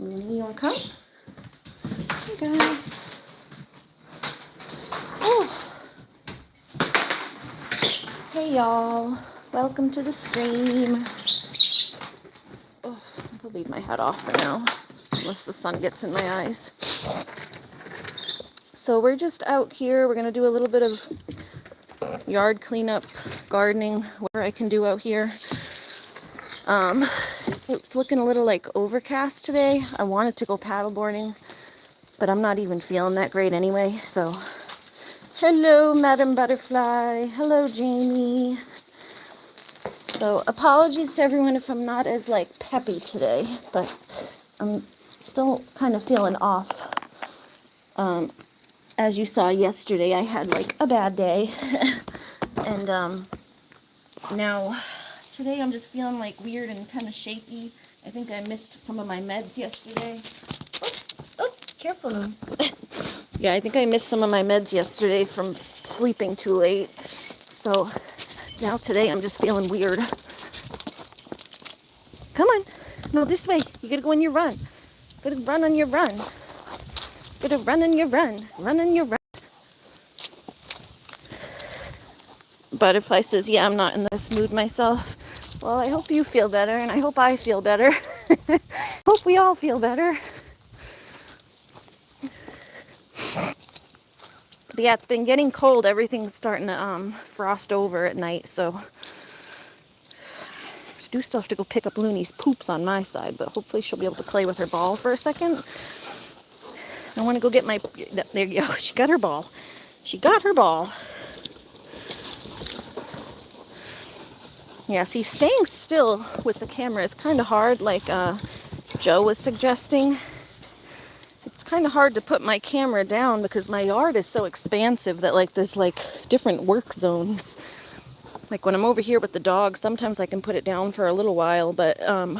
You wanna come? Hey guys. Oh. Hey y'all. Welcome to the stream. Oh, I'll leave my head off for now, unless the sun gets in my eyes. So we're just out here. We're gonna do a little bit of yard cleanup, gardening, whatever I can do out here. It's looking a little like overcast today. I wanted to go paddleboarding, but I'm not even feeling that great anyway, so. Hello, Madam Butterfly. Hello, Jamie. So apologies to everyone if I'm not as like peppy today, but I'm still kind of feeling off. As you saw yesterday, I had like a bad day. And now today I'm just feeling like weird and kind of shaky. I think I missed some of my meds yesterday. Oh, careful. Yeah, I think I missed some of my meds yesterday from sleeping too late. So now today I'm just feeling weird. Come on. No, this way. You gotta go on your run. Gotta run on your run. Gotta run on your run. Run on your run. Butterfly says, yeah, I'm not in this mood myself. Well, I hope you feel better, and I hope I feel better. Hope we all feel better. But yeah, it's been getting cold. Everything's starting to frost over at night, so I do still have to go pick up Looney's poops on my side, but hopefully she'll be able to play with her ball for a second. I want to go get my... There you go. She got her ball. She got her ball. Yeah, see, staying still with the camera is kind of hard, like Joe was suggesting. It's kind of hard to put my camera down because my yard is so expansive that like there's like different work zones. Like when I'm over here with the dog, sometimes I can put it down for a little while, but I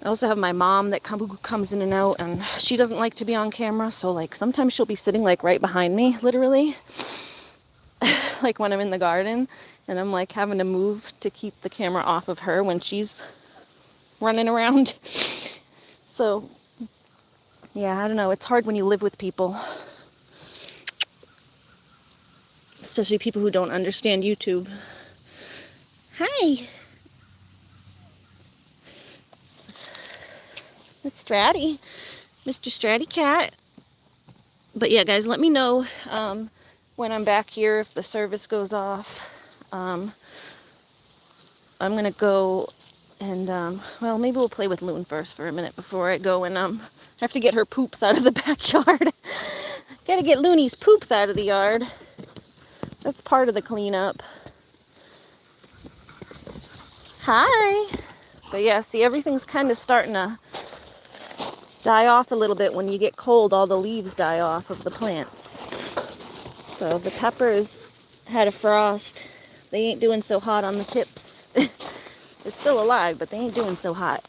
also have my mom that who comes in and out, and she doesn't like to be on camera, so like sometimes she'll be sitting like right behind me, literally. Like when I'm in the garden, and I'm like having to move to keep the camera off of her when she's running around. So yeah, I don't know, it's hard when you live with people, especially people who don't understand YouTube. Hi, Miss Stratty, Mr. Stratty Cat. But yeah, guys, let me know when I'm back here if the service goes off. I'm gonna go and well, maybe we'll play with Loon first for a minute before I go and have to get her poops out of the backyard. Gotta get Looney's poops out of the yard. That's part of the cleanup. Hi. But yeah, see, everything's kind of starting to die off a little bit. When you get cold, all the leaves die off of the plants. So the peppers had a frost. They ain't doing so hot on the tips. They're still alive, but they ain't doing so hot.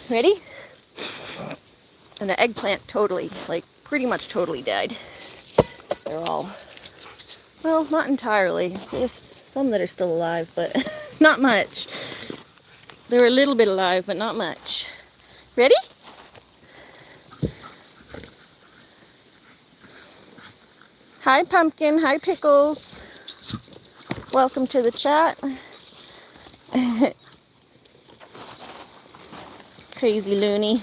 Ready? And the eggplant totally, like pretty much totally died. They're all, well, not entirely. There's some that are still alive, but not much. They're a little bit alive, but not much. Ready? Hi, Pumpkin. Hi, Pickles. Welcome to the chat. Crazy Looney.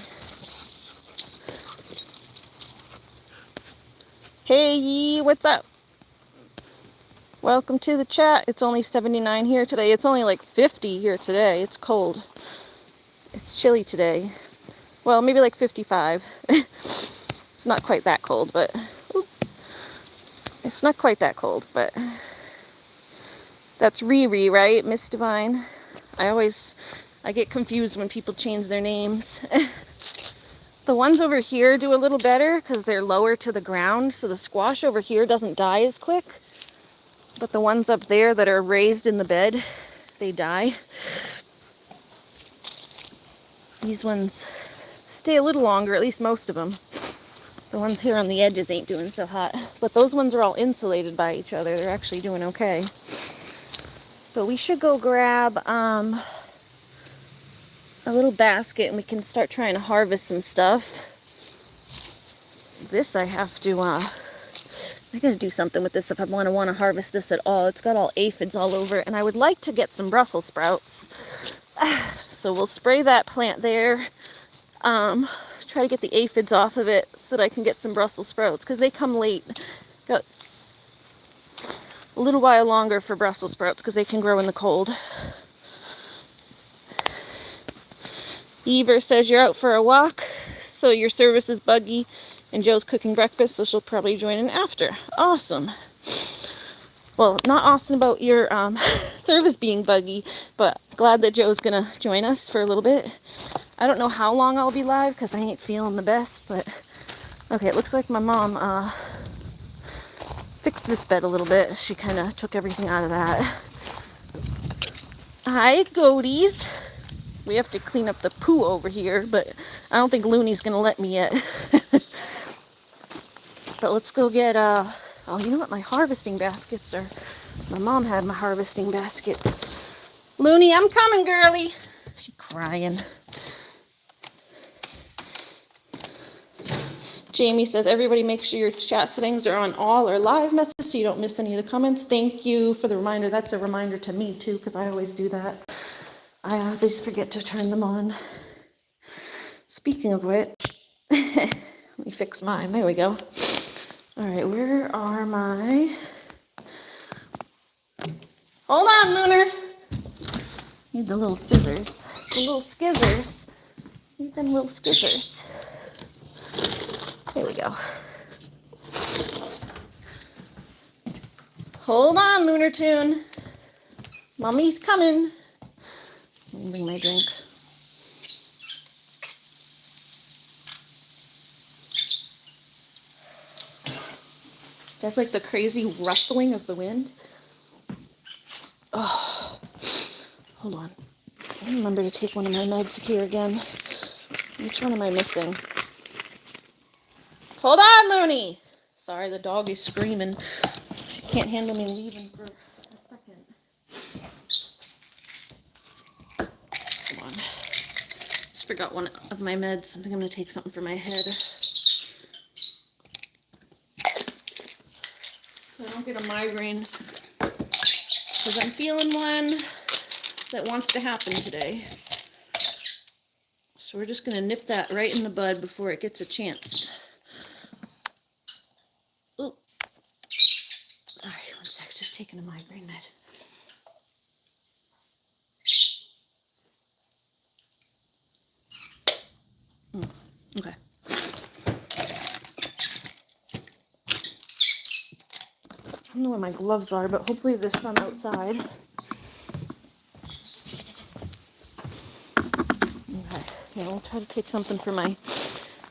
Hey, what's up? Welcome to the chat. It's only 79 here today. It's only like 50 here today. It's cold. It's chilly today. Well, maybe like 55. It's not quite that cold, but... It's not quite that cold, but that's Riri, right, Miss Divine? I get confused when people change their names. The ones over here do a little better because they're lower to the ground, so the squash over here doesn't die as quick. But the ones up there that are raised in the bed, they die. These ones stay a little longer, at least most of them. The ones here on the edges ain't doing so hot. But those ones are all insulated by each other. They're actually doing okay. But we should go grab a little basket and we can start trying to harvest some stuff. This I have to, I gotta do something with this if I want to harvest this at all. It's got all aphids all over it, and I would like to get some Brussels sprouts. So we'll spray that plant there. Try to get the aphids off of it so that I can get some Brussels sprouts, because they come late. Got a little while longer for Brussels sprouts because they can grow in the cold. Ever says you're out for a walk, so your service is buggy, and Joe's cooking breakfast, so she'll probably join in after. Awesome. Well, not awesome about your service being buggy, but glad that Joe's gonna join us for a little bit. I don't know how long I'll be live because I ain't feeling the best, but okay, it looks like my mom fixed this bed a little bit. She kind of took everything out of that. Hi, goaties. We have to clean up the poo over here, but I don't think Looney's gonna let me yet. But let's go get, oh, you know what? My harvesting baskets are, my mom had my harvesting baskets. Looney, I'm coming, girly. She's crying. Jamie says, everybody make sure your chat settings are on all or live messages so you don't miss any of the comments. Thank you for the reminder. That's a reminder to me too, because I always do that. I always forget to turn them on. Speaking of which, let me fix mine. There we go. All right, where are my... Hold on, Lunar. Need the little scissors. The little skizzers. Need them little skizzers. There we go. Hold on, Lunar Tune. Mommy's coming. Let me bring my drink. That's like the crazy rustling of the wind. Oh, hold on. I remember to take one of my meds here again. Which one am I missing? Hold on, Looney. Sorry, the dog is screaming. She can't handle me leaving for a second. Come on. Just forgot one of my meds. I think I'm going to take something for my head. I don't get a migraine. Because I'm feeling one that wants to happen today. So we're just going to nip that right in the bud before it gets a chance. Oh, sorry, one sec, just taking a migraine med. Okay. I don't know where my gloves are, but hopefully there's some outside. Okay, yeah, I'll try to take something for my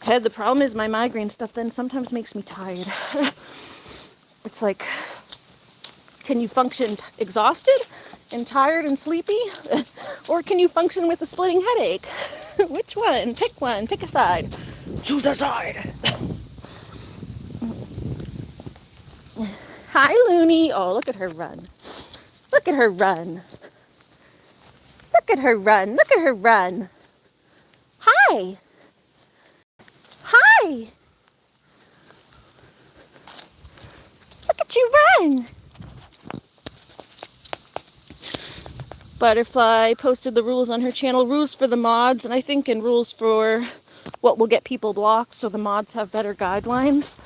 head. The problem is my migraine stuff then sometimes makes me tired. It's like, can you function exhausted and tired and sleepy? Or can you function with a splitting headache? Which one? Pick one. Pick a side. Choose a side. Hi, Looney. Oh, look at her run. Look at her run. Look at her run. Look at her run. Hi. Hi. Look at you run. Butterfly posted the rules on her channel. Rules for the mods, and I think in rules for what will get people blocked, so the mods have better guidelines.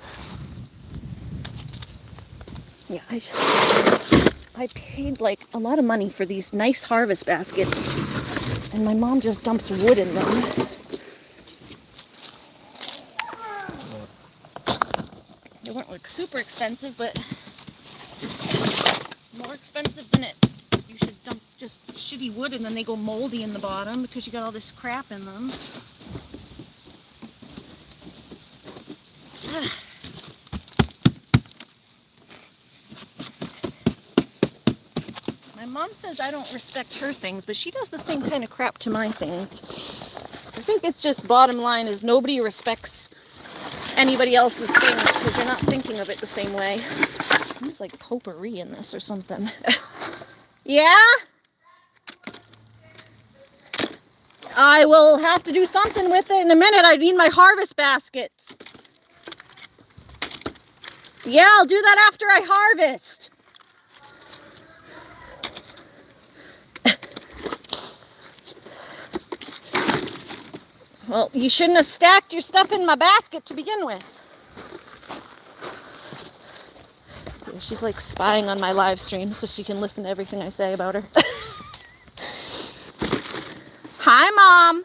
Yeah, I paid like a lot of money for these nice harvest baskets, and my mom just dumps wood in them. They weren't like super expensive, but more expensive than it. You should dump just shitty wood and then they go moldy in the bottom because you got all this crap in them. My mom says I don't respect her things, but she does the same kind of crap to my things. I think it's just bottom line is nobody respects anybody else's things because you're not thinking of it the same way. It's like potpourri in this or something. Yeah? I will have to do something with it in a minute. I need my harvest baskets. Yeah, I'll do that after I harvest. Well, you shouldn't have stacked your stuff in my basket to begin with. Yeah, she's like spying on my live stream so she can listen to everything I say about her. Hi, Mom.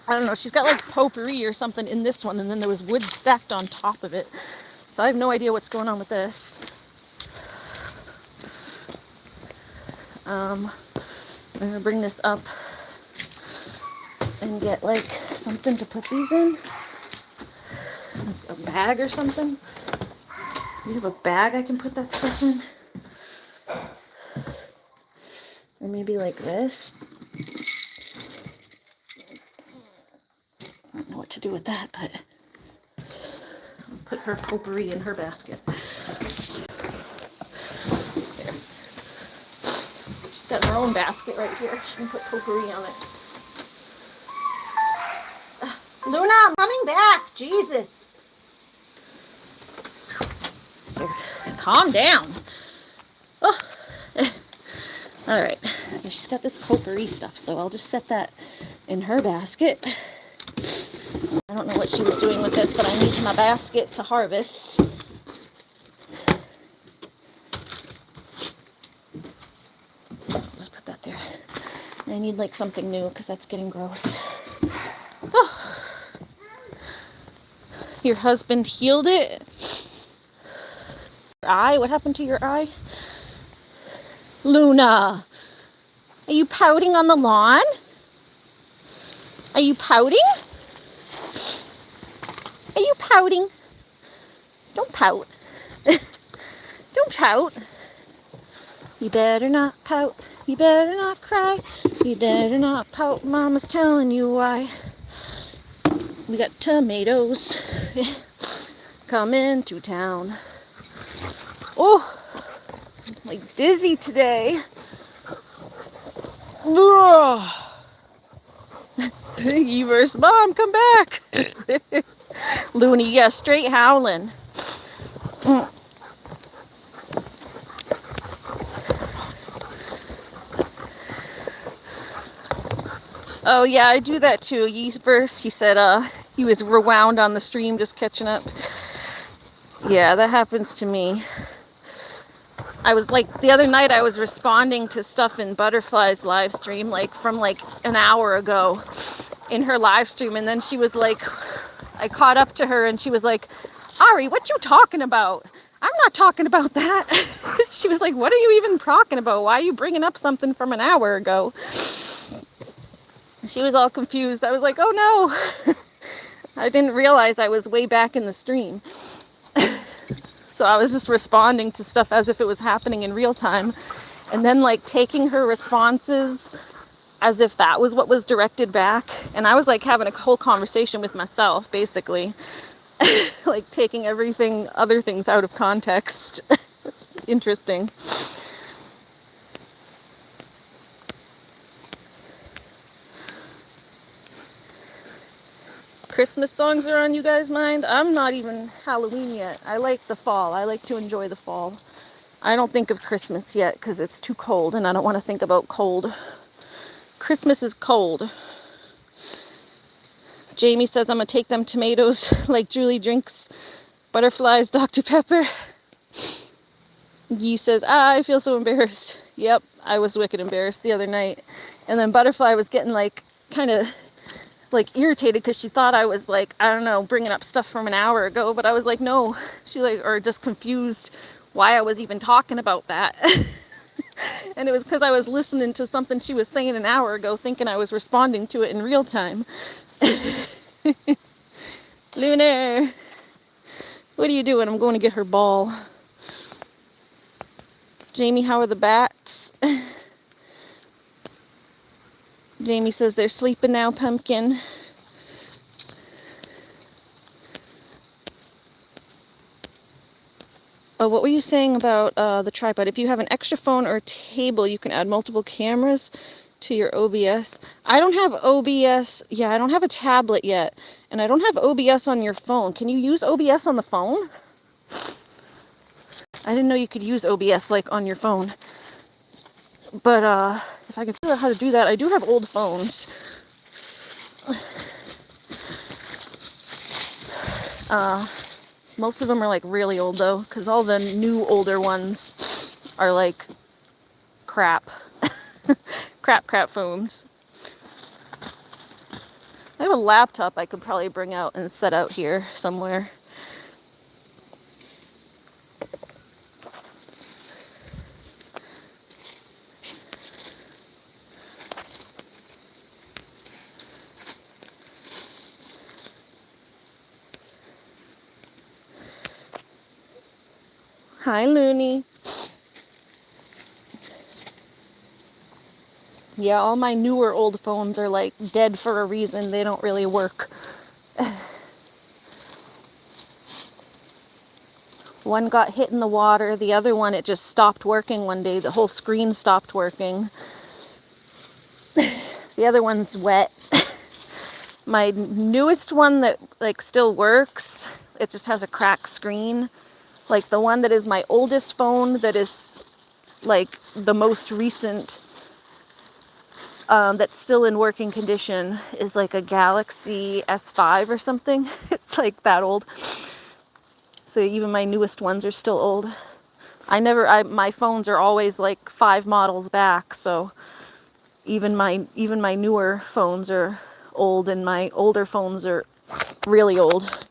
I don't know, she's got like potpourri or something in this one, and then there was wood stacked on top of it. So I have no idea what's going on with this. I'm gonna bring this up and get like something to put these in. A bag or something. You have a bag I can put that stuff in? Or maybe like this. I don't know what to do with that, but I'll put her potpourri in her basket. There. She's got her own basket right here. She can put potpourri on it. Luna, I'm coming back. Jesus. Here, calm down. Oh. All right. She's got this potpourri stuff, so I'll just set that in her basket. I don't know what she was doing with this, but I need my basket to harvest. Just put that there. I need like something new because that's getting gross. Oh. Your husband healed it? Your eye? What happened to your eye? Luna, are you pouting on the lawn? Are you pouting? Are you pouting? Don't pout. Don't pout. You better not pout. You better not cry. You better not pout. Mama's telling you why. We got tomatoes coming to town. Oh, I'm like dizzy today. Evers, Mom, come back. Looney, yeah, straight howling. Oh yeah, I do that too. Evers, he said he was rewound on the stream just catching up. Yeah, that happens to me. I was like, the other night I was responding to stuff in Butterfly's live stream, like from like an hour ago in her live stream, and then she was like, I caught up to her and she was like, Ari, what you talking about? I'm not talking about that. She was like, what are you even talking about? Why are you bringing up something from an hour ago? She was all confused. I was like, oh no. I didn't realize I was way back in the stream. So I was just responding to stuff as if it was happening in real time. And then like taking her responses as if that was what was directed back. And I was like having a whole conversation with myself, basically. Like taking everything, other things out of context. It's interesting. Christmas songs are on you guys' mind? I'm not even Halloween yet. I like the fall. I like to enjoy the fall. I don't think of Christmas yet because it's too cold and I don't want to think about cold. Christmas is cold. Jamie says I'm going to take them tomatoes like Julie drinks Butterfly's Dr. Pepper. Yi says, I feel so embarrassed. Yep, I was wicked embarrassed the other night. And then Butterfly was getting like kind of like irritated because she thought I was like, I don't know, bringing up stuff from an hour ago, but I was like, no. She like, or just confused why I was even talking about that. And it was because I was listening to something she was saying an hour ago, thinking I was responding to it in real time. Lunar, what are you doing? I'm going to get her ball. Jamie, how are the bats? Jamie says they're sleeping now, Pumpkin. Oh, what were you saying about the tripod? If you have an extra phone or table, you can add multiple cameras to your OBS. I don't have OBS. Yeah, I don't have a tablet yet. And I don't have OBS on your phone. Can you use OBS on the phone? I didn't know you could use OBS like on your phone. But if I can figure out how to do that, I do have old phones. Most of them are like really old though, because all the new older ones are like crap. crap phones. I have a laptop I could probably bring out and set out here somewhere. Hi, Looney. Yeah, all my newer old phones are like dead for a reason. They don't really work. One got hit in the water. The other one, it just stopped working one day. The whole screen stopped working. The other one's wet. My newest one that like still works, it just has a cracked screen. Like the one that is my oldest phone that is like the most recent that's still in working condition is like a Galaxy S5 or something. It's like that old. So even my newest ones are still old. My phones are always like 5 models back, so even my newer phones are old and my older phones are really old.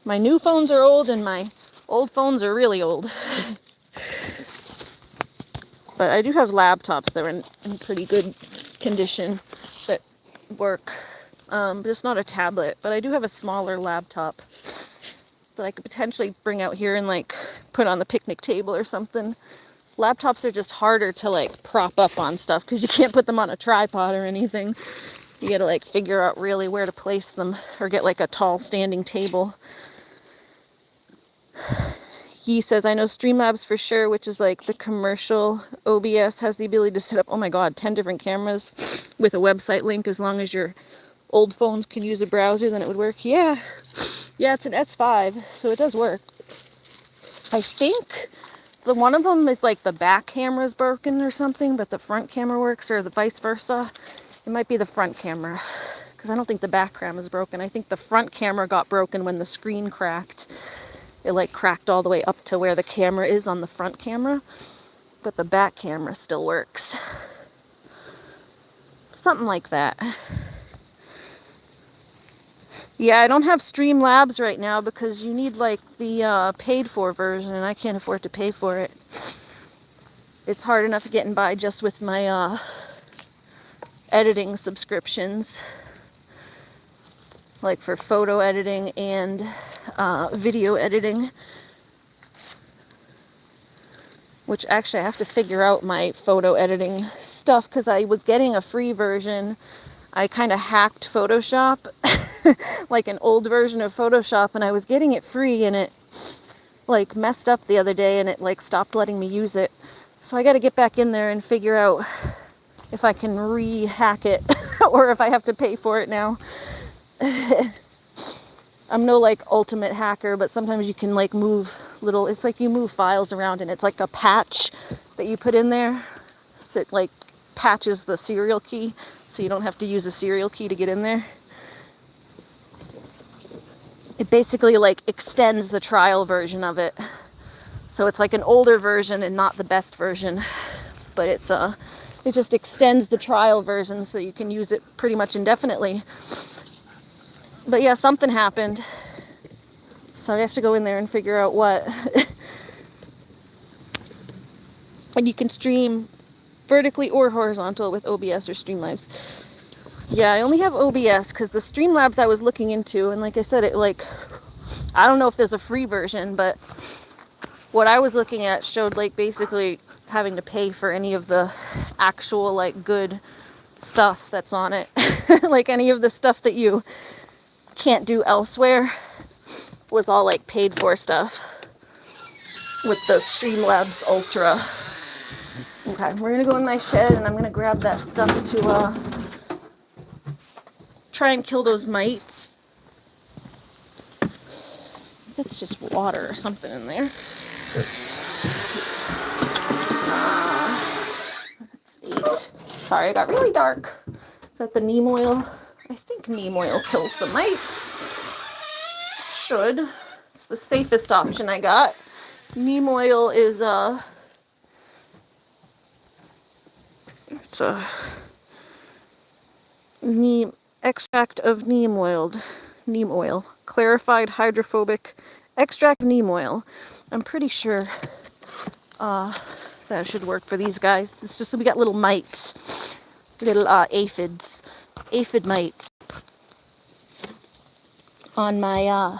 My new phones are old and my old phones are really old. But I do have laptops that are in pretty good condition that work. But it's not a tablet. But I do have a smaller laptop that I could potentially bring out here and like put on the picnic table or something. Laptops are just harder to like prop up on stuff because you can't put them on a tripod or anything. You gotta like figure out really where to place them or get like a tall standing table. He says, I know Streamlabs for sure, which is like the commercial OBS, has the ability to set up, oh my god, 10 different cameras with a website link. As long as your old phones can use a browser, then it would work. Yeah, it's an S5, so it does work. I think the one of them is like the back camera is broken or something, but the front camera works, or the vice versa. It might be the front camera, because I don't think the back camera is broken. I think the front camera got broken when the screen cracked. It like cracked all the way up to where the camera is on the front camera, but the back camera still works. Something like that. Yeah, I don't have Streamlabs right now because you need like the paid for version and I can't afford to pay for it. It's hard enough getting by just with my editing subscriptions. Like for photo editing and video editing. Which actually I have to figure out my photo editing stuff because I was getting a free version. I kind of hacked Photoshop, like an old version of Photoshop, and I was getting it free and it like messed up the other day and it like stopped letting me use it. So I got to get back in there and figure out if I can re-hack it or if I have to pay for it now. I'm no like ultimate hacker, but sometimes you can like move little, it's like you move files around and it's like a patch that you put in there. So it like patches the serial key so you don't have to use a serial key to get in there. It basically like extends the trial version of it. So it's like an older version and not the best version, but it just extends the trial version so you can use it pretty much indefinitely. But yeah, something happened. So I have to go in there and figure out what. And you can stream vertically or horizontal with OBS or Streamlabs. Yeah, I only have OBS because the Streamlabs I was looking into, and like I said, it like, I don't know if there's a free version, but what I was looking at showed like basically having to pay for any of the actual like good stuff that's on it. Like any of the stuff that you can't do elsewhere. was all like paid for stuff with the Streamlabs Ultra. Okay, we're gonna go in my shed and I'm gonna grab that stuff to try and kill those mites. That's just water or something in there. Let's eat. Sorry, it got really dark. Is that the neem oil? I think neem oil kills the mites. Should. It's the safest option I got. Neem oil is it's a neem extract of neem oil, clarified hydrophobic extract of neem oil. I'm pretty sure that should work for these guys. It's just that we got little mites, little aphids, aphid mites on my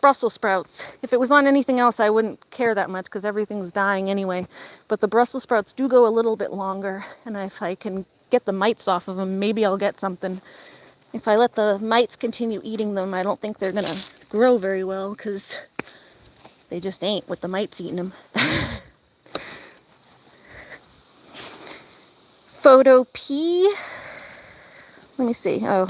Brussels sprouts. If it was on anything else, I wouldn't care that much because everything's dying anyway. But the Brussels sprouts do go a little bit longer, and if I can get the mites off of them, maybe I'll get something. If I let the mites continue eating them, I don't think they're gonna grow very well because they just ain't with the mites eating them. Photo P. Let me see. Oh,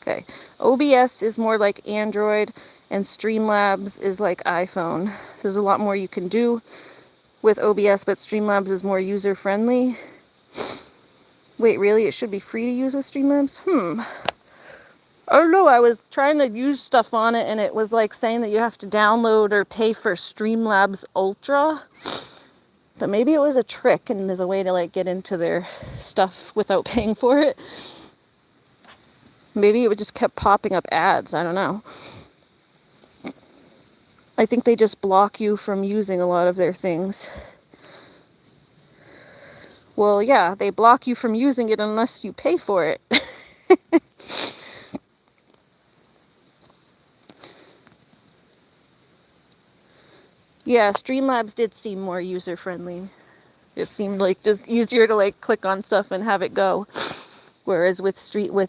okay. OBS is more like Android, and Streamlabs is like iPhone. There's a lot more you can do with OBS, but Streamlabs is more user-friendly. Wait, really? It should be free to use with Streamlabs? I don't know. I was trying to use stuff on it, and it was like saying that you have to download or pay for Streamlabs Ultra. But maybe it was a trick, and there's a way to like get into their stuff without paying for it. Maybe it just kept popping up ads. I don't know. I think they just block you from using a lot of their things. Well, yeah, they block you from using it unless you pay for it. Yeah, Streamlabs did seem more user-friendly. It seemed like just easier to like click on stuff and have it go. Whereas with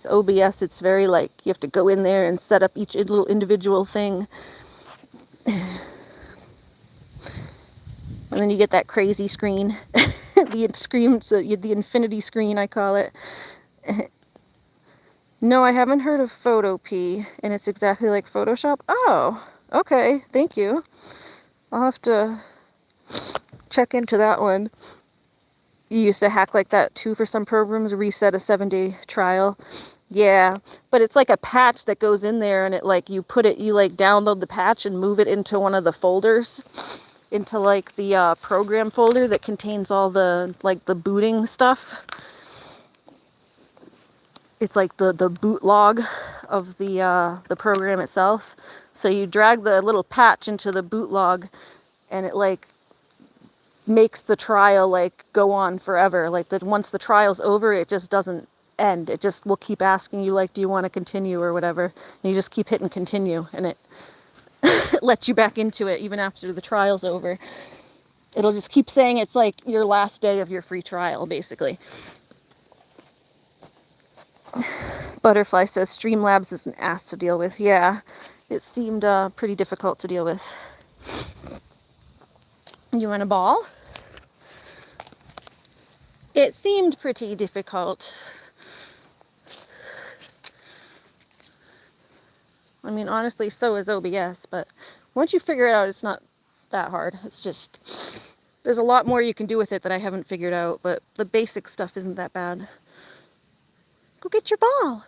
OBS, it's very like you have to go in there and set up each little individual thing. And then you get that crazy screen. The infinity screen, I call it. No, I haven't heard of Photopea, and it's exactly like Photoshop. Oh, okay, thank you. I'll have to check into that one. You used to hack like that too for some programs, reset a 7-day trial. Yeah, but it's like a patch that goes in there, and it like you like download the patch and move it into one of the folders, into like the program folder that contains all the like the booting stuff. It's like the boot log of the program itself. So you drag the little patch into the boot log, and it like makes the trial like go on forever. Like that once the trial's over, it just doesn't end. It just will keep asking you like, do you want to continue or whatever? And you just keep hitting continue, and it it lets you back into it even after the trial's over. It'll just keep saying it's like your last day of your free trial, basically. Butterfly says Streamlabs is an ass to deal with. Yeah, it seemed pretty difficult to deal with. You want a ball? It seemed pretty difficult. I mean, honestly, so is OBS, but once you figure it out, it's not that hard. It's just, there's a lot more you can do with it that I haven't figured out, but the basic stuff isn't that bad. Go get your ball.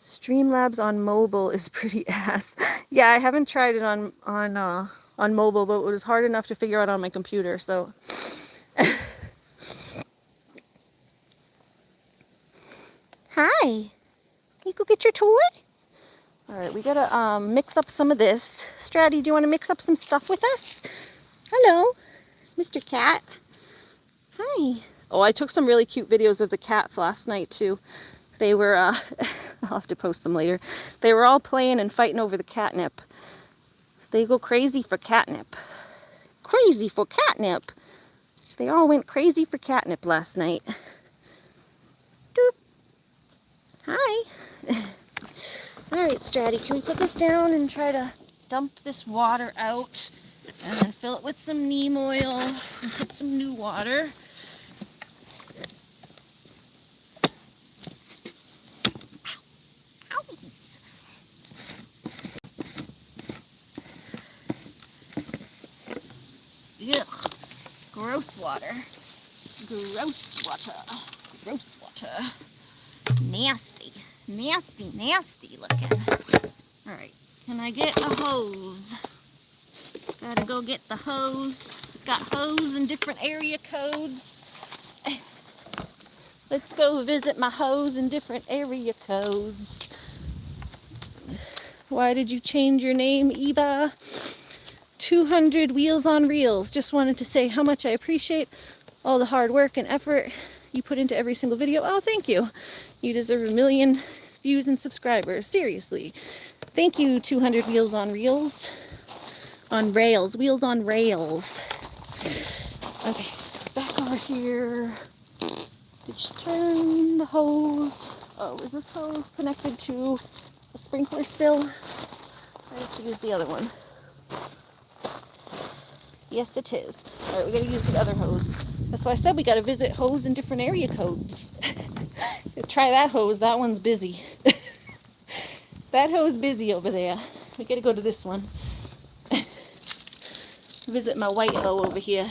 Streamlabs on mobile is pretty ass. Yeah, I haven't tried it on mobile, but it was hard enough to figure out on my computer, so. Hi. Can you go get your toy? Alright, we gotta mix up some of this. Stratty, do you want to mix up some stuff with us? Hello, Mr. Cat. Hi. Oh, I took some really cute videos of the cats last night, too. They were, I'll have to post them later. They were all playing and fighting over the catnip. They go crazy for catnip. Crazy for catnip. They all went crazy for catnip last night. Doop. Hi. Alright, Stratty, can we put this down and try to dump this water out and then fill it with some neem oil and put some new water? Ow. Ugh. Gross water. Gross water. Gross water. Nasty. Nasty, nasty looking. Alright, can I get a hose? Gotta go get the hose. Got hose in different area codes. Let's go visit my hose in different area codes. Why did you change your name, Eva? 200 Wheels on Reels. Just wanted to say how much I appreciate all the hard work and effort you put into every single video. Oh, thank you. You deserve 1 million views and subscribers. Seriously. Thank you, 200 Wheels on Reels. On rails. Wheels on rails. Okay, back over here. Did she turn the hose? Oh, is this hose connected to a sprinkler still? I have to use the other one. Yes, it is. Alright, we gotta use the other hose. That's why I said we gotta visit hose in different area codes. Try that hose. That one's busy. That hose busy over there. We gotta go to this one. Visit my white hoe over here.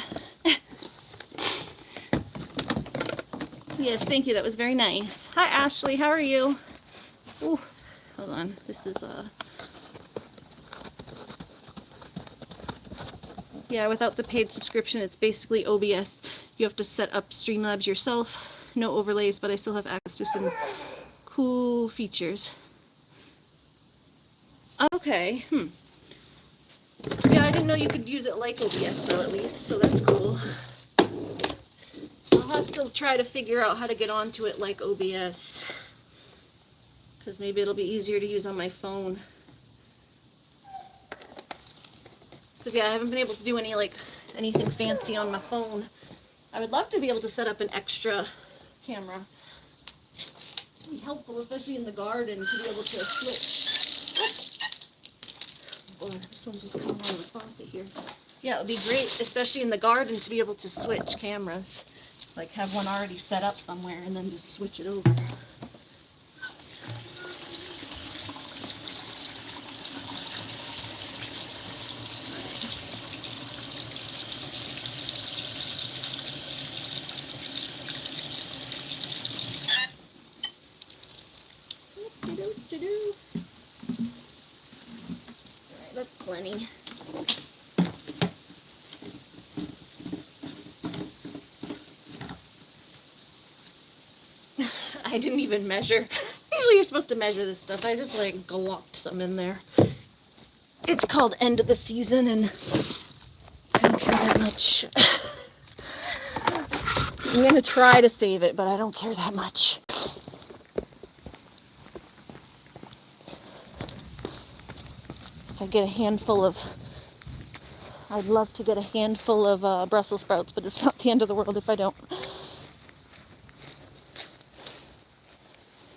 Yes, thank you. That was very nice. Hi, Ashley. How are you? Ooh, hold on. This is yeah, without the paid subscription, it's basically OBS. You have to set up Streamlabs yourself. No overlays, but I still have access to some cool features. Okay, yeah, I didn't know you could use it like OBS though, at least, so that's cool. I'll have to try to figure out how to get onto it like OBS. Because maybe it'll be easier to use on my phone. Because yeah, I haven't been able to do anything fancy on my phone. I would love to be able to set up an extra camera. It'd be helpful, especially in the garden, to be able to switch. Boy, this one's just coming out of the faucet here. Yeah, it would be great, especially in the garden, to be able to switch cameras. Like have one already set up somewhere and then just switch it over. Alright, that's plenty. I didn't even measure. Usually you're supposed to measure this stuff. I just like glopped some in there. It's called end of the season and I don't care that much. I'm gonna try to save it, but I don't care that much. If I get a handful of, I'd love to get a handful of Brussels sprouts, but it's not the end of the world if I don't.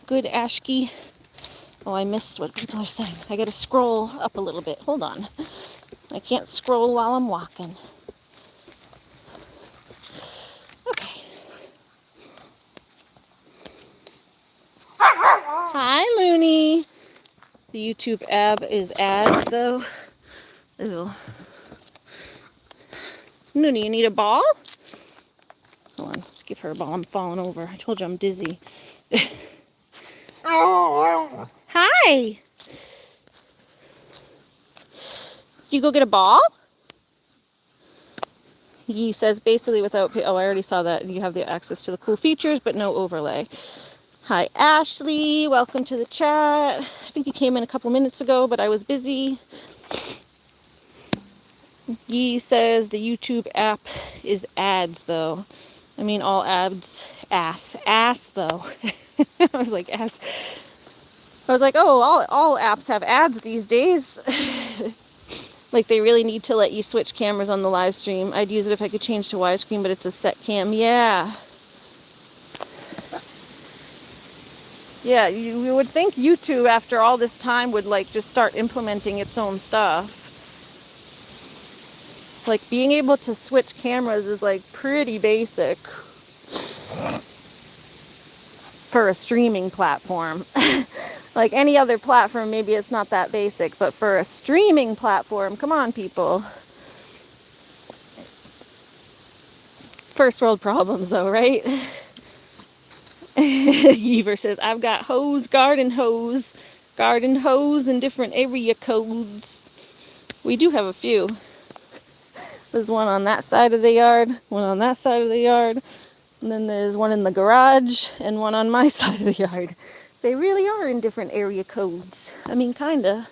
Good, Ashki. Oh, I missed what people are saying. I gotta scroll up a little bit. Hold on. I can't scroll while I'm walking. Okay. Hi, Looney. The YouTube app is ads, though. Ew. Looney, you need a ball? Hold on. Let's give her a ball. I'm falling over. I told you I'm dizzy. Hi. You go get a ball? He says basically without, oh, I already saw that. You have the access to the cool features, but no overlay. Hi, Ashley. Welcome to the chat. I think you came in a couple minutes ago, but I was busy. He says the YouTube app is ads, though. I mean, all ads, ass, though. I was like, ads. I was like, oh, all apps have ads these days. Like, they really need to let you switch cameras on the live stream. I'd use it if I could change to widescreen, but it's a set cam. Yeah. Yeah, you would think YouTube after all this time would like just start implementing its own stuff. Like being able to switch cameras is like pretty basic for a streaming platform. Like any other platform, maybe it's not that basic, but for a streaming platform, come on, people. First world problems, though, right? Yeaver says, I've got garden hose in different area codes. We do have a few. There's one on that side of the yard, one on that side of the yard, and then there's one in the garage and one on my side of the yard. They really are in different area codes. I mean, kinda.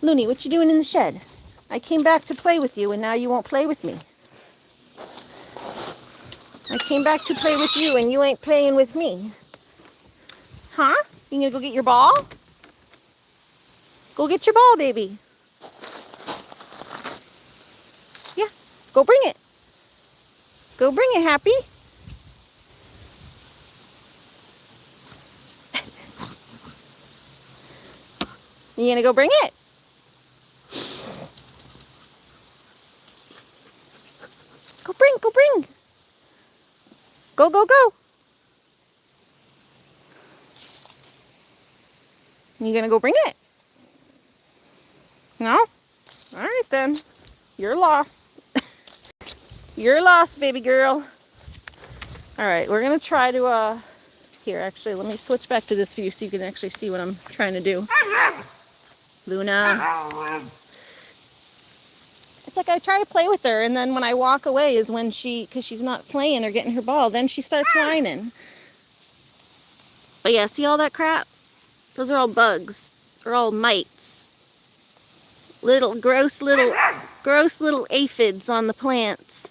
Looney, what you doing in the shed? I came back to play with you and now you won't play with me. I came back to play with you and you ain't playing with me. Huh? You gonna go get your ball? Go get your ball, baby. Yeah, go bring it. Go bring it, Happy. You gonna go bring it? Go bring. Go. You gonna go bring it? No? All right then. You're lost. You're lost, baby girl. All right, we're gonna try to, here, actually, let me switch back to this view so you can actually see what I'm trying to do. Luna. It's like I try to play with her, and then when I walk away is when because she's not playing or getting her ball, then she starts whining. But yeah, see all that crap? Those are all bugs. They're all mites. Gross little aphids on the plants.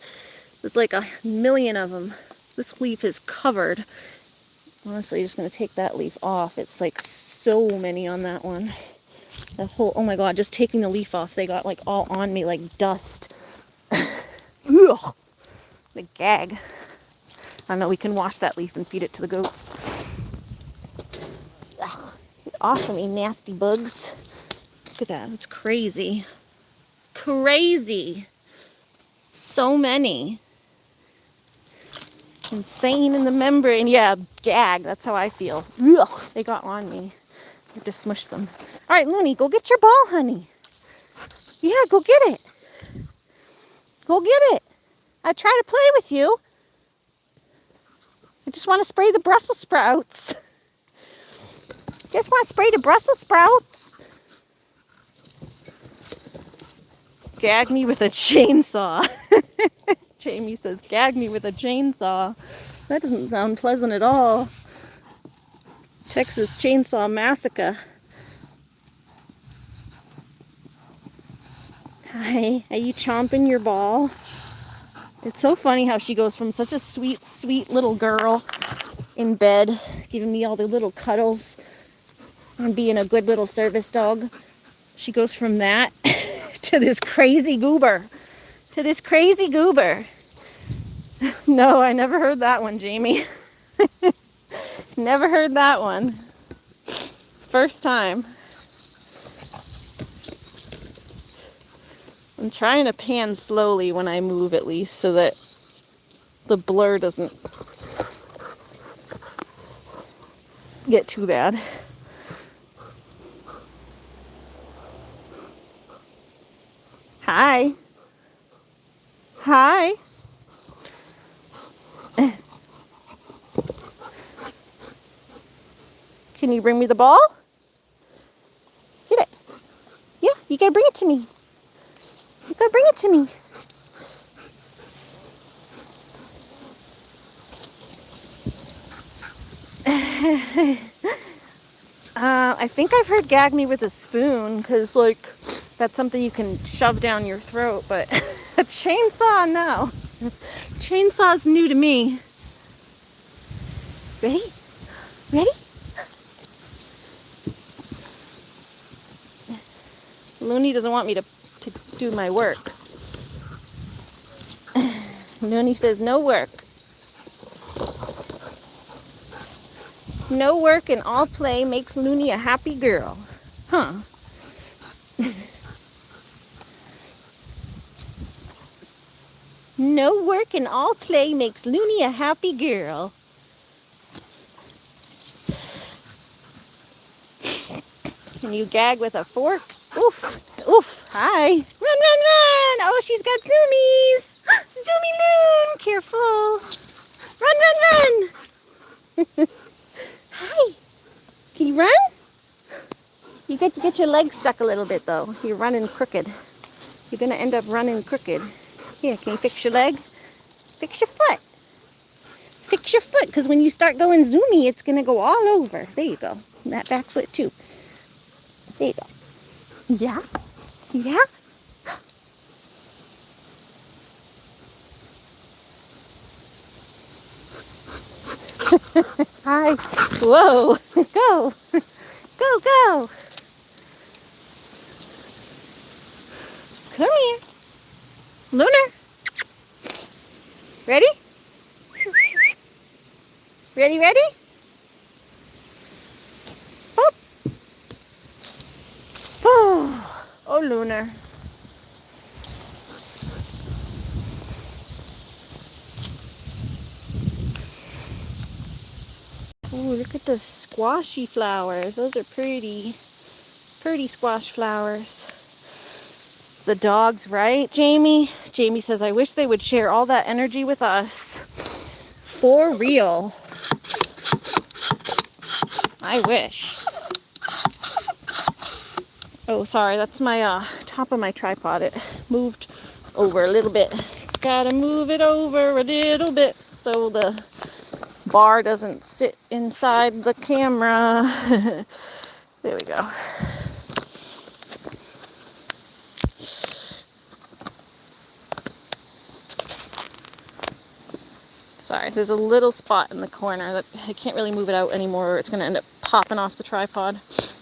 There's like 1,000,000 of them. This leaf is covered. Honestly, just going to take that leaf off. It's like so many on that one. That whole, oh my god, just taking the leaf off, they got like all on me like dust. Ugh, the gag. I know, we can wash that leaf and feed it to the goats. Ugh, get off of me, nasty bugs. Look at that, it's crazy. Crazy. So many. Insane in the membrane. Yeah, gag, that's how I feel. Ugh, they got on me. I have to smush them. All right, Looney, go get your ball, honey. Yeah, go get it. Go get it. I try to play with you. I just want to spray the Brussels sprouts. Just want to spray the Brussels sprouts. Gag me with a chainsaw. Jamie says, gag me with a chainsaw. That doesn't sound pleasant at all. Texas Chainsaw Massacre. Hi, are you chomping your ball? It's so funny how she goes from such a sweet, sweet little girl in bed, giving me all the little cuddles and being a good little service dog. She goes from that to this crazy goober. No, I never heard that one, Jamie. Never heard that one. First time. I'm trying to pan slowly when I move, at least, so that the blur doesn't get too bad. Hi. Hi. Can you bring me the ball? Get it. Yeah, you gotta bring it to me. You gotta bring it to me. I think I've heard gag me with a spoon, because, like, that's something you can shove down your throat, but a chainsaw, no. Chainsaw's new to me. Ready? Ready? Looney doesn't want me to do my work. Looney says no work. No work and all play makes Looney a happy girl. Huh. No work and all play makes Looney a happy girl. Can you gag with a fork? Oof. Oof. Hi. Run, run, run. Oh, she's got zoomies. Zoomy Loon. Careful. Run, run, run. Hi. Can you run? You get to get your legs stuck a little bit, though. You're running crooked. You're going to end up running crooked. Here, can you fix your leg? Fix your foot. Fix your foot, because when you start going zoomy, it's going to go all over. There you go. And that back foot, too. There you go. Yeah? Yeah? Hi. Whoa. Go. Go, go. Come here. Lunar. Ready? Ready, ready? Oh. Oh, Lunar. Oh, look at the squashy flowers. Those are pretty. Pretty squash flowers. The dogs, right, Jamie? Jamie says, I wish they would share all that energy with us. For real. I wish. Oh, sorry, that's my top of my tripod. It moved over a little bit. Gotta move it over a little bit so the bar doesn't sit inside the camera. There we go. Sorry, there's a little spot in the corner that I can't really move it out anymore, or it's going to end up popping off the tripod.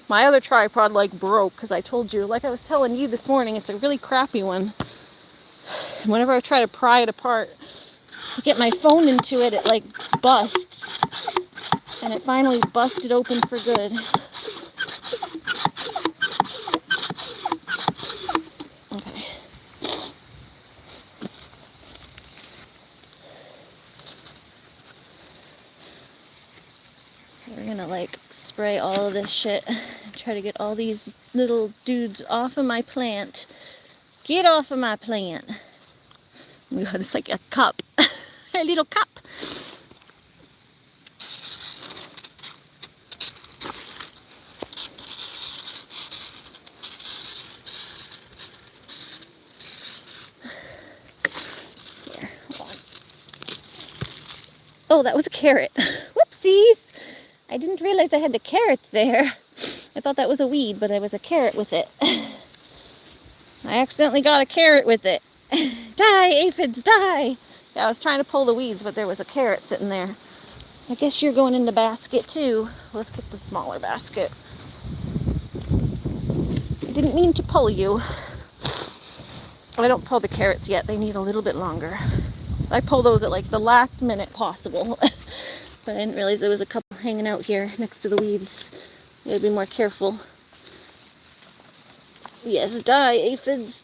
My other tripod broke, because I told you, like I was telling you this morning, it's a really crappy one. And whenever I try to pry it apart, get my phone into it, it busts. And it finally busted open for good. Okay. We're gonna spray all of this shit. Try to get all these little dudes off of my plant. Get off of my plant. Oh my god, it's like a cup. A little cup. Here, hold on. Oh, that was a carrot. Whoopsies. I didn't realize I had the carrots there. I thought that was a weed, but there was a carrot with it. I accidentally got a carrot with it. Die, aphids, die! Yeah, I was trying to pull the weeds, but there was a carrot sitting there. I guess you're going in the basket too. Let's get the smaller basket. I didn't mean to pull you. I don't pull the carrots yet. They need a little bit longer. I pull those at the last minute possible. But I didn't realize there was a couple hanging out here next to the weeds. You gotta be more careful. Yes, die, aphids.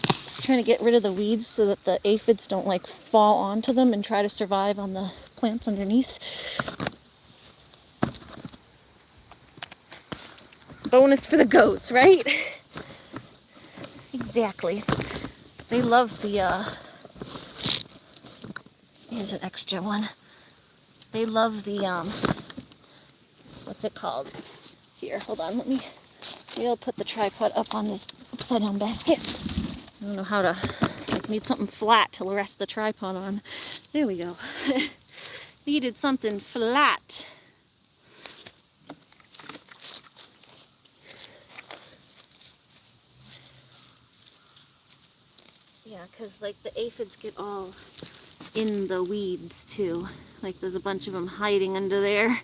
Just trying to get rid of the weeds so that the aphids don't fall onto them and try to survive on the plants underneath. Bonus for the goats, right? Exactly. They love the, here's an extra one. They love the, what's it called? Here, hold on, maybe I'll put the tripod up on this upside down basket. I don't know how to, need something flat to rest the tripod on. There we go. Needed something flat. Yeah, because the aphids get all in the weeds too. There's a bunch of them hiding under there.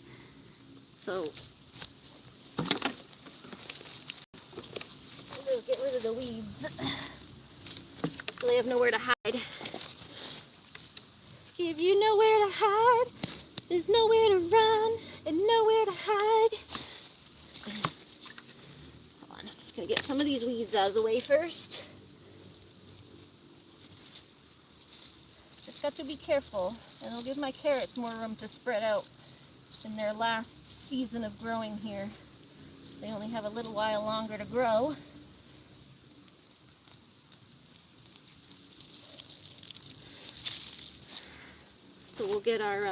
So we'll get rid of the weeds so they have nowhere to hide. If you nowhere to hide, there's nowhere to run. and nowhere to hide. Hold on, I'm just gonna get some of these weeds out of the way first. Just got to be careful, and it'll give my carrots more room to spread out in their last season of growing here. They only have a little while longer to grow. So we'll get our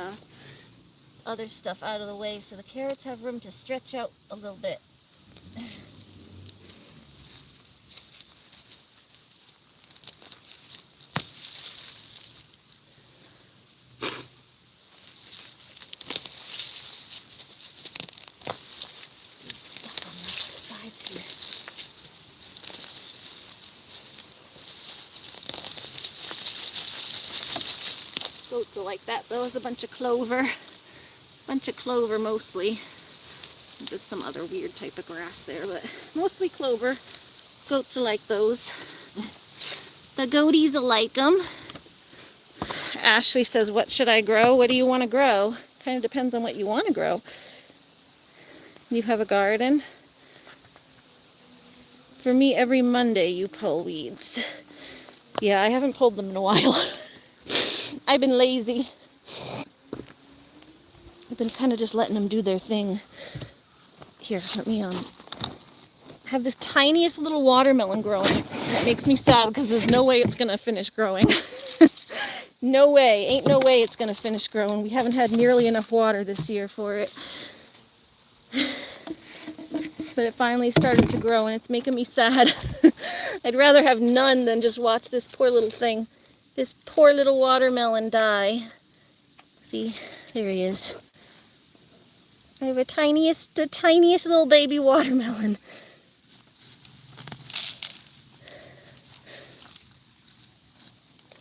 other stuff out of the way so the carrots have room to stretch out a little bit. Goats will like that though. It's a bunch of clover. Bunch of clover mostly. Just some other weird type of grass there, but mostly clover. Goats will like those. The goaties will like them. Ashley says, what should I grow? What do you want to grow? Kind of depends on what you want to grow. You have a garden? For me, every Monday you pull weeds. Yeah, I haven't pulled them in a while. I've been lazy. I've been kind of just letting them do their thing. Here, let me have this tiniest little watermelon growing. That makes me sad because there's no way it's gonna finish growing. No way, ain't no way it's gonna finish growing. We haven't had nearly enough water this year for it. But it finally started to grow and it's making me sad. I'd rather have none than just watch this poor little thing, this poor little watermelon die. See, there he is. I have the tiniest little baby watermelon.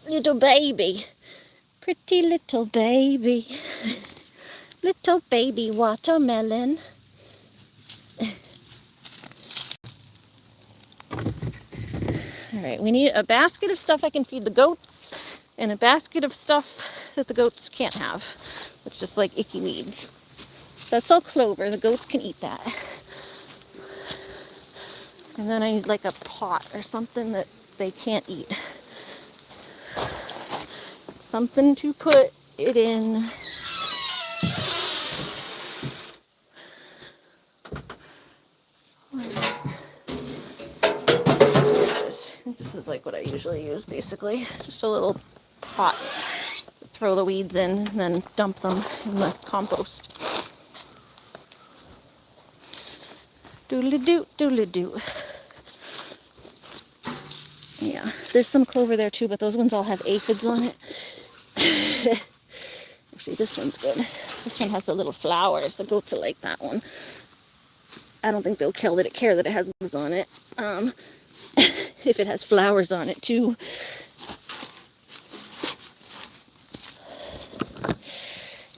Little baby. Pretty little baby. Little baby watermelon. Alright, we need a basket of stuff I can feed the goats and a basket of stuff that the goats can't have. It's just like icky weeds. That's all clover. The goats can eat that. And then I need like a pot or something that they can't eat. Something to put it in. This is like what I usually use, basically. Just a little pot. Throw the weeds in and then dump them in the compost. Doodly-doo, doodly-doo. Yeah, there's some clover there too, but those ones all have aphids on it. Actually, this one's good. This one has the little flowers. The goats will like that one. I don't think they'll care that it has leaves on it. If it has flowers on it too.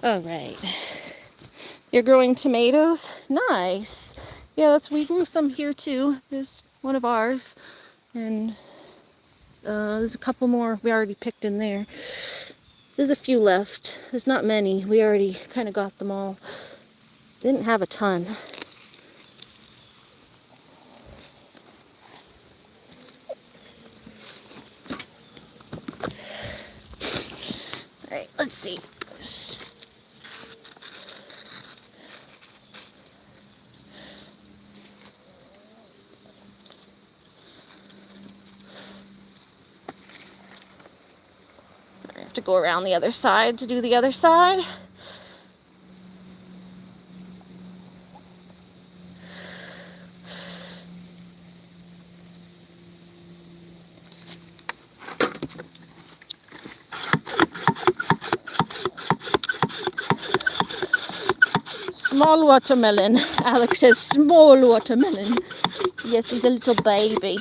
All right. You're growing tomatoes? Nice. Yeah, we grew some here too. There's one of ours. And there's a couple more we already picked in there. There's a few left. There's not many. We already kind of got them all. Didn't have a ton. Alright, let's see. I have to go around the other side to do the other side. Small watermelon. Alex says small watermelon. Yes, he's a little baby.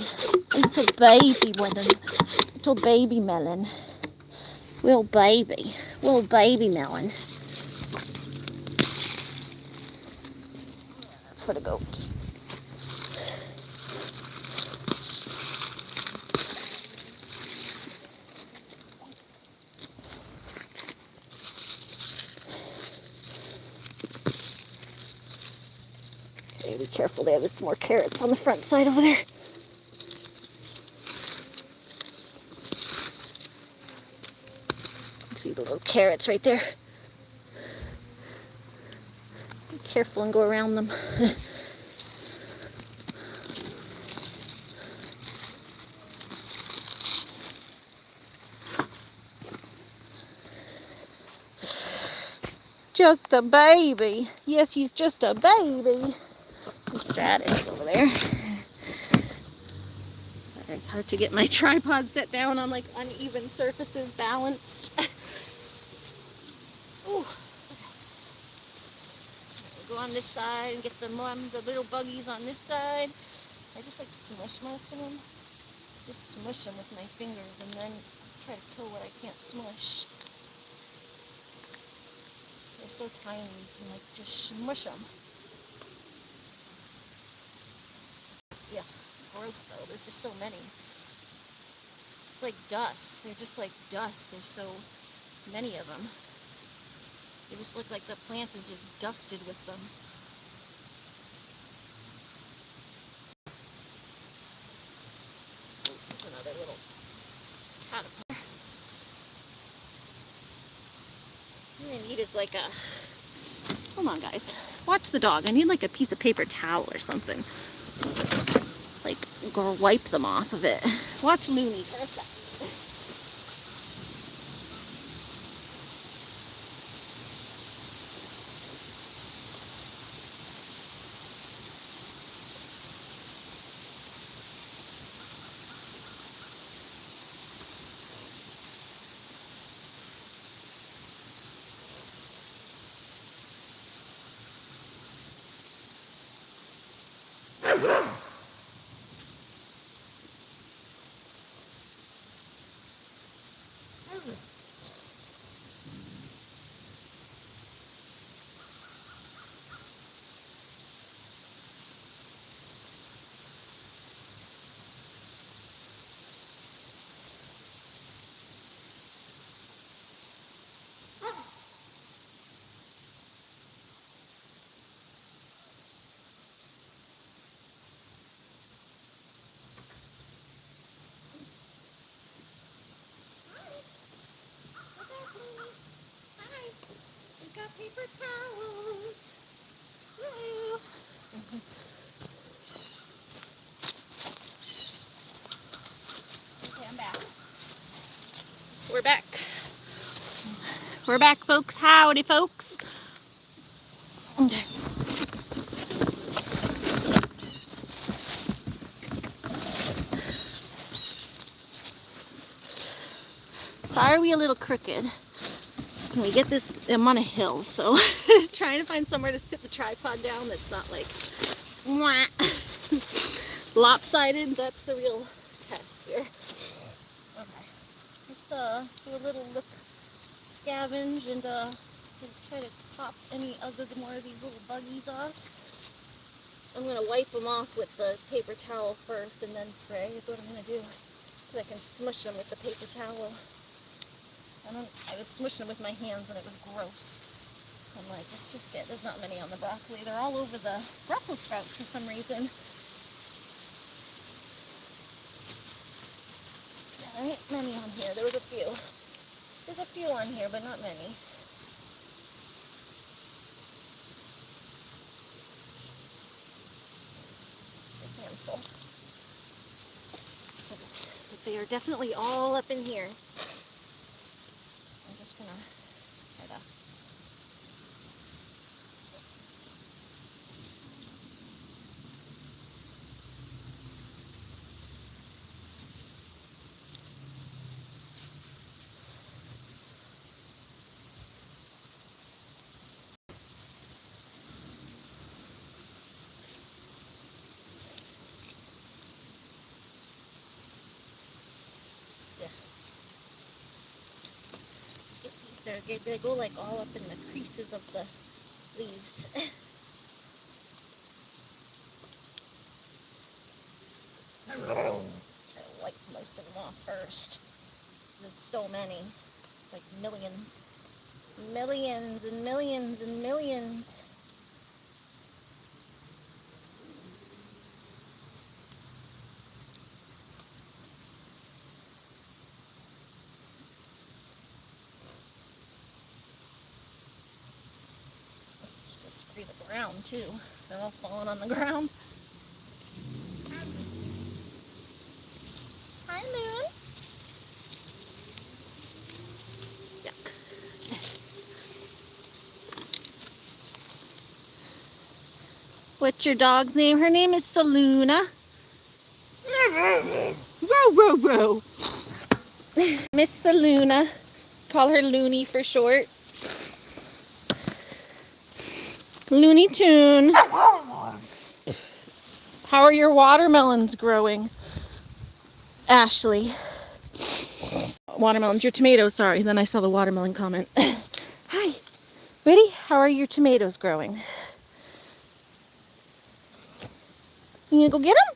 Little baby melon. Little baby melon. Little baby. Little baby melon. That's for the goats. be careful there. There's some more carrots on the front side over there. See the little carrots right there. Be careful and go around them. Just a baby. Yes, he's just a baby. Stratus over there. It's hard to get my tripod set down on like uneven surfaces, balanced. Ooh. Go on this side and get the little buggies on this side. I just like smush most of them. Just smush them with my fingers and then try to kill what I can't smush. They're so tiny, you can like just smush them. Yeah, gross though. There's just so many. It's like dust. They're just like dust. There's so many of them. They just look like the plant is just dusted with them. Oh, there's another little caterpillar. What I need is like a... Hold on, guys. Watch the dog. I need like a piece of paper towel or something. Like, go wipe them off of it. Watch Looney for a second. Paper towels. Okay, I'm back. We're back. We're back, folks. Howdy, folks. Okay. Sorry we're a little crooked. We get this, I'm on a hill, so trying to find somewhere to sit the tripod down that's not like lopsided. That's the real test here. Okay, let's do a little look, scavenge, and try to pop any other more of these little buggies off. I'm gonna wipe them off with the paper towel first, and then spray is what I'm gonna do, so I can smush them with the paper towel. I was smushing them with my hands and it was gross. I'm like, let's just get, there's not many on the broccoli. They're all over the Brussels sprouts for some reason. Yeah, there ain't many on here. There was a few. There's a few on here, but not many. A handful. But they are definitely all up in here. I'm just gonna try to... They go like all up in the creases of the leaves. Try to wipe most of them off first. There's so many. It's like millions. Millions and millions and millions. ground too. They're all falling on the ground. Hi, Moon. Yuck. What's your dog's name? Her name is Saluna. Row, row, row. Miss Saluna. Call her Looney for short. Looney Tune. How are your watermelons growing, Ashley? Watermelons, your tomatoes, sorry. Then I saw the watermelon comment. Hi. Ready? How are your tomatoes growing? You gonna go get them?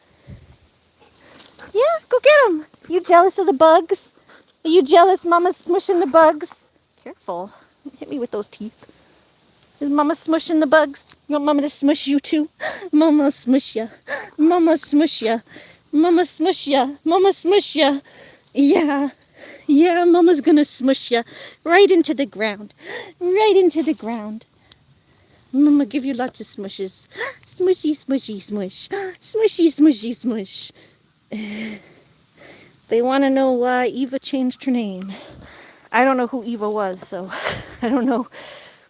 Yeah, go get them. You jealous of the bugs? Are you jealous Mama's smushing the bugs? Careful. Don't hit me with those teeth. Is Mama smushing the bugs? You want Mama to smush you too? Mama smush ya. Mama smush ya. Mama smush ya. Mama smush ya. Yeah. Yeah, Mama's gonna smush ya. Right into the ground. Right into the ground. Mama give you lots of smushes. Smushy, smushy, smush. Smushy, smushy, smush. They want to know why Eva changed her name. I don't know who Eva was, so I don't know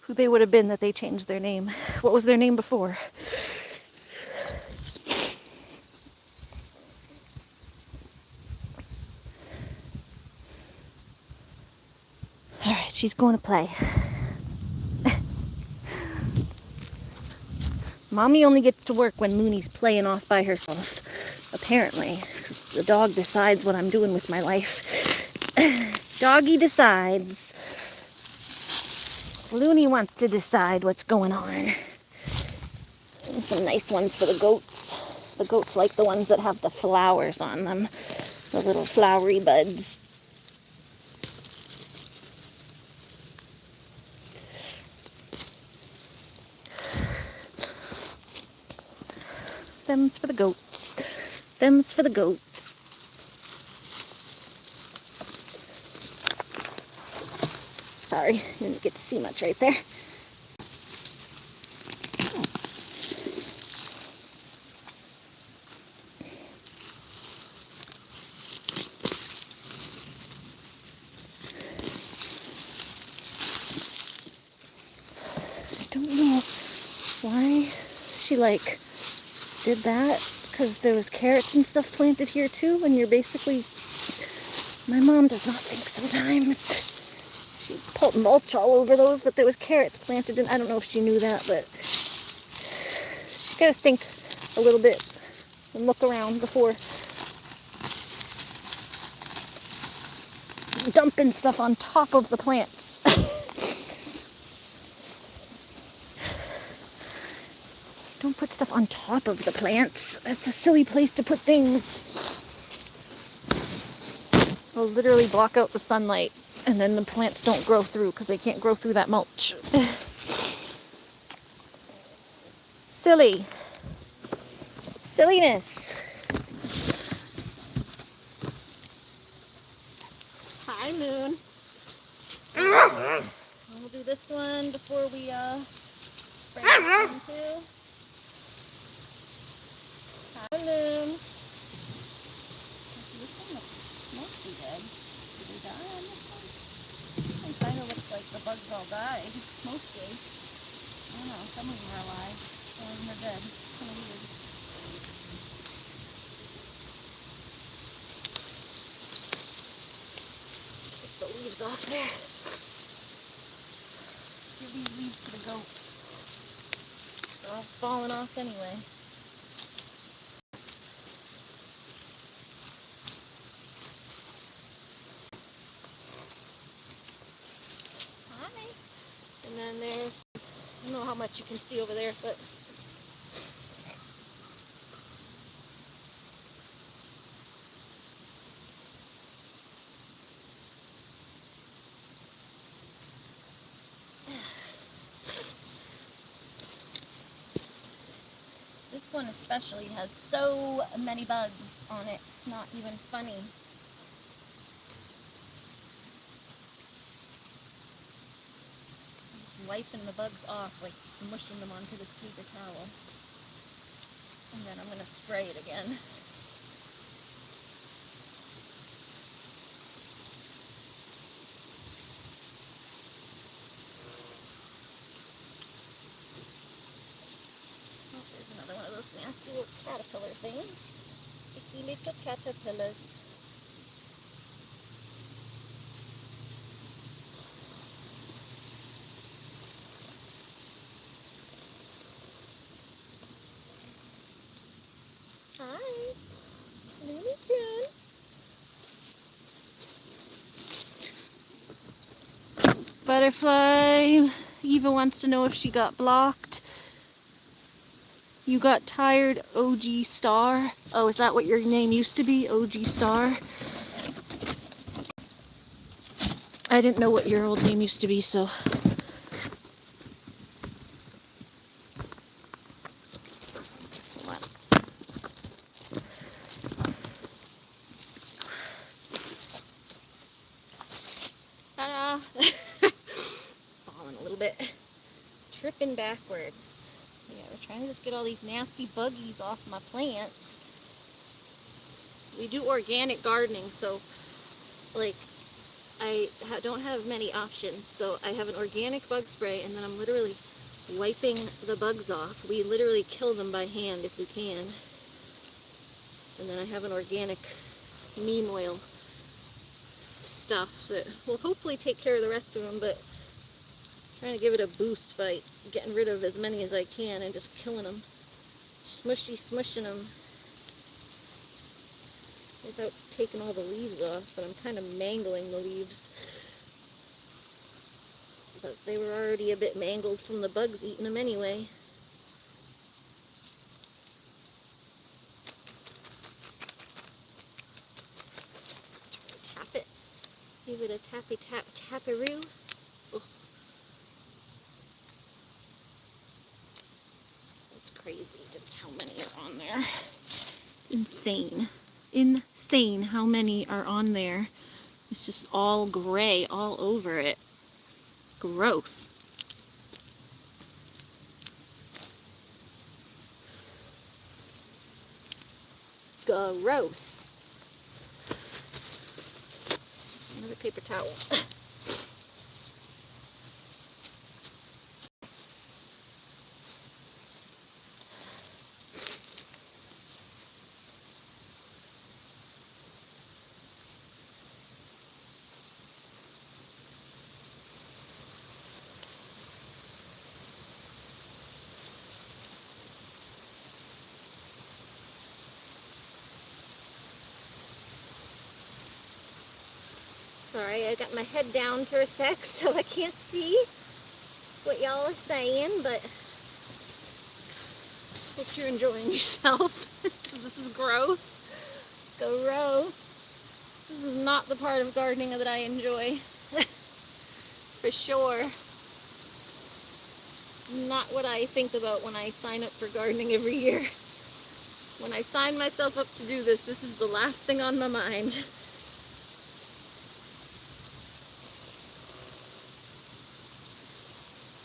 who they would have been that they changed their name. What was their name before? All right, she's going to play. Mommy only gets to work when Mooney's playing off by herself, apparently. The dog decides what I'm doing with my life. Doggy decides. Looney wants to decide what's going on. And some nice ones for the goats. The goats like the ones that have the flowers on them. The little flowery buds. Them's for the goats. Them's for the goats. Sorry, didn't get to see much right there. I don't know why she did that, because there was carrots and stuff planted here too, and you're basically, my mom does not think sometimes. She put mulch all over those, but there was carrots planted, and I don't know if she knew that, but she's got to think a little bit and look around before dumping stuff on top of the plants. Don't put stuff on top of the plants. That's a silly place to put things. It'll literally block out the sunlight. And then the plants don't grow through because they can't grow through that mulch. Silly. Silliness. Hi, Moon. We'll do this one before we spray this one too. Hi, Moon. This one looks mostly dead. Did they die on this one? It kind of looks like the bugs all died, mostly. I don't know, some of them are alive, some of them are dead. Kind of weird. Get the leaves off there. Give these leaves to the goats. They're all falling off anyway. And then there's, I don't know how much you can see over there, but this one especially has so many bugs on it, not even funny. wiping the bugs off, like smushing them onto this paper towel. And then I'm going to spray it again. Oh, there's another one of those nasty little caterpillar things. Icky little caterpillars. Hi, Looney Tune. Butterfly. Eva wants to know if she got blocked. You got tired, OG Star. Oh, is that what your name used to be, OG Star? I didn't know what your old name used to be, so. Ta-da! It's falling a little bit. Tripping backwards. Yeah, we're trying to just get all these nasty buggies off my plants. We do organic gardening, so like I don't have many options. So I have an organic bug spray, and then I'm literally wiping the bugs off. We literally kill them by hand if we can. And then I have an organic neem oil stuff that will hopefully take care of the rest of them, but I'm trying to give it a boost by getting rid of as many as I can and just killing them. Smushing them without taking all the leaves off, but I'm kind of mangling the leaves. But they were already a bit mangled from the bugs eating them anyway. Tap it. Give it a tappy tap taparoo. Oh. It's crazy just how many are on there. Insane. Insane how many are on there. It's just all gray all over it. Gross. Gross. Another paper towel. Sorry, I got my head down for a sec, so I can't see what y'all are saying, but hope you're enjoying yourself. This is gross. Gross. This is not the part of gardening that I enjoy. For sure. Not what I think about when I sign up for gardening every year. When I sign myself up to do this, this is the last thing on my mind.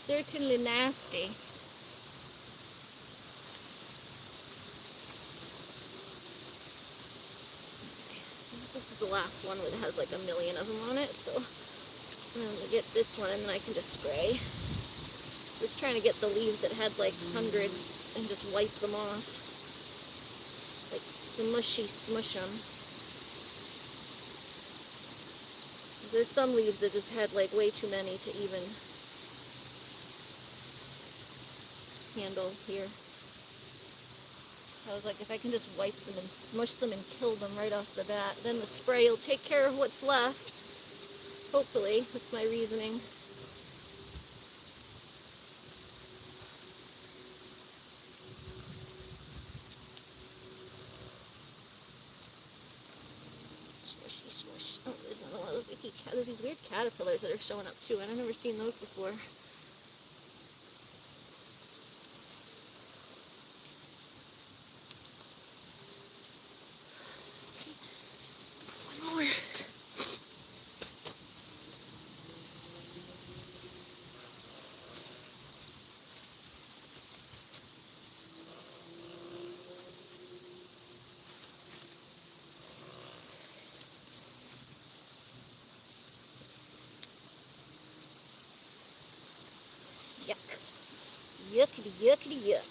Certainly nasty. This is the last one that has like a million of them on it, so I'm going to get this one and then I can just spray. Just trying to get the leaves that had like hundreds and just wipe them off. Like smush them. There's some leaves that just had like way too many to even handle here. I was like, if I can just wipe them and smush them and kill them right off the bat, then the spray will take care of what's left. Hopefully, that's my reasoning. Smushy, smush. Oh, there's another one of those icky there's these weird caterpillars that are showing up too, and I've never seen those before. Yuckity, yuckity, yuck.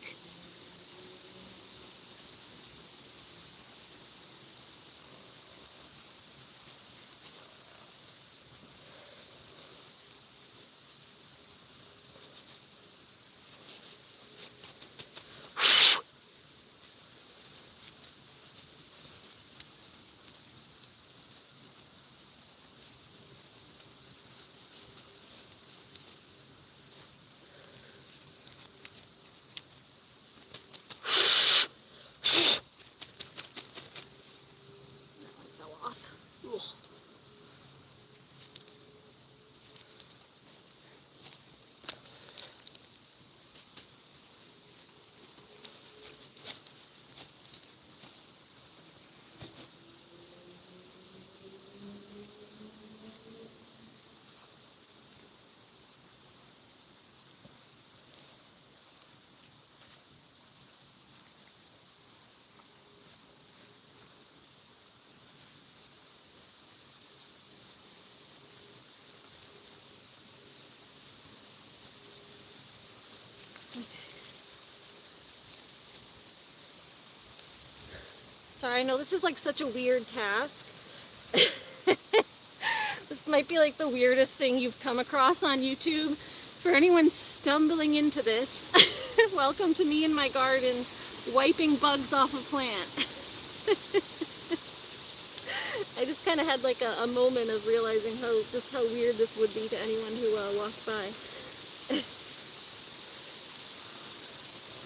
Sorry, I know this is like such a weird task. This might be like the weirdest thing you've come across on YouTube. For anyone stumbling into this, welcome to me in my garden, wiping bugs off a plant. I just kind of had like a moment of realizing just how weird this would be to anyone who walked by.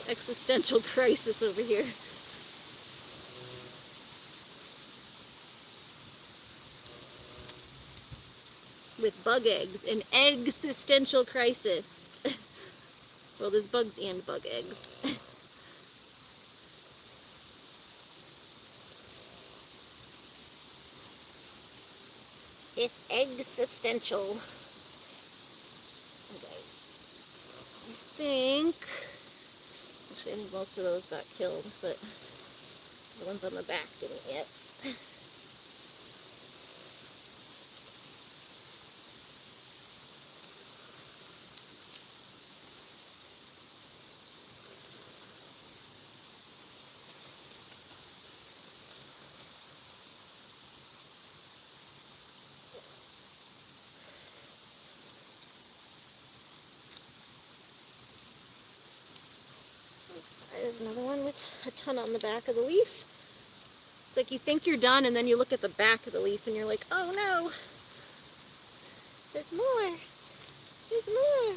Existential crisis over here. With bug eggs, an existential crisis. Well, there's bugs and bug eggs. It's existential. Okay. Actually, I think most of those got killed, but the ones on the back didn't yet. There's another one with a ton on the back of the leaf. It's like you think you're done and then you look at the back of the leaf and you're like, oh no, there's more, there's more.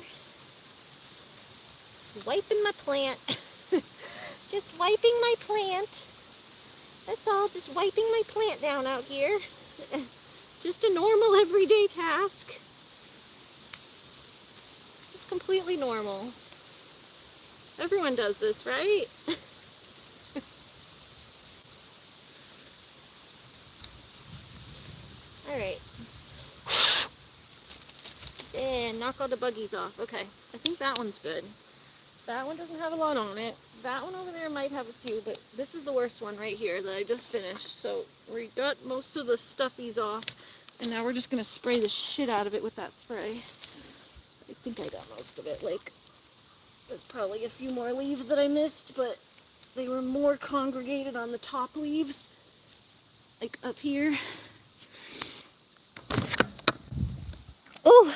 Wiping my plant. Just wiping my plant. That's all, just wiping my plant down out here. Just a normal everyday task. This is completely normal. Everyone does this, right? Alright. And knock all the buggies off. Okay, I think that one's good. That one doesn't have a lot on it. That one over there might have a few, but this is the worst one right here that I just finished. So we got most of the stuffies off, and now we're just going to spray the shit out of it with that spray. I think I got most of it. Like, there's probably a few more leaves that I missed, but they were more congregated on the top leaves, like up here. Oh,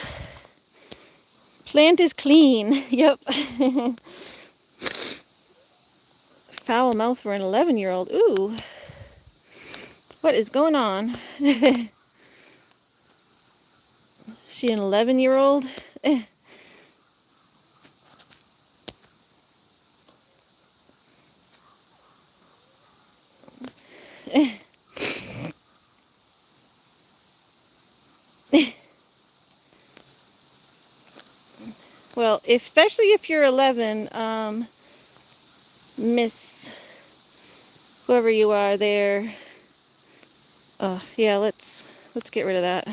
plant is clean. Yep. Foul mouth for an 11-year-old. Ooh. What is going on? She an 11-year-old? Well, especially if you're 11, Miss whoever you are there. Yeah, let's get rid of that.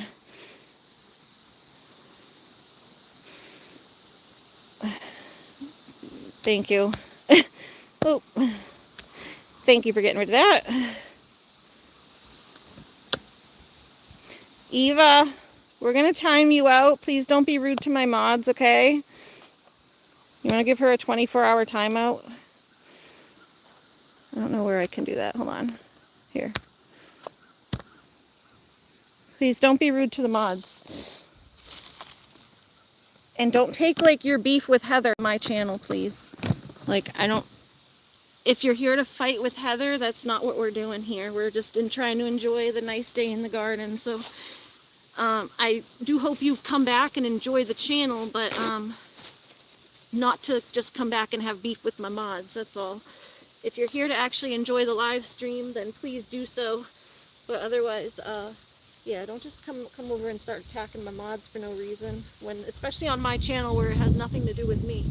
Thank you. Oh, thank you for getting rid of that. Eva, we're gonna time you out. Please don't be rude to my mods, okay? You want to give her a 24-hour timeout? I don't know where I can do that. Hold on. Here. Please don't be rude to the mods. And don't take, like, your beef with Heather on my channel, please. Like, if you're here to fight with Heather, that's not what we're doing here. We're just trying to enjoy the nice day in the garden. So, I do hope you come back and enjoy the channel, but, not to just come back and have beef with my mods, that's all. If you're here to actually enjoy the live stream, then please do so. But otherwise, yeah, don't just come over and start attacking my mods for no reason, when, especially on my channel where it has nothing to do with me.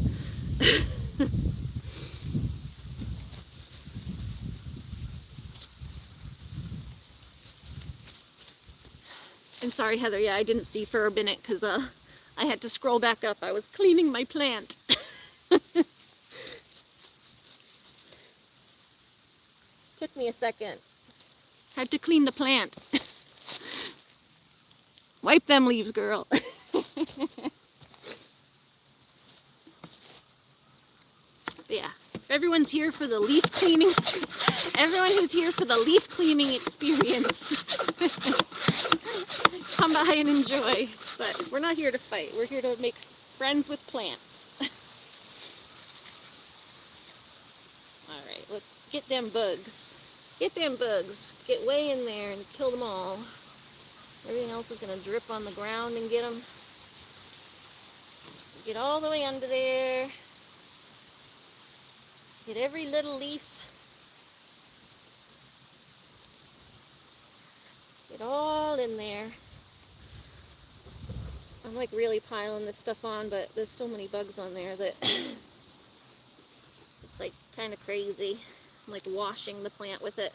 I'm sorry, Heather, yeah, I didn't see for a minute because I had to scroll back up. I was cleaning my plant. Took me a second. Had to clean the plant. Wipe them leaves, girl. Yeah, if everyone's here for the leaf cleaning, everyone who's here for the leaf cleaning experience, come by and enjoy. But we're not here to fight. We're here to make friends with plants. Alright, let's get them bugs. Get them bugs. Get way in there and kill them all. Everything else is going to drip on the ground and get them. Get all the way under there. Get every little leaf. Get all in there. I'm like really piling this stuff on, but there's so many bugs on there that it's like kind of crazy. I'm like washing the plant with it.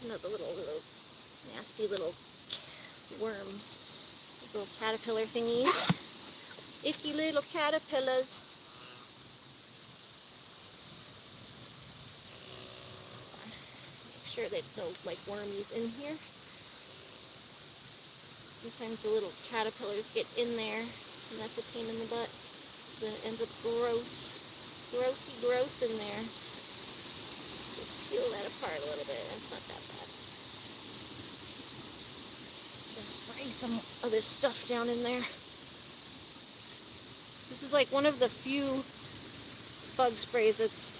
Another those nasty little worms. Those little caterpillar thingies. Icky little caterpillars. Make sure that no like wormies in here. Sometimes the little caterpillars get in there and that's a pain in the butt. Then it ends up gross. Gross in there. Just peel that apart a little bit. That's not that bad. Just spray some of this stuff down in there. This is like one of the few bug sprays that's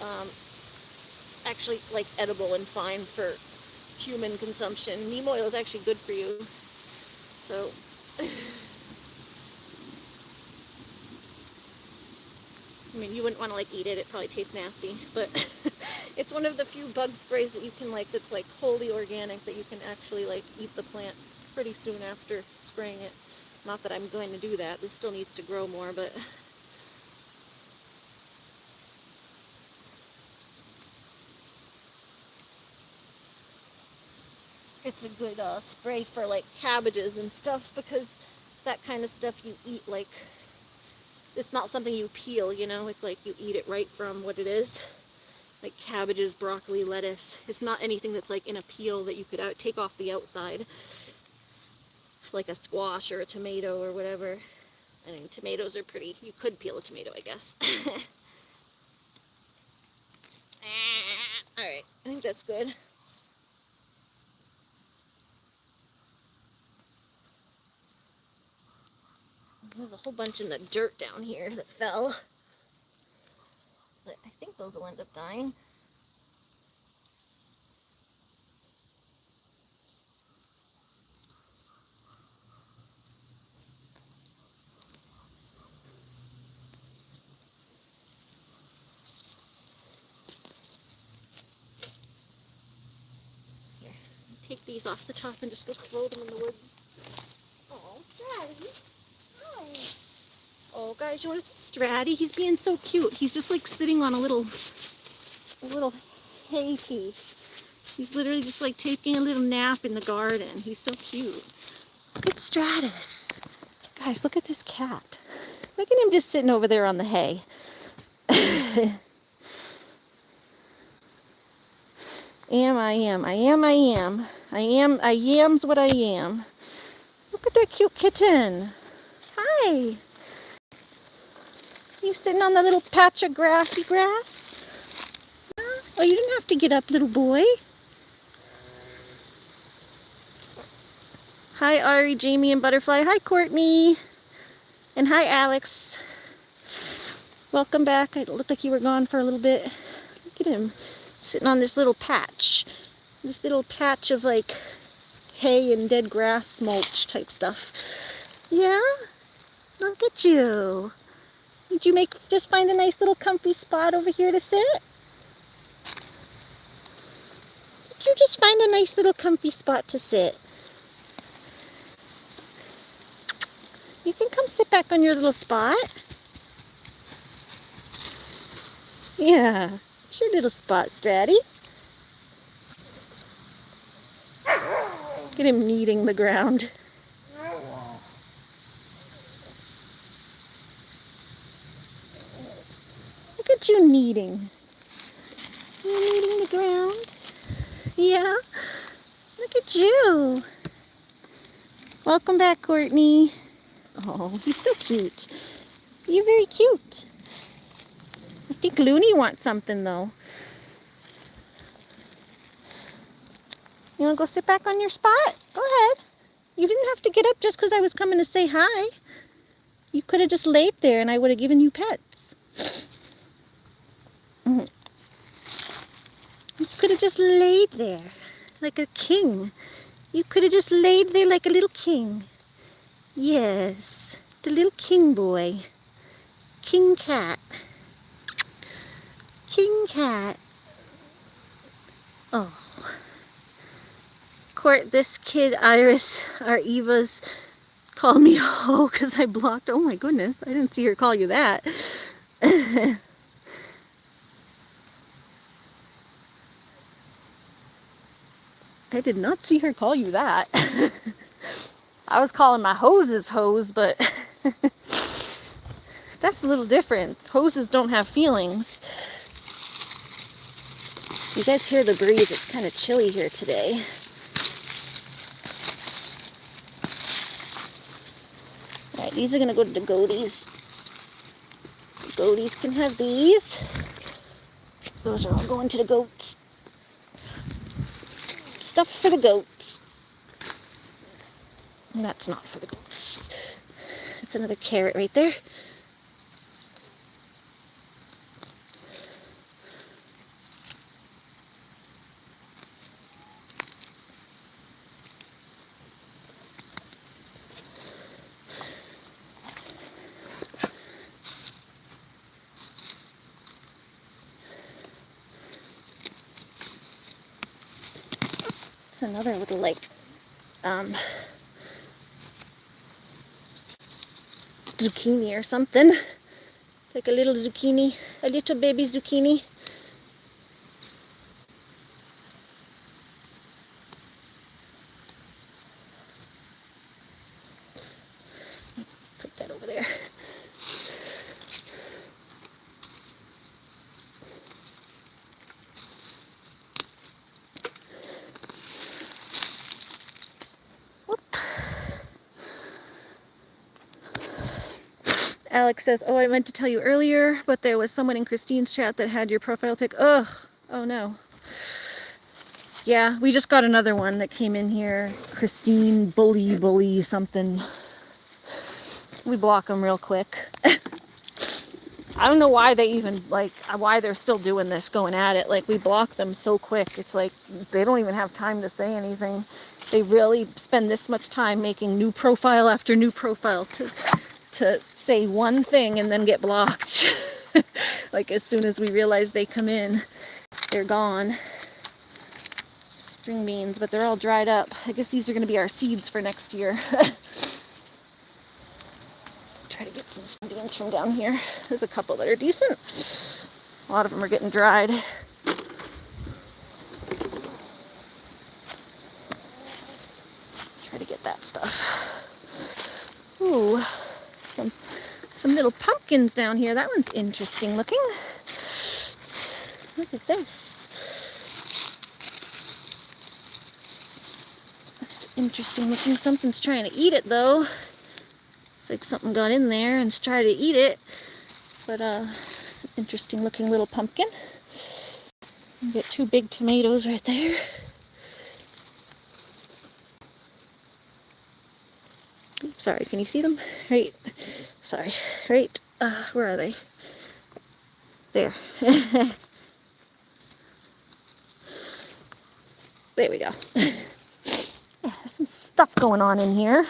actually like edible and fine for human consumption. Neem oil is actually good for you. So I mean, you wouldn't want to like eat it. It probably tastes nasty, but it's one of the few bug sprays that you can like that's like wholly organic, that you can actually like eat the plant pretty soon after spraying it. Not that I'm going to do that. This still needs to grow more, but it's a good spray for like cabbages and stuff, because that kind of stuff you eat, like, it's not something you peel, you know, it's like you eat it right from what it is. Like cabbages, broccoli, lettuce. It's not anything that's like in a peel that you could take off the outside. Like a squash or a tomato or whatever. I mean, tomatoes are pretty, you could peel a tomato, I guess. Alright, I think that's good. There's a whole bunch in the dirt down here that fell. But I think those will end up dying. Here, take these off the top and just go throw them in the woods. Oh, Daddy. Oh, guys, you want to see Stratty? He's being so cute. He's just like sitting on a little hay piece. He's literally just like taking a little nap in the garden. He's so cute. Look at Stratus. Guys, look at this cat. Look at him just sitting over there on the hay. I am's what I am. Look at that cute kitten. Hi. You sitting on the little patch of grassy grass? Huh? Oh, you didn't have to get up, little boy. Hi, Ari, Jamie, and Butterfly. Hi, Courtney. And hi, Alex. Welcome back. It looked like you were gone for a little bit. Look at him sitting on this little patch. This little patch of like hay and dead grass mulch type stuff. Yeah? Look at you. Did you just find a nice little comfy spot over here to sit? Did you just find a nice little comfy spot to sit? You can come sit back on your little spot. Yeah, it's your little spot, Stratty. Get him kneading the ground. Look at you kneading. You're kneading the ground. Yeah, look at you. Welcome back, Courtney. Oh, he's so cute. You're very cute. I think Looney wants something, though. You want to go sit back on your spot? Go ahead. You didn't have to get up just because I was coming to say hi. You could have just laid there and I would have given you pets. You could have just laid there like a king. You could have just laid there like a little king. Yes, the little king boy. King cat. King cat. Oh. Court, this kid, Iris, our Eva's, called me a hoe because I blocked. Oh my goodness, I didn't see her call you that. I did not see her call you that. I was calling my hoses hose, but that's a little different. Hoses don't have feelings. You guys hear the breeze? It's kind of chilly here today. Alright, these are going to go to the goaties. The goaties can have these. Those are all going to the goats. Stuff for the goats. And that's not for the goats. That's another carrot right there. It's another little like zucchini or something. Like a little zucchini, a little baby zucchini. Put that over there. Alex says, oh, I meant to tell you earlier, but there was someone in Christine's chat that had your profile pic. Ugh. Oh, no. Yeah, we just got another one that came in here. Christine bully something. We block them real quick. I don't know why they even, like, why they're still doing this, going at it. Like, we block them so quick. It's like, they don't even have time to say anything. They really spend this much time making new profile after new profile to say one thing and then get blocked. Like, as soon as we realize they come in, they're gone. String beans, but they're all dried up. I guess these are going to be our seeds for next year. Try to get some string beans from down here. There's a couple that are decent. A lot of them are getting dried. Try to get that stuff. Ooh, some little pumpkins down here. That one's interesting looking. Look at this. Interesting looking. Something's trying to eat it though. It's like something got in there and tried to eat it. But interesting looking little pumpkin. You get 2 big tomatoes right there. Oops, sorry, can you see them? Right. Sorry. Right. Where are they? There. There we go. Yeah, there's some stuff going on in here.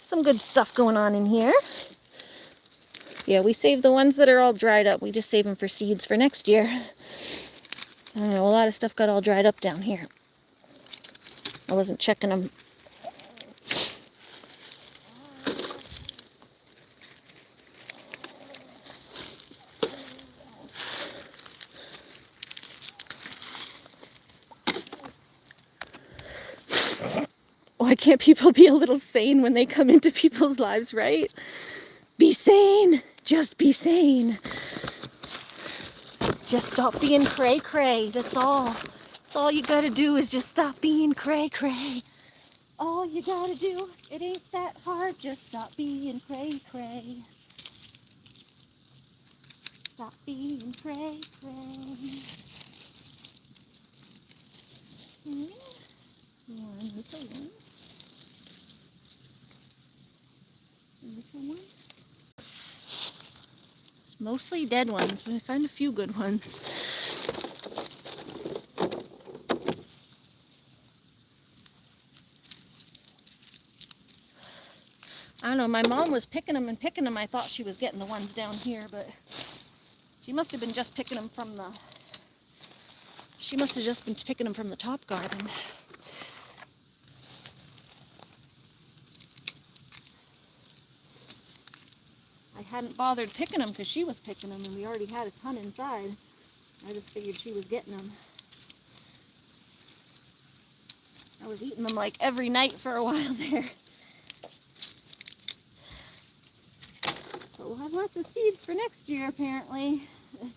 Some good stuff going on in here. Yeah, we save the ones that are all dried up. We just save them for seeds for next year. I don't know, a lot of stuff got all dried up down here. I wasn't checking them. Why can't people be a little sane when they come into people's lives, right? Be sane. Just be sane. Just stop being cray-cray. That's all. That's all you gotta do is just stop being cray-cray. All you gotta do. It ain't that hard. Just stop being cray-cray. Stop being cray-cray. One little one. Little one. Mostly dead ones, but I find a few good ones. I don't know, my mom was picking them and picking them. I thought she was getting the ones down here, but she must have been just picking them from the... She must have just been picking them from the top garden. I hadn't bothered picking them because she was picking them and we already had a ton inside. I just figured she was getting them. I was eating them like every night for a while there. But we'll have lots of seeds for next year apparently. There's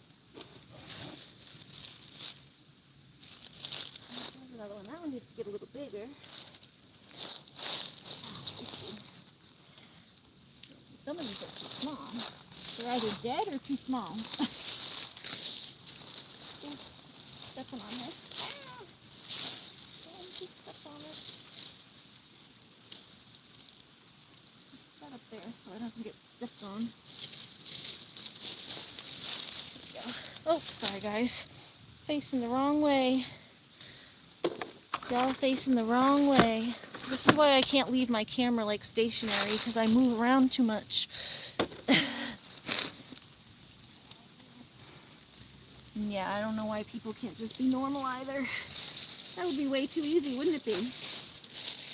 another one. That one needs to get a little bigger. Some of these are too small. They're either dead or too small. Stepping on this. Step on it. Set up there so it doesn't get stepped on. There we go. Oh, sorry guys. Facing the wrong way. Y'all facing the wrong way. This is why I can't leave my camera like stationary, because I move around too much. Yeah, I don't know why people can't just be normal either. That would be way too easy, wouldn't it be?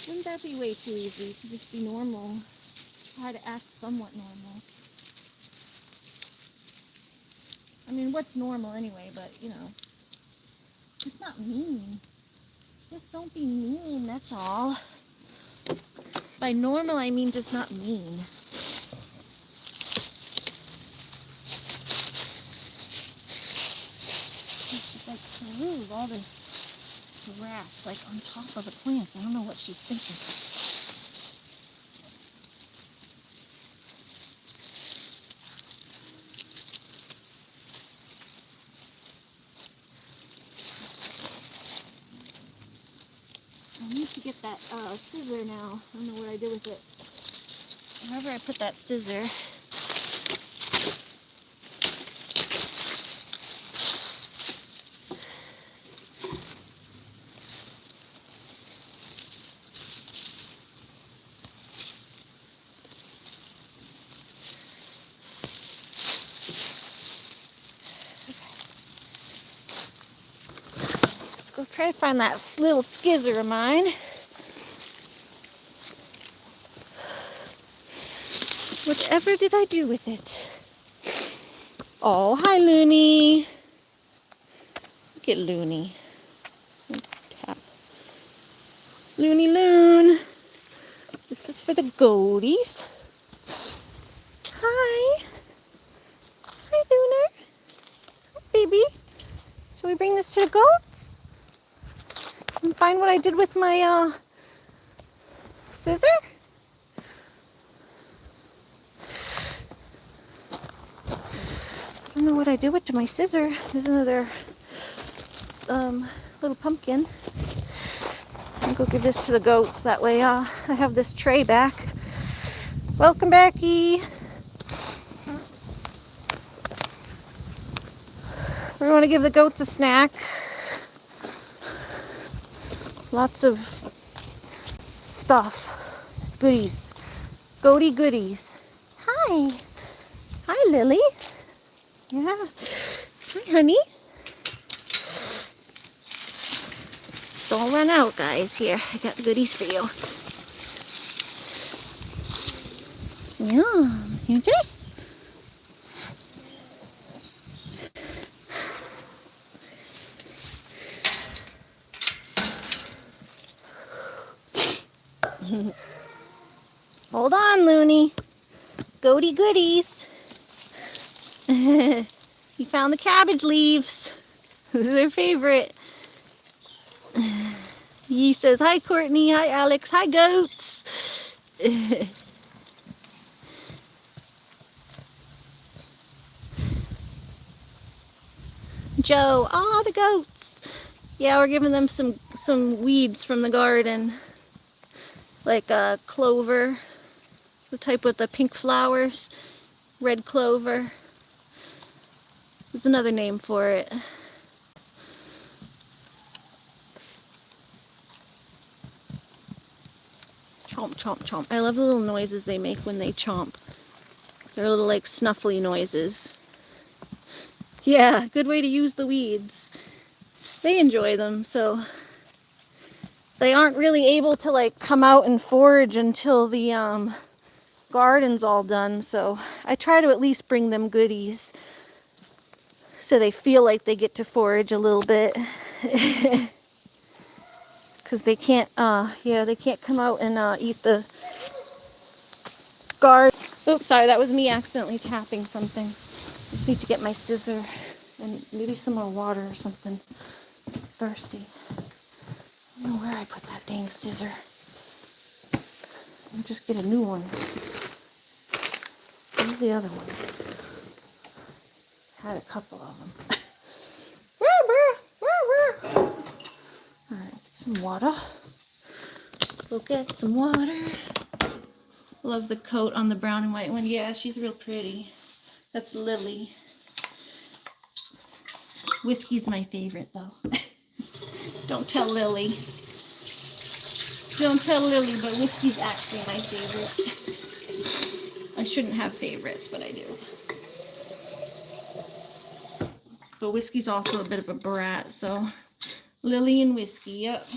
Wouldn't that be way too easy to just be normal? Try to act somewhat normal. I mean, what's normal anyway, but, you know, just not mean. Just don't be mean, that's all. By normal, I mean just not mean. She's like through all this grass, like on top of the plants. I don't know what she's thinking. I need to get that scissor now. I don't know what I did with it. Wherever I put that scissor. Go try to find that little skizzer of mine. Whatever did I do with it? Oh, hi, Looney. Look at Looney. Tap. Looney Loon. This is for the goaties. Hi. Hi, Looner. Hi, baby. Shall we bring this to the goats? And find what I did with my Scissor? I don't know what I do with to my scissor. There's another little pumpkin. I'll go give this to the goats. That way I have this tray back. Welcome back, E. We want to give the goats a snack. Lots of stuff. Goodies. Goaty goodies. Hi. Hi, Lily. Yeah. Hi, honey. Don't run out, guys. Here, I got goodies for you. Yeah. You just. Hold on, Looney. Goaty goodies. He found the cabbage leaves. Those are their favorite. He says, hi, Courtney. Hi, Alex. Hi, goats. Joe. Oh, the goats. Yeah, we're giving them some weeds from the garden. Like clover. The type with the pink flowers. Red clover. There's another name for it. Chomp, chomp, chomp. I love the little noises they make when they chomp. They're little like snuffly noises. Yeah, good way to use the weeds. They enjoy them, so they aren't really able to like come out and forage until the garden's all done. So I try to at least bring them goodies so they feel like they get to forage a little bit. Because they can't, they can't come out and eat the garden. Oops, sorry, that was me accidentally tapping something. Just need to get my scissor and maybe some more water or something. I'm thirsty. I don't know where I put that dang scissor. I'll just get a new one. Where's the other one? Had a couple of them. Alright, some water. Go get some water. Love the coat on the brown and white one. Yeah, she's real pretty. That's Lily. Whiskey's my favorite, though. Don't tell Lily. Don't tell Lily, but Whiskey's actually my favorite. I shouldn't have favorites, but I do. But Whiskey's also a bit of a brat, so Lily and Whiskey, yep.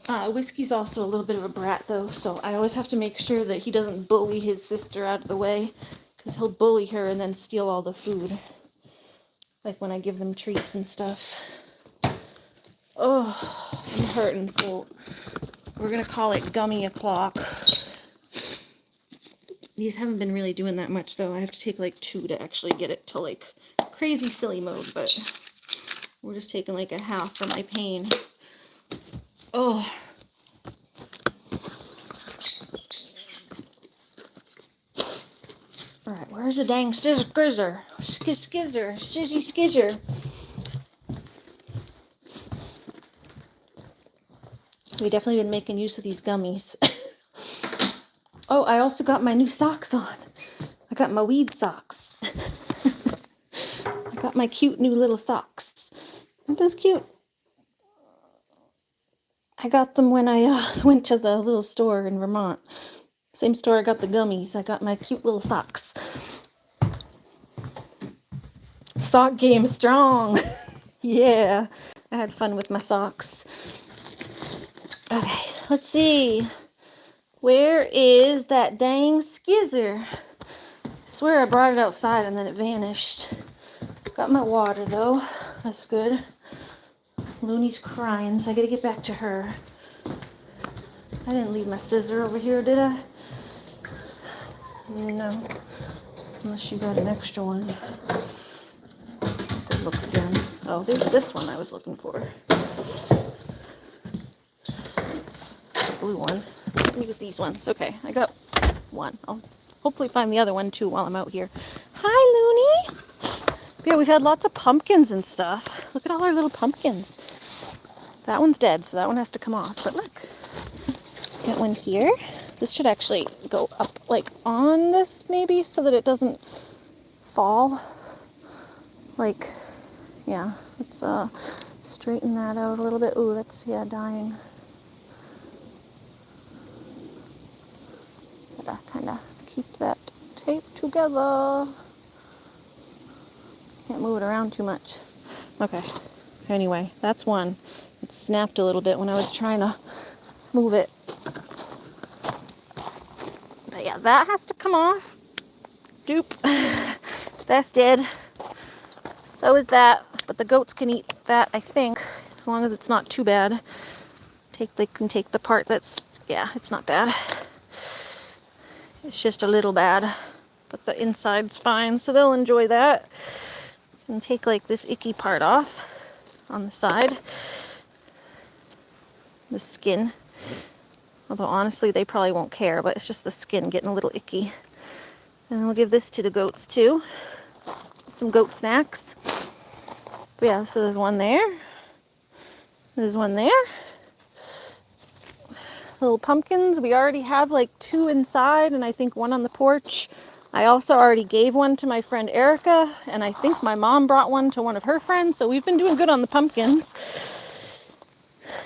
Whiskey's also a little bit of a brat, though, so I always have to make sure that he doesn't bully his sister out of the way, because he'll bully her and then steal all the food. Like when I give them treats and stuff. Oh, I'm hurting, so we're going to call it gummy o'clock. These haven't been really doing that much, though. I have to take like 2 to actually get it to like crazy silly mode, but we're just taking like a half for my pain. Oh. Alright, where's the dang skizzer? Skizzer. We definitely been making use of these gummies. Oh, I also got my new socks on. I got my weed socks. I got my cute new little socks. Aren't those cute? I got them when I went to the little store in Vermont. Same store I got the gummies. I got my cute little socks. Sock game strong. Yeah. I had fun with my socks. Okay, let's see. Where is that dang skizzer? I swear I brought it outside and then it vanished. Got my water though. That's good. Looney's crying, so I gotta get back to her. I didn't leave my scissor over here, did I? No. Unless you got an extra one. Look again. Oh, there's this one I was looking for. blue one. I'll use these ones. Okay, I got one. I'll hopefully find the other one too while I'm out here. Hi, Looney. Yeah, we've had lots of pumpkins and stuff. Look at all our little pumpkins. That one's dead, so that one has to come off. But look, got one here. This should actually go up like on this maybe so that it doesn't fall. Like, yeah, let's straighten that out a little bit. Ooh, that's, yeah, dying. Gotta kind of keep that tape together. Can't move it around too much. Okay. Anyway, that's one. It snapped a little bit when I was trying to move it. But yeah, that has to come off. Doop. That's dead. So is that. But the goats can eat that, I think, as long as it's not too bad. They can take the part that's, yeah, it's not bad. It's just a little bad. But the inside's fine, so they'll enjoy that. And take like this icky part off on the side. The skin. Although honestly they probably won't care, but it's just the skin getting a little icky. And we'll give this to the goats too. Some goat snacks. But yeah, so there's one there. There's one there. Little pumpkins. We already have like 2 inside and I think 1 on the porch. I also already gave one to my friend Erica, and I think my mom brought one to one of her friends, so we've been doing good on the pumpkins.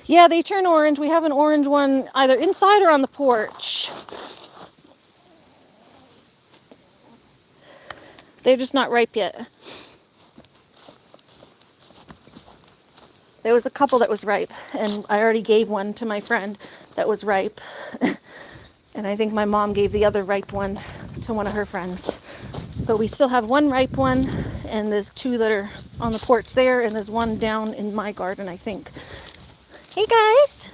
Yeah, they turn orange. We have an orange one either inside or on the porch. They're just not ripe yet. There was a couple that was ripe, and I already gave one to my friend that was ripe. And I think my mom gave the other ripe one to one of her friends. But we still have 1 ripe one, and there's 2 that are on the porch there, and there's 1 down in my garden, I think. Hey guys!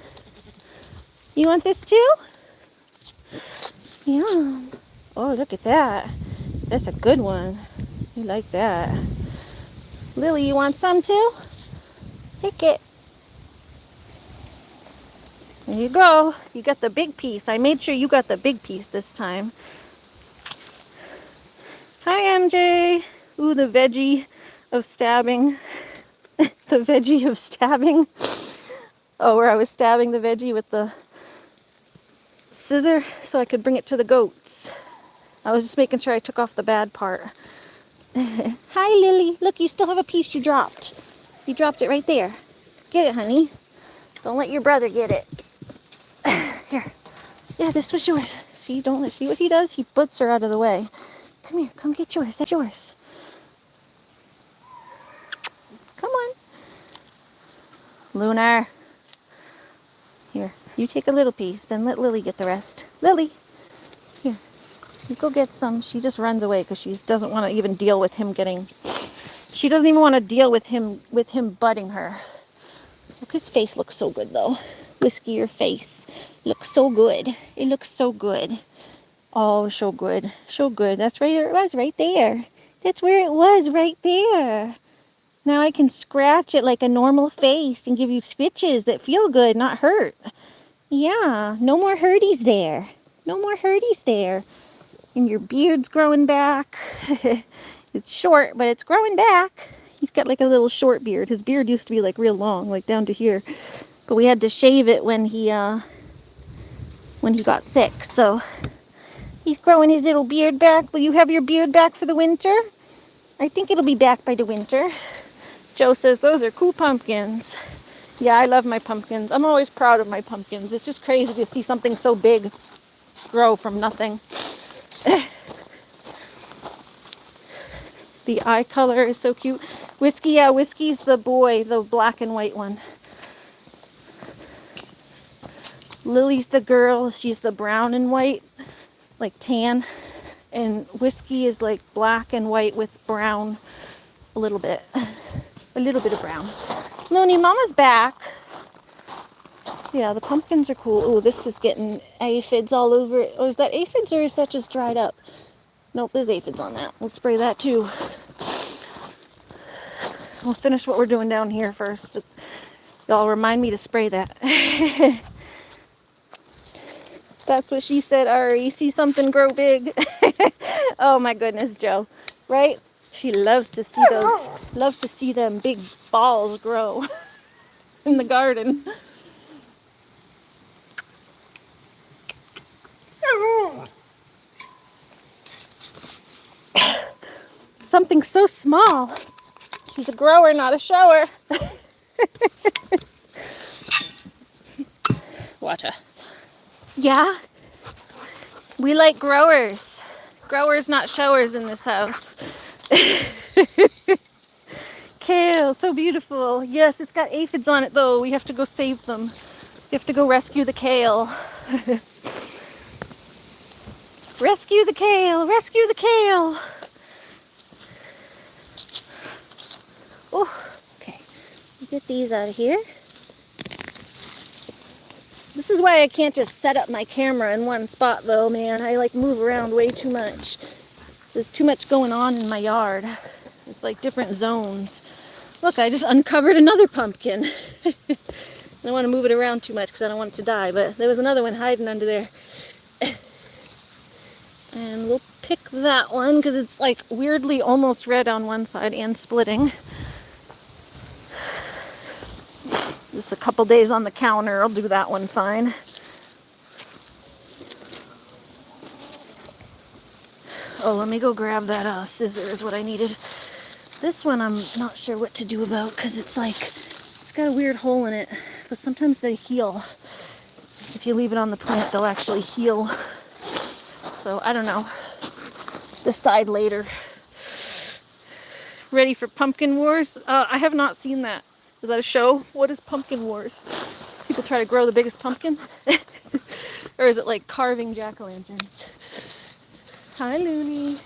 You want this too? Yeah. Oh, look at that. That's a good one. You like that. Lily, you want some too? Take it. There you go. You got the big piece. I made sure you got the big piece this time. Hi, MJ. Ooh, the veggie of stabbing. The veggie of stabbing. Oh, where I was stabbing the veggie with the scissor so I could bring it to the goats. I was just making sure I took off the bad part. Hi, Lily. Look, you still have a piece you dropped. You dropped it right there. Get it, honey. Don't let your brother get it. Here. Yeah, this was yours. See, don't see what he does? He puts her out of the way. Come here. Come get yours. That's yours. Come on. Lunar. Here. You take a little piece, then let Lily get the rest. Lily. Here. You go get some. She just runs away because she doesn't want to even deal with him getting... She doesn't even want to deal with him butting her. Look, his face looks so good, though. Whiskey, your face looks so good. It looks so good. Oh, so good. So good. That's right. It was right there. That's where it was, right there. Now I can scratch it like a normal face and give you scritches that feel good, not hurt. Yeah, no more hurties there. No more hurties there. And your beard's growing back. It's short, but it's growing back. He's got like a little short beard. His beard used to be like real long, like down to here. But we had to shave it when he got sick. So he's growing his little beard back. Will you have your beard back for the winter? I think it'll be back by the winter. Joe says those are cool pumpkins. Yeah, I love my pumpkins. I'm always proud of my pumpkins. It's just crazy to see something so big grow from nothing. The eye color is so cute. Whiskey, yeah, Whiskey's the boy, the black and white one. Lily's the girl. She's the brown and white, like tan. And Whiskey is like black and white with brown, a little bit of brown. Looney, Mama's back. Yeah, the pumpkins are cool. Oh, this is getting aphids all over it. Oh, is that aphids or is that just dried up? Nope, there's aphids on that. We'll spray that too. We'll finish what we're doing down here first. But y'all remind me to spray that. That's what she said, Ari. See something grow big. Oh my goodness, Joe. Right? She loves to see them big balls grow in the garden. Something so small. She's a grower, not a shower. Water. Yeah? We like growers. Growers, not showers in this house. Kale, so beautiful. Yes, it's got aphids on it though. We have to go save them. We have to go rescue the kale. Rescue the kale! Rescue the kale! Oh, okay. Get these out of here. This is why I can't just set up my camera in one spot though, man. I like move around way too much. There's too much going on in my yard. It's like different zones. Look, I just uncovered another pumpkin. I don't want to move it around too much because I don't want it to die, but there was another one hiding under there. And we'll pick that one because it's like weirdly almost red on one side and splitting. Just a couple days on the counter, I'll do that one fine. Oh, let me go grab that scissor is what I needed. This one I'm not sure what to do about because it's got a weird hole in it, but sometimes they heal. If you leave it on the plant, they'll actually heal. So I don't know. Decide later. Ready for Pumpkin Wars? I have not seen that. Is that a show? What is Pumpkin Wars? People try to grow the biggest pumpkin? Or is it like carving jack-o'-lanterns? Hi, Looney.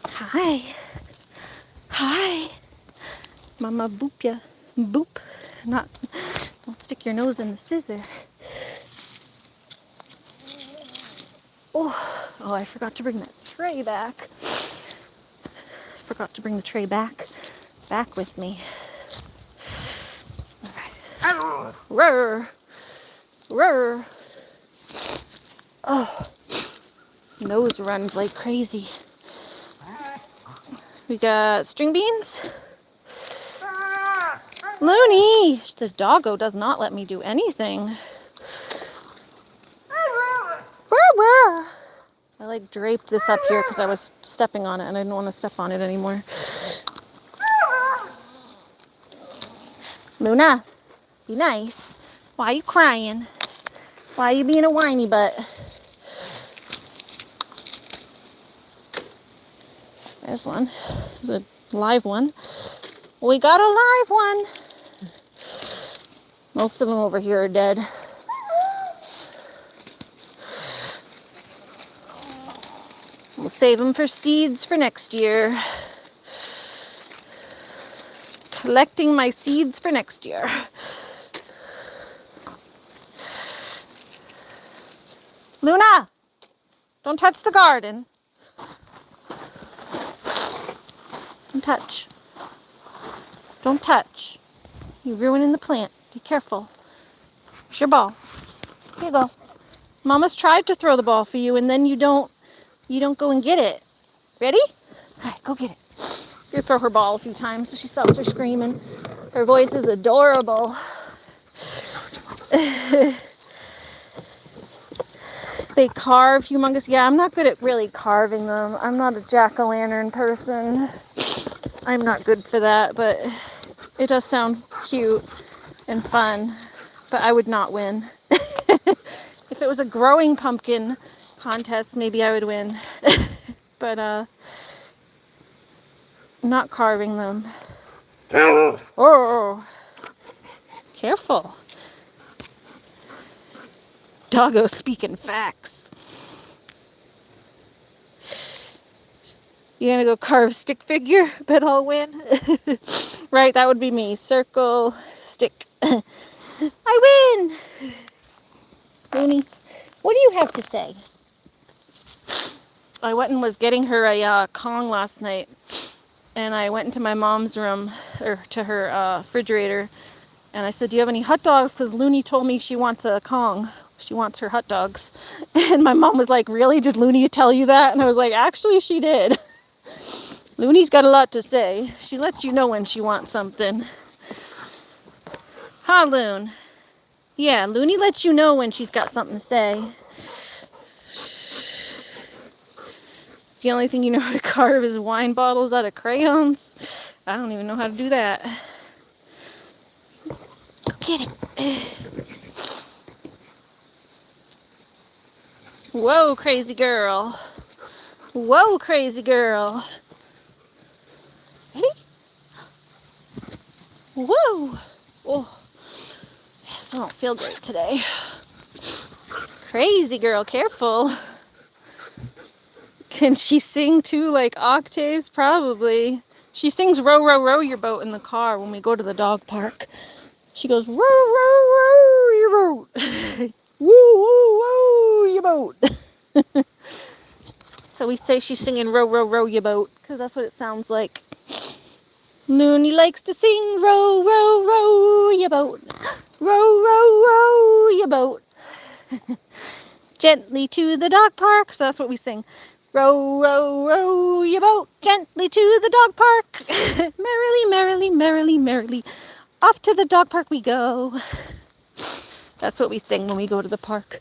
Hi. Hi. Mama boop ya. Boop. Don't stick your nose in the scissor. Oh, I forgot to bring that tray back. Forgot to bring the tray back with me. All right. Roar. Roar. Oh, nose runs like crazy. We got string beans. Looney, the doggo does not let me do anything. I like draped this up here because I was stepping on it and I didn't want to step on it anymore. Luna, be nice. Why are you crying? Why are you being a whiny butt? There's one. There's a live one. We got a live one. Most of them over here are dead. We'll save them for seeds for next year. Collecting my seeds for next year. Luna, don't touch the garden. Don't touch. Don't touch. You're ruining the plant. Be careful. It's your ball. Here you go. Mama's tried to throw the ball for you and then you don't go and get it. Ready? All right, go get it. You throw her ball a few times so she stops her screaming. Her voice is adorable. They carve humongous. Yeah, I'm not good at really carving them. I'm not a jack-o'-lantern person. I'm not good for that, but it does sound cute and fun. But I would not win. If it was a growing pumpkin contest, maybe I would win. But not carving them. Oh, careful. Doggo speaking facts. You gonna go carve stick figure? Bet I'll win. Right, that would be me. Circle, stick. I win! Looney, what do you have to say? I went and was getting her a Kong last night. And I went into my mom's room, or to her refrigerator. And I said, do you have any hot dogs? Because Looney told me she wants a Kong. She wants her hot dogs. And my mom was like, really? Did Looney tell you that? And I was like, actually, she did. Looney's got a lot to say. She lets you know when she wants something. Huh, Loon? Yeah, Looney lets you know when she's got something to say. The only thing you know how to carve is wine bottles out of crayons. I don't even know how to do that. Go get it. Whoa, crazy girl. Whoa, crazy girl. Ready? Whoa. Oh, I still don't feel great today. Crazy girl, careful. Can she sing too, like octaves? Probably. She sings row, row, row your boat in the car when we go to the dog park. She goes, row, row, row your boat. Woo, woo, woo your boat. So we say she's singing row, row, row your boat, because that's what it sounds like. Looney likes to sing row, row, row your boat. Row, row, row your boat. Gently to the dog park. So that's what we sing. Row, row, row your boat gently to the dog park. Merrily, merrily, merrily, merrily. Off to the dog park we go. That's what we sing when we go to the park.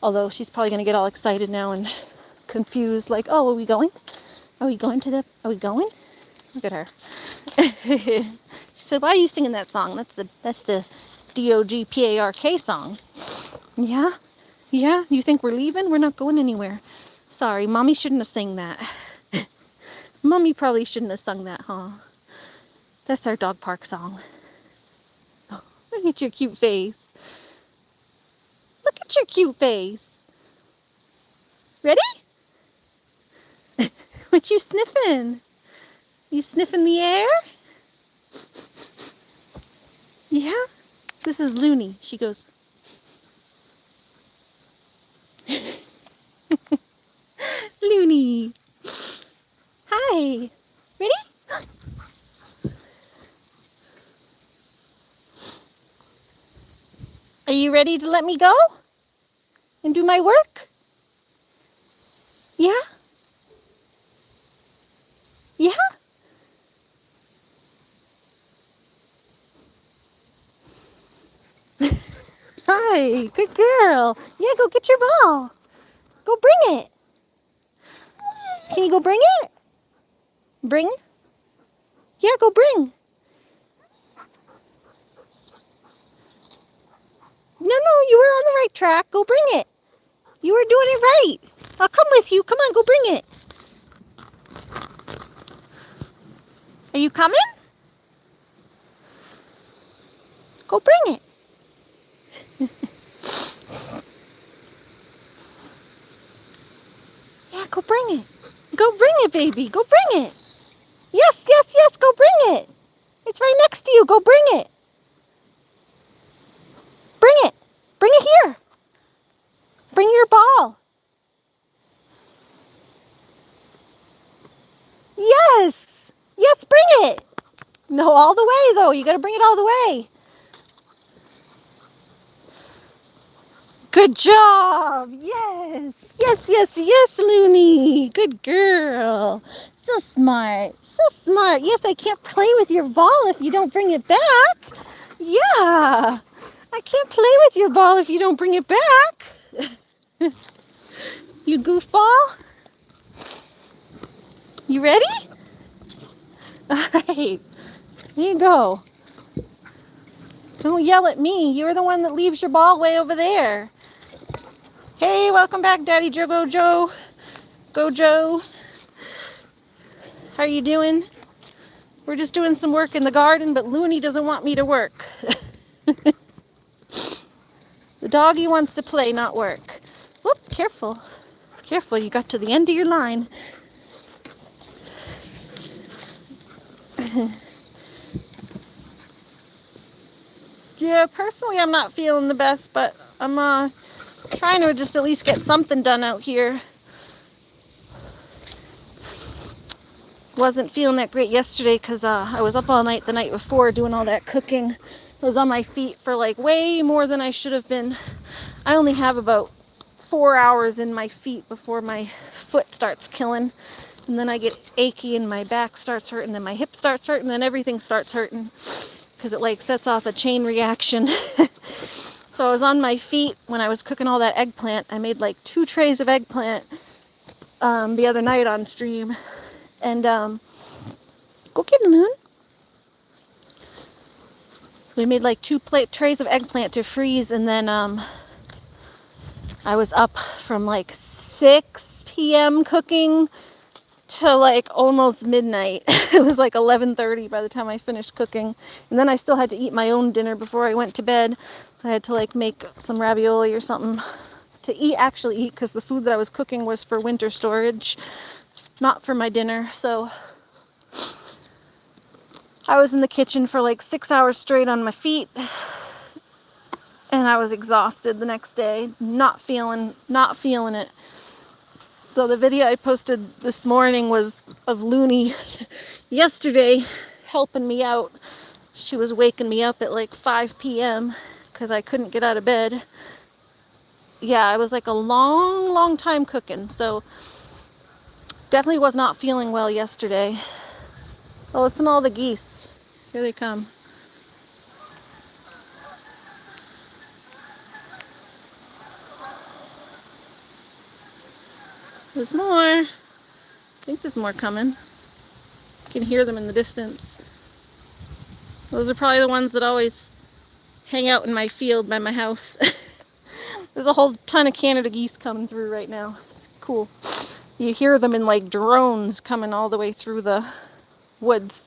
Although she's probably going to get all excited now and confused. Like, oh, are we going? Are we going? Look at her. She said, why are you singing that song? That's the DOGPARK song. Yeah? Yeah? You think we're leaving? We're not going anywhere. Sorry, Mommy shouldn't have sang that. Mommy probably shouldn't have sung that, huh? That's our dog park song. Oh, look at your cute face. Look at your cute face. Ready? What you sniffing? You sniffing the air? Yeah? This is Looney. She goes... Looney. Hi. Ready? Are you ready to let me go and do my work? Yeah? Yeah? Hi, good girl. Yeah, go get your ball. Go bring it. Can you go bring it? Bring? Yeah, go bring. No, you were on the right track. Go bring it. You were doing it right. I'll come with you. Come on, go bring it. Are you coming? Go bring it. Yeah, go bring it. Go bring it, baby. Go bring it. Yes, go bring it. It's right next to you. Go bring it. Bring it. Bring it here. Bring your ball. Yes. Yes, bring it. No, all the way, though. You got to bring it all the way. Good job. Yes. Yes, Looney. Good girl. So smart. So smart. Yes, I can't play with your ball if you don't bring it back. Yeah. I can't play with your ball if you don't bring it back. You goofball. You ready? All right. Here you go. Don't yell at me. You're the one that leaves your ball way over there. Hey, welcome back, Daddy Joe. Gojo. How are you doing? We're just doing some work in the garden, but Looney doesn't want me to work. The doggy wants to play, not work. Whoop, careful. Careful, you got to the end of your line. Yeah, personally I'm not feeling the best, but I'm trying to just at least get something done out here. Wasn't feeling that great yesterday because I was up all night the night before doing all that cooking. I was on my feet for like way more than I should have been. I only have about 4 hours in my feet before my foot starts killing. And then I get achy and my back starts hurting, then my hip starts hurting, then everything starts hurting because it like sets off a chain reaction. So I was on my feet when I was cooking all that eggplant. I made like 2 trays of eggplant the other night on stream. And go get it, Loon. We made like 2 trays of eggplant to freeze, and then I was up from like 6 p.m. cooking to like almost midnight. It was like 11:30 by the time I finished cooking, and then I still had to eat my own dinner before I went to bed, so I had to like make some ravioli or something to actually eat, because the food that I was cooking was for winter storage, not for my dinner. So I was in the kitchen for like 6 hours straight on my feet, and I was exhausted the next day, not feeling it. So the video I posted this morning was of Looney yesterday helping me out. She was waking me up at like 5 p.m. because I couldn't get out of bed. Yeah, it was like a long time cooking, so definitely was not feeling well yesterday. Oh, listen to all the geese. Here they come. There's more. I think there's more coming. You can hear them in the distance. Those are probably the ones that always hang out in my field by my house. There's a whole ton of Canada geese coming through right now. It's cool. You hear them in like drones coming all the way through the woods.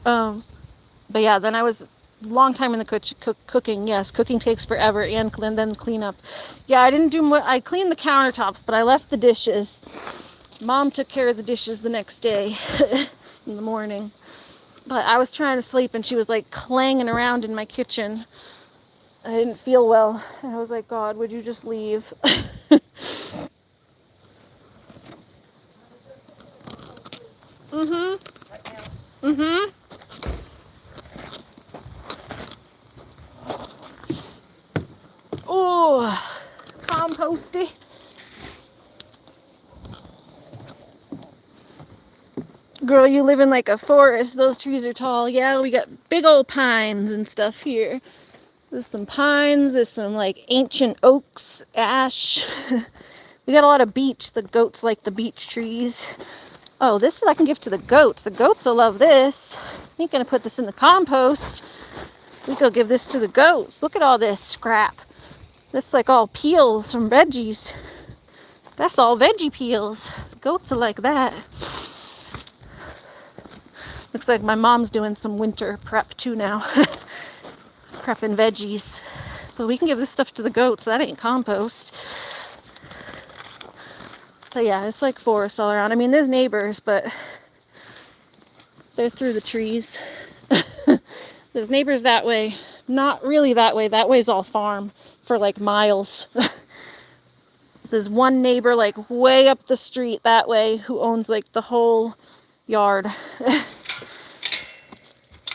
But yeah, then I was long time in the cooking. Yes, cooking takes forever, and then clean up. Yeah, I didn't do much. I cleaned the countertops, but I left the dishes. Mom took care of the dishes the next day in the morning. But I was trying to sleep, and she was like clanging around in my kitchen. I didn't feel well, and I was like, God, would you just leave? Oh, composty. Girl, you live in like a forest. Those trees are tall. Yeah, we got big old pines and stuff here. There's some pines. There's some like ancient oaks, ash. We got a lot of beech. The goats like the beech trees. Oh, this is I can give to the goats. The goats will love this. I ain't gonna put this in the compost. We go give this to the goats. Look at all this scrap. That's like all peels from veggies. That's all veggie peels. Goats are like that. Looks like my mom's doing some winter prep too now. Prepping veggies. So we can give this stuff to the goats. That ain't compost. So yeah, it's like forest all around. I mean, there's neighbors, but they're through the trees. There's neighbors that way. Not really that way. That way's all farm for like miles. There's one neighbor like way up the street that way who owns like the whole yard.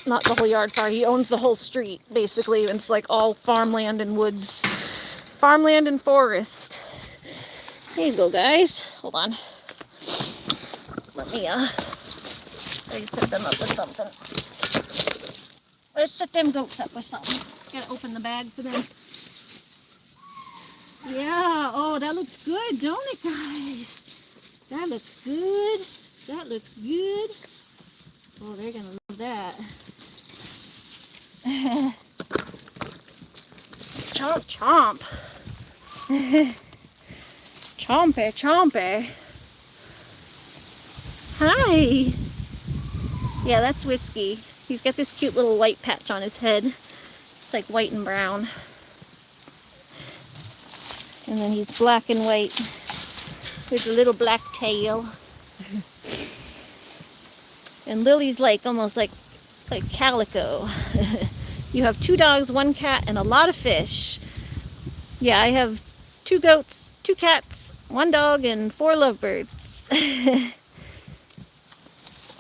Not the whole yard, sorry. He owns the whole street, basically. It's like all farmland and woods. Farmland and forest. There you go, guys. Hold on. Let me, set them up with something. Let's set them goats up with something. Gotta open the bag for them. Yeah, oh, that looks good, don't it, guys? That looks good. That looks good. Oh, they're gonna love that. Chomp, chomp. Chompy, chompy. Hi. Yeah, that's Whiskey. He's got this cute little white patch on his head. It's like white and brown. And then he's black and white. There's a little black tail. And Lily's like almost like calico. You have 2 dogs, 1 cat, and a lot of fish. Yeah, I have 2 goats, 2 cats, 1 dog, and 4 lovebirds.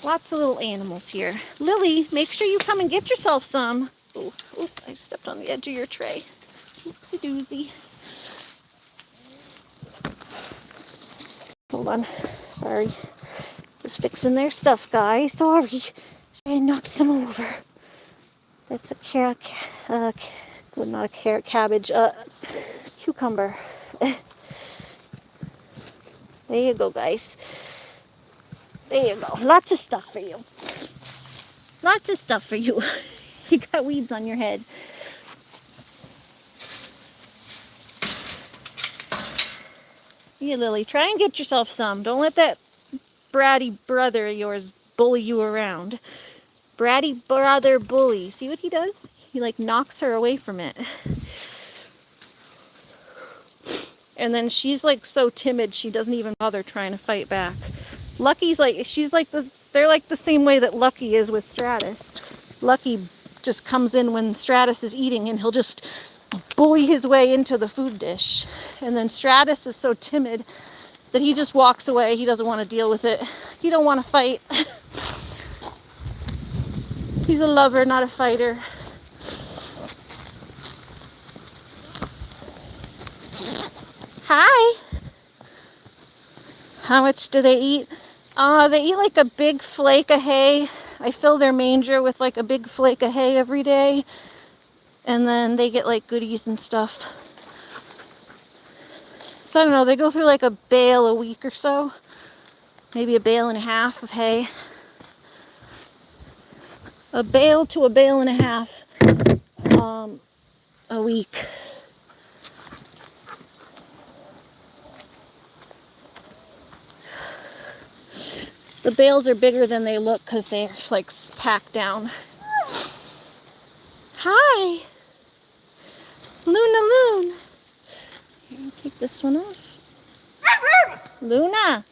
Lots of little animals here. Lily, make sure you come and get yourself some. Oh, I stepped on the edge of your tray. Oopsie doozy. Hold on. Sorry. Just fixing their stuff, guys. Sorry. I knocked some over. That's a carrot. Well, not a carrot, cabbage. Cucumber. There you go, guys. There you go. Lots of stuff for you. Lots of stuff for you. You got weeds on your head. Here, Lily, try and get yourself some. Don't let that bratty brother of yours bully you around. Bratty brother bully. See what he does? He like knocks her away from it. And then she's like so timid she doesn't even bother trying to fight back. Lucky's like, they're like the same way that Lucky is with Stratus. Lucky just comes in when Stratus is eating and he'll just bully his way into the food dish. And then Stratus is so timid that he just walks away. He doesn't want to deal with it. He don't want to fight. He's a lover, not a fighter. Hi. How much do they eat? They eat like a big flake of hay. I fill their manger with like a big flake of hay every day. And then they get like goodies and stuff. So I don't know, they go through like a bale a week or so. Maybe a bale and a half of hay. A bale to a bale and a half a week. The bales are bigger than they look because they're like packed down. Hi! Luna Loon! Here, I'll take this one off. Luna!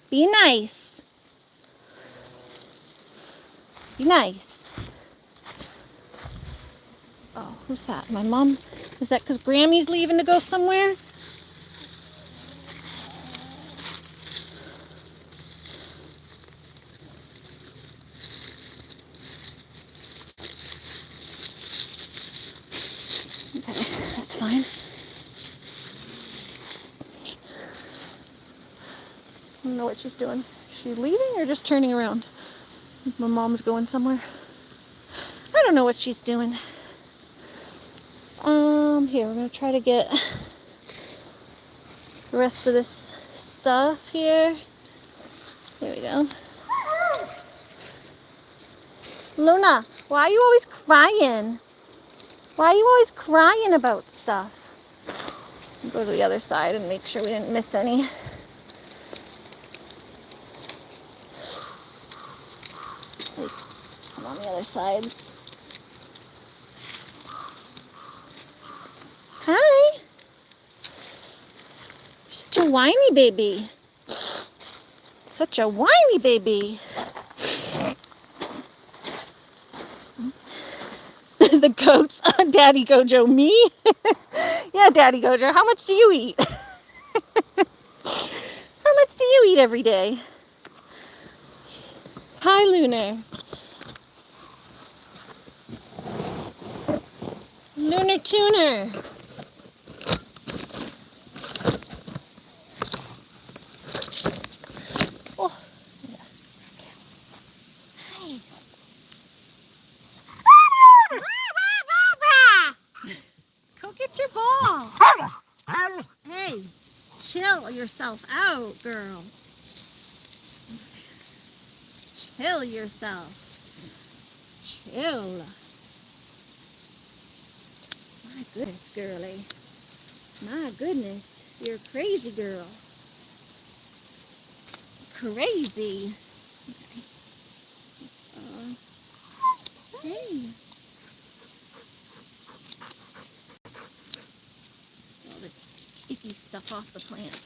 Be nice. Be nice. Oh, who's that? My mom? Is that because Grammy's leaving to go somewhere? That's fine. I don't know what she's doing. Is she leaving or just turning around? My mom's going somewhere. I don't know what she's doing. Here, we're going to try to get the rest of this stuff here. There we go. Luna, why are you always crying? Why are you always crying about stuff? I'll go to the other side and make sure we didn't miss any. Like some on the other sides. Hi. Such a whiny baby. Such a whiny baby. The goats. Daddy Gojo, me? Yeah, Daddy Gojo, how much do you eat? How much do you eat every day? Hi, Lunar. Lunar Tuner. Oh. Hi. Go get your ball. Hey, chill yourself out, girl. Chill yourself. Chill. My goodness, girlie. My goodness. You're a crazy girl. Crazy. Okay. Hey. All this icky stuff off the plants.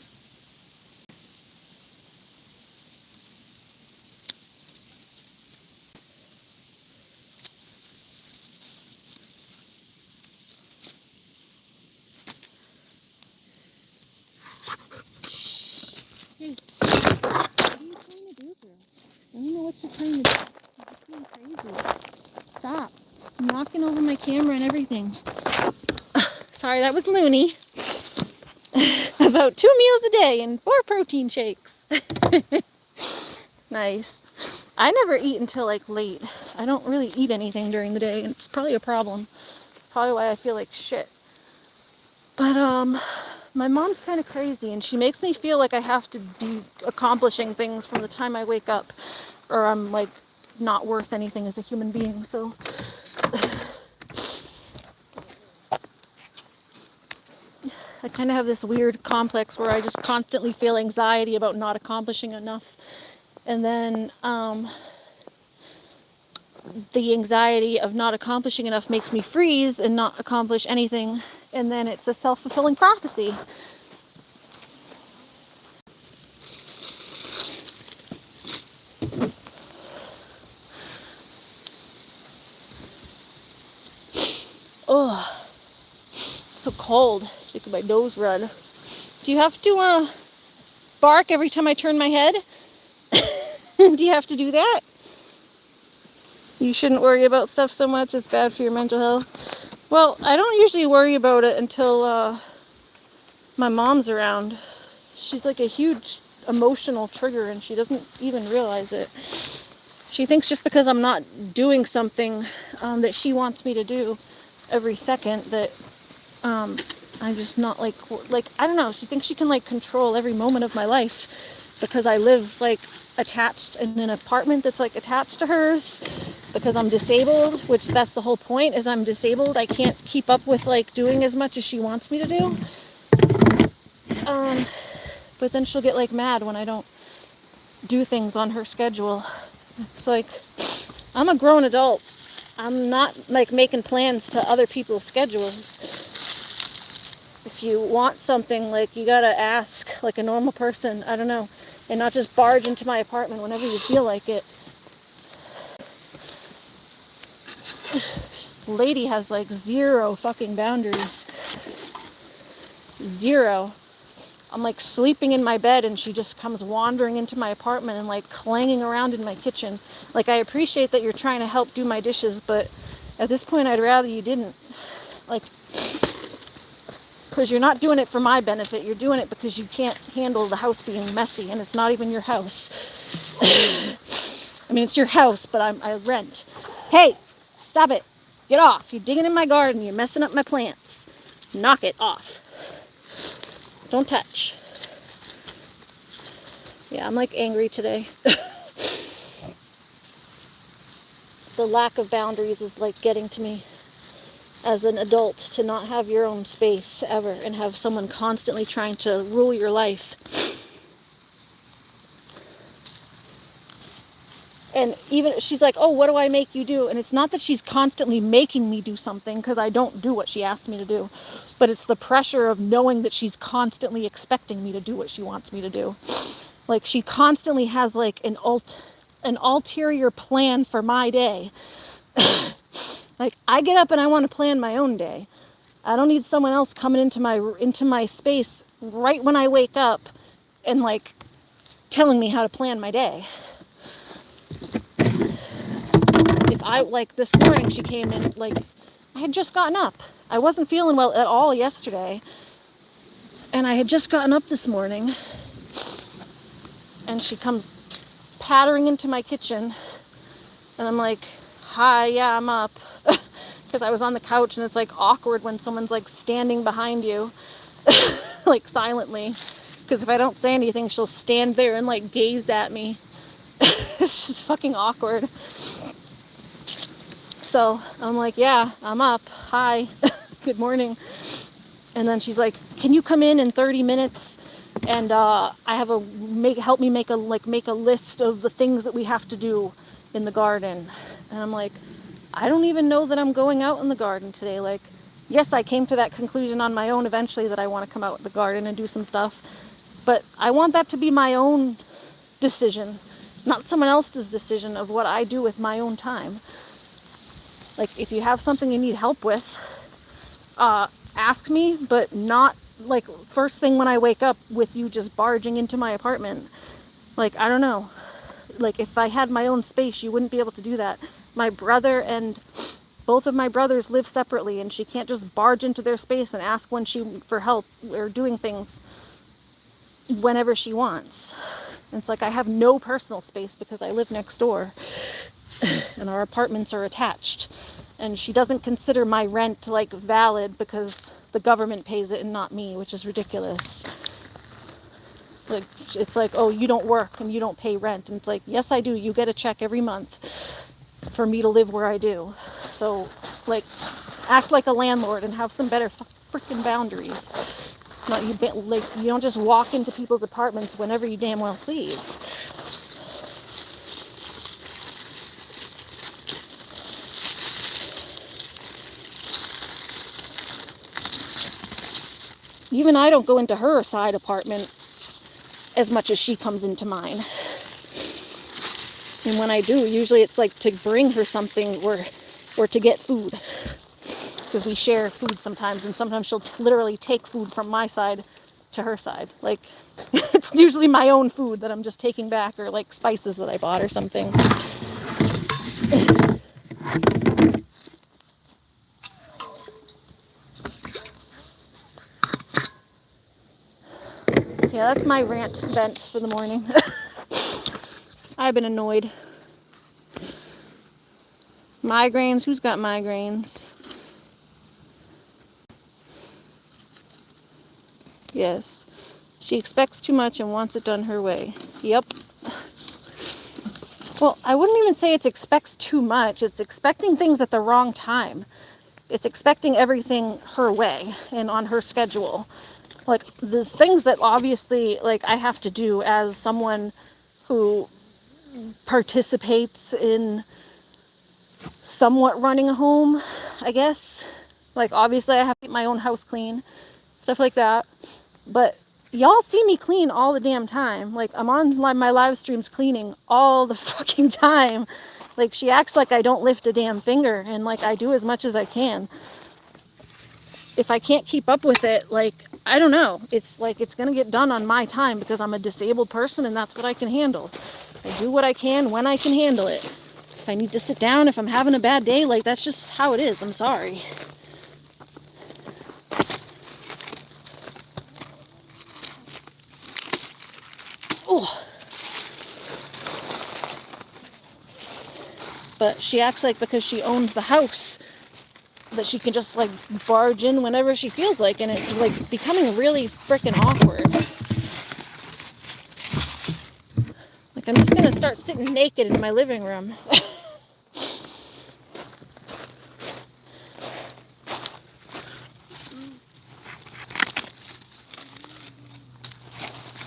Hey, what are you trying to do, girl? I don't know what you're trying to do. You're being crazy. Stop. knocking over my camera and everything. Sorry, that was loony. About 2 meals a day and 4 protein shakes. Nice. I never eat until like late. I don't really eat anything during the day, and it's probably a problem. Probably why I feel like shit. But my mom's kind of crazy, and she makes me feel like I have to be accomplishing things from the time I wake up, or I'm like not worth anything as a human being. So I kind of have this weird complex where I just constantly feel anxiety about not accomplishing enough. And then the anxiety of not accomplishing enough makes me freeze and not accomplish anything. And then it's a self-fulfilling prophecy. Oh, so cold. Making my nose run. Do you have to bark every time I turn my head? Do you have to do that? You shouldn't worry about stuff so much. It's bad for your mental health. Well, I don't usually worry about it until my mom's around. She's like a huge emotional trigger, and she doesn't even realize it. She thinks just because I'm not doing something that she wants me to do every second that I'm just not like I don't know. She thinks she can like control every moment of my life because I live like attached in an apartment that's like attached to hers, because I'm disabled, which that's the whole point, is I'm disabled. I can't keep up with like doing as much as she wants me to do. But then she'll get like mad when I don't do things on her schedule. It's like, I'm a grown adult. I'm not like making plans to other people's schedules. If you want something, like, you gotta ask like a normal person, I don't know, and not just barge into my apartment whenever you feel like it. Lady has like 0 fucking boundaries. 0. I'm like sleeping in my bed and she just comes wandering into my apartment and like clanging around in my kitchen. Like, I appreciate that you're trying to help do my dishes, but at this point I'd rather you didn't. Like, because you're not doing it for my benefit. You're doing it because you can't handle the house being messy, and it's not even your house. I mean, it's your house, but I rent. Hey, stop it. Get off. You're digging in my garden. You're messing up my plants. Knock it off. Don't touch. Yeah, I'm like angry today. The lack of boundaries is like getting to me as an adult, to not have your own space ever and have someone constantly trying to rule your life. And even she's like, oh, what do I make you do? And it's not that she's constantly making me do something, because I don't do what she asks me to do, but it's the pressure of knowing that she's constantly expecting me to do what she wants me to do. Like, she constantly has like an ulterior plan for my day. Like, I get up and I want to plan my own day. I don't need someone else coming into my space right when I wake up and like telling me how to plan my day. If I, like this morning, she came in, like, I had just gotten up. I wasn't feeling well at all yesterday, and I had just gotten up this morning, and she comes pattering into my kitchen, and I'm like, hi, yeah, I'm up. Because I was on the couch, and it's like awkward when someone's like standing behind you, like silently, because if I don't say anything, she'll stand there and like gaze at me. It's just fucking awkward. So I'm like, yeah, I'm up, hi, good morning. And then she's like, can you come in 30 minutes and I have help me make a list of the things that we have to do in the garden. And I'm like, I don't even know that I'm going out in the garden today. Like, yes, I came to that conclusion on my own eventually, that I want to come out in the garden and do some stuff, but I want that to be my own decision, not someone else's decision of what I do with my own time. Like, if you have something you need help with, ask me, but not like first thing when I wake up with you just barging into my apartment. Like, I don't know. Like, if I had my own space, you wouldn't be able to do that. My brother and both of my brothers live separately, and she can't just barge into their space and ask for help or doing things whenever she wants. And it's like I have no personal space because I live next door and our apartments are attached, and she doesn't consider my rent like valid because the government pays it and not me, which is ridiculous. Like, it's like, oh, you don't work and you don't pay rent. And it's like, yes, I do. You get a check every month for me to live where I do. So, like, act like a landlord and have some better freaking boundaries. Not you, like, you don't just walk into people's apartments whenever you damn well please. Even I don't go into her side apartment as much as she comes into mine. And when I do, usually it's like to bring her something or to get food. Because we share food sometimes, and sometimes she'll literally take food from my side to her side. Like, it's usually my own food that I'm just taking back, or like spices that I bought or something. So yeah, that's my rant vent for the morning. I've been annoyed. Migraines? Who's got migraines? Yes. She expects too much and wants it done her way. Yep. Well, I wouldn't even say it's expects too much. It's expecting things at the wrong time. It's expecting everything her way and on her schedule. Like, there's things that obviously, like, I have to do as someone who participates in somewhat running a home, I guess. Like, obviously I have to keep my own house clean, stuff like that. But y'all see me clean all the damn time. Like, I'm on my live streams cleaning all the fucking time. Like, she acts like I don't lift a damn finger, and like, I do as much as I can. If I can't keep up with it, like, I don't know. It's like, it's gonna get done on my time because I'm a disabled person and that's what I can handle. I do what I can when I can handle it. If I need to sit down, if I'm having a bad day, like, that's just how it is. I'm sorry. Oh. But she acts like because she owns the house that she can just like barge in whenever she feels like, and it's like becoming really freaking awkward. Like, I'm just gonna start sitting naked in my living room.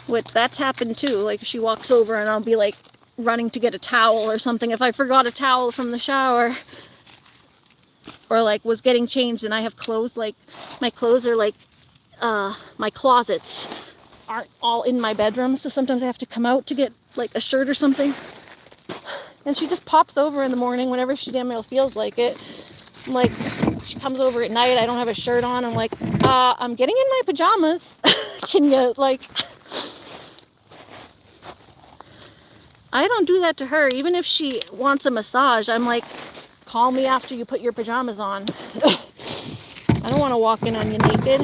Which, that's happened too. Like, she walks over and I'll be like running to get a towel or something if I forgot a towel from the shower, or like was getting changed and I have clothes. Like, my clothes are like my closets aren't all in my bedroom, so sometimes I have to come out to get like a shirt or something, and she just pops over in the morning whenever she damn well feels like it. I'm like, she comes over at night, I don't have a shirt on, I'm like, I'm getting in my pajamas. Can you, like, I don't do that to her. Even if she wants a massage, I'm like, call me after you put your pajamas on. I don't want to walk in on you naked.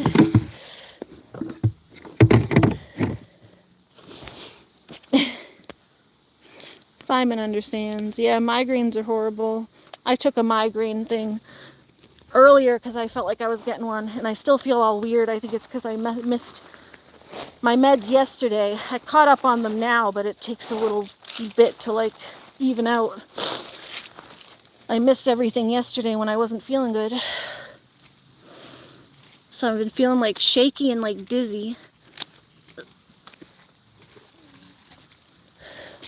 Simon understands. Yeah, migraines are horrible. I took a migraine thing earlier because I felt like I was getting one, and I still feel all weird. I think it's because I missed my meds yesterday. I caught up on them now, but it takes a little bit to like even out. I missed everything yesterday when I wasn't feeling good. So I've been feeling like shaky and like dizzy.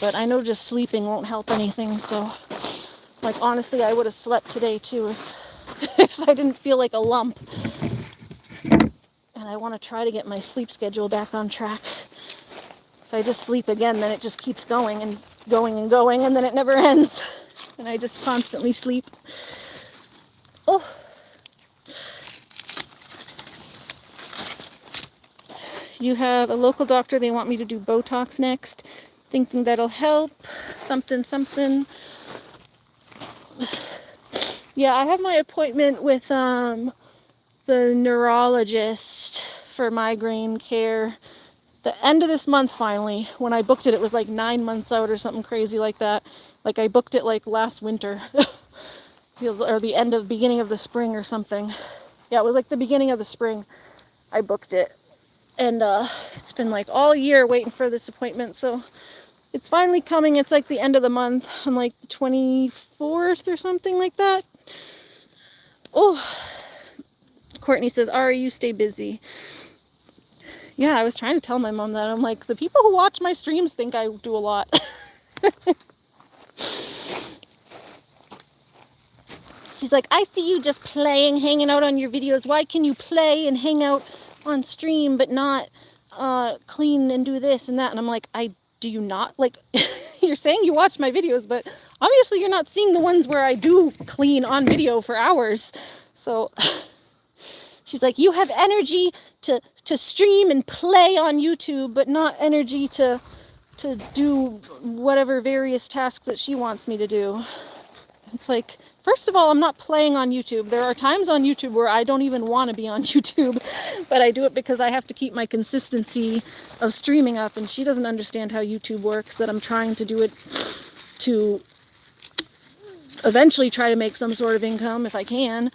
But I know just sleeping won't help anything, so like, honestly, I would have slept today too if I didn't feel like a lump. And I want to try to get my sleep schedule back on track. If I just sleep again, then it just keeps going and going and going, and then it never ends. And I just constantly sleep. Oh. You have a local doctor, they want me to do Botox next. Thinking that'll help. Something, something. Yeah, I have my appointment with the neurologist for migraine care the end of this month finally. When I booked it, it was like 9 months out or something crazy like that. Like I booked it like last winter or the beginning of the spring or something. Yeah, it was like the beginning of the spring I booked it. And it's been like all year waiting for this appointment, so it's finally coming. It's like the end of the month on like the 24th or something like that. Oh, Courtney says, Ari, you stay busy. Yeah, I was trying to tell my mom that. I'm like, the people who watch my streams think I do a lot. She's like, I see you just playing, hanging out on your videos. Why can you play and hang out on stream but not clean and do this and that? And I'm like, do you not? Like, you're saying you watch my videos, but obviously you're not seeing the ones where I do clean on video for hours. So she's like, you have energy to stream and play on YouTube, but not energy to do whatever various tasks that she wants me to do. It's like, first of all, I'm not playing on YouTube. There are times on YouTube where I don't even want to be on YouTube, but I do it because I have to keep my consistency of streaming up, and she doesn't understand how YouTube works, that I'm trying to do it to eventually try to make some sort of income if I can,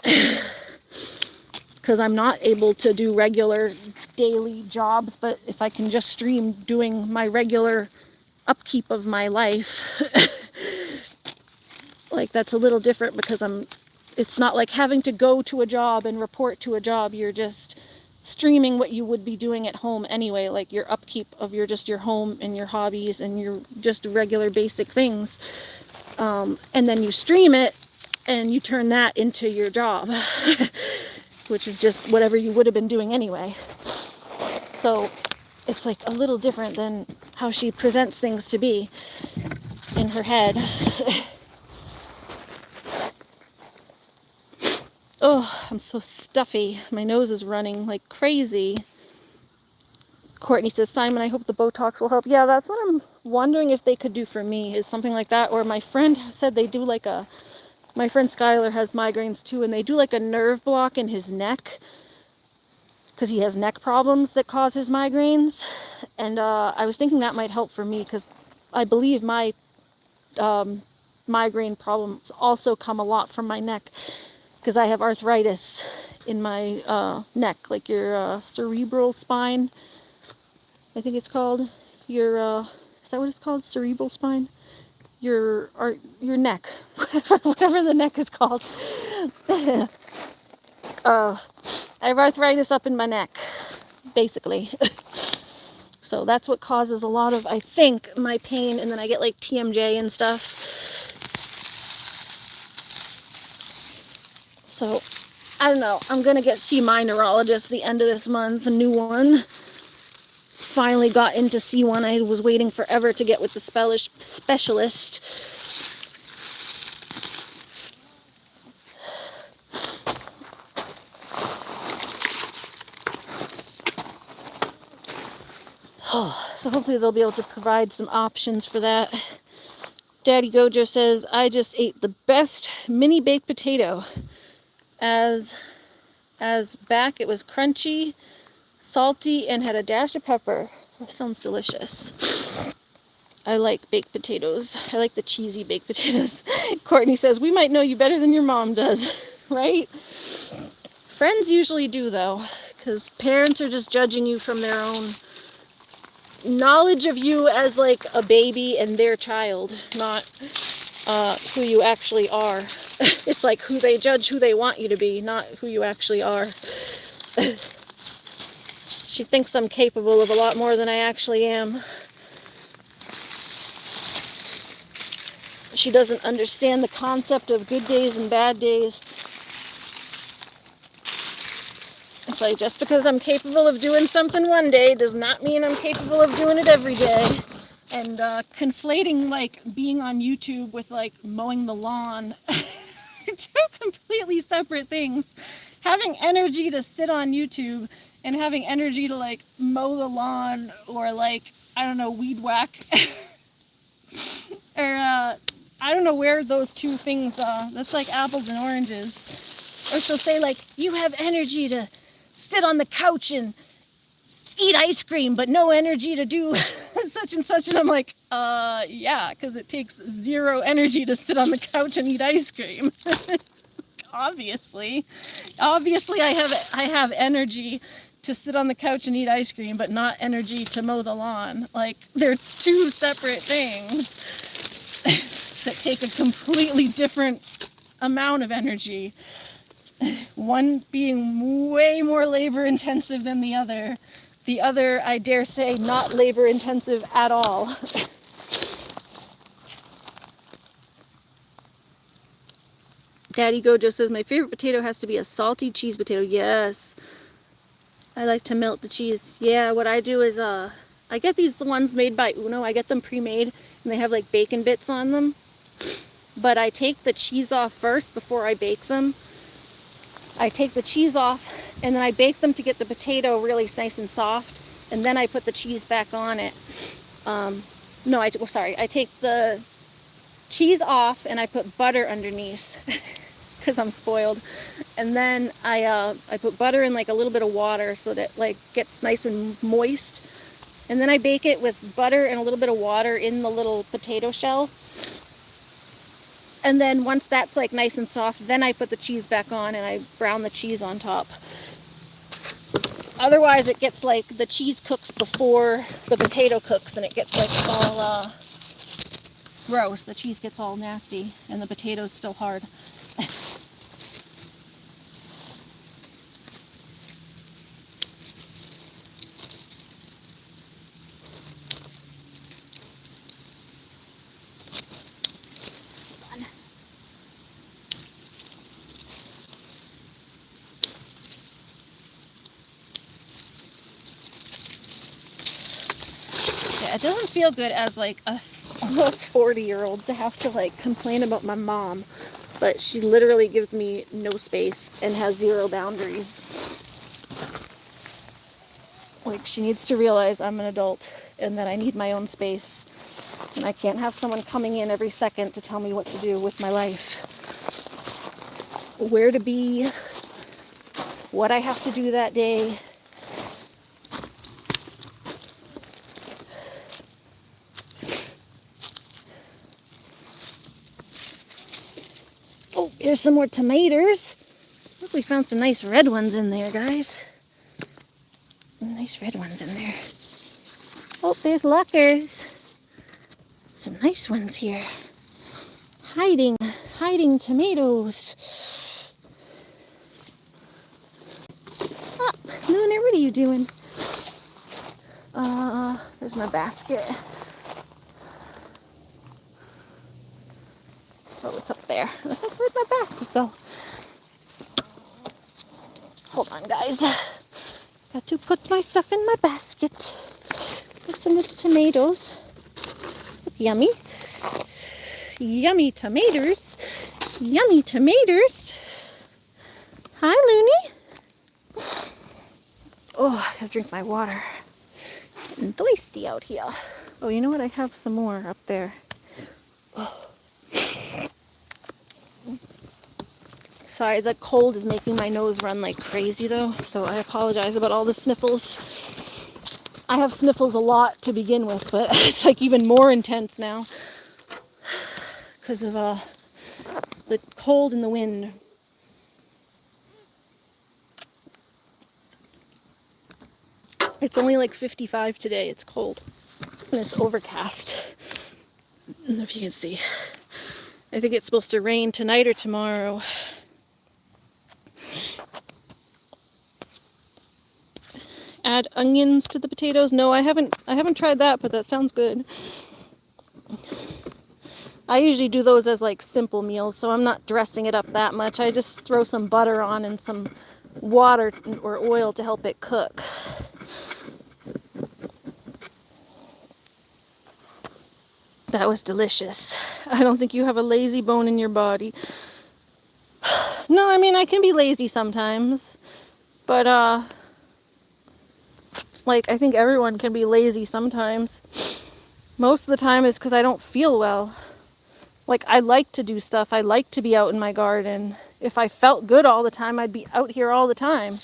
because I'm not able to do regular daily jobs, but if I can just stream doing my regular upkeep of my life, like that's a little different because it's not like having to go to a job and report to a job. You're just streaming what you would be doing at home anyway, like your upkeep of your home and your hobbies and your just regular basic things. And then you stream it and you turn that into your job, which is just whatever you would have been doing anyway. So it's like a little different than how she presents things to be in her head. Oh, I'm so stuffy. My nose is running like crazy. Courtney says, Simon, I hope the Botox will help. Yeah, that's what I'm wondering if they could do for me, is something like that. Or my friend said they do like my friend Skylar has migraines too, and they do like a nerve block in his neck because he has neck problems that cause his migraines. And I was thinking that might help for me because I believe my migraine problems also come a lot from my neck, because I have arthritis in my neck, like your cerebral spine, I think it's called. Your, is that what it's called? Cerebral spine? Your neck, whatever the neck is called. I have arthritis up in my neck, basically. So that's what causes a lot of, I think, my pain, and then I get like TMJ and stuff. So, I don't know. I'm going to see my neurologist the end of this month, a new one. Finally got in to see one. I was waiting forever to get with the specialist. So hopefully they'll be able to provide some options for that. Daddy Gojo says, I just ate the best mini baked potato. As back, it was crunchy, salty, and had a dash of pepper. That sounds delicious. I like baked potatoes. I like the cheesy baked potatoes. Courtney says, we might know you better than your mom does, right? Friends usually do, though, because parents are just judging you from their own knowledge of you as like a baby and their child, not who you actually are. It's like they judge who they want you to be, not who you actually are. She thinks I'm capable of a lot more than I actually am. She doesn't understand the concept of good days and bad days. It's like, just because I'm capable of doing something one day does not mean I'm capable of doing it every day. And conflating like being on YouTube with like mowing the lawn are two completely separate things. Having energy to sit on YouTube and having energy to like mow the lawn or like, I don't know, weed whack or I don't know where those two things, that's like apples and oranges. Or she'll say like, you have energy to sit on the couch and eat ice cream, but no energy to do such and such. And I'm like, yeah, because it takes 0 energy to sit on the couch and eat ice cream. Obviously I have energy to sit on the couch and eat ice cream, but not energy to mow the lawn. Like, they're two separate things that take a completely different amount of energy. One being way more labor intensive than the other. The other, I dare say, not labor intensive at all. Daddy Gojo says, my favorite potato has to be a salty cheese potato. Yes. I like to melt the cheese. Yeah, what I do is, I get these ones made by Uno. I get them pre-made, and they have like bacon bits on them. But I take the cheese off first before I bake them. I take the cheese off, and then I bake them to get the potato really nice and soft, and then I put the cheese back on it. I take the cheese off, and I put butter underneath, because I'm spoiled. And then I put butter in like a little bit of water so that like gets nice and moist. And then I bake it with butter and a little bit of water in the little potato shell. And then once that's like nice and soft, then I put the cheese back on and I brown the cheese on top. Otherwise it gets like, the cheese cooks before the potato cooks and it gets like all gross. The cheese gets all nasty and the potato's still hard. It doesn't feel good as like a almost 40-year-old to have to like complain about my mom, but she literally gives me no space and has 0 boundaries. Like, she needs to realize I'm an adult and that I need my own space, and I can't have someone coming in every second to tell me what to do with my life, where to be, what I have to do that day. Oh, here's some more tomatoes. Look, we found some nice red ones in there, guys. Nice red ones in there. Oh, there's lockers. Some nice ones here. Hiding tomatoes. Ah, Luna, what are you doing? There's my basket. Oh, it's up there. I was like, where'd my basket go? Hold on, guys. Got to put my stuff in my basket. Get some of the tomatoes. Look, yummy. Yummy tomatoes. Yummy tomatoes. Hi, Looney. Oh, I gotta drink my water. Getting thirsty out here. Oh, you know what? I have some more up there. Oh. Sorry, the cold is making my nose run like crazy though, so I apologize about all the sniffles. I have sniffles a lot to begin with, but it's like even more intense now because of the cold and the wind. It's only like 55 today. It's cold and it's overcast. I don't know if you can see. I think it's supposed to rain tonight or tomorrow. Add onions to the potatoes. No, I haven't tried that, but that sounds good. I usually do those as like simple meals, so I'm not dressing it up that much. I just throw some butter on and some water or oil to help it cook. That was delicious. I don't think you have a lazy bone in your body. No, I mean, I can be lazy sometimes, but like, I think everyone can be lazy sometimes. Most of the time it's because I don't feel well. Like, I like to do stuff. I like to be out in my garden. If I felt good all the time, I'd be out here all the time.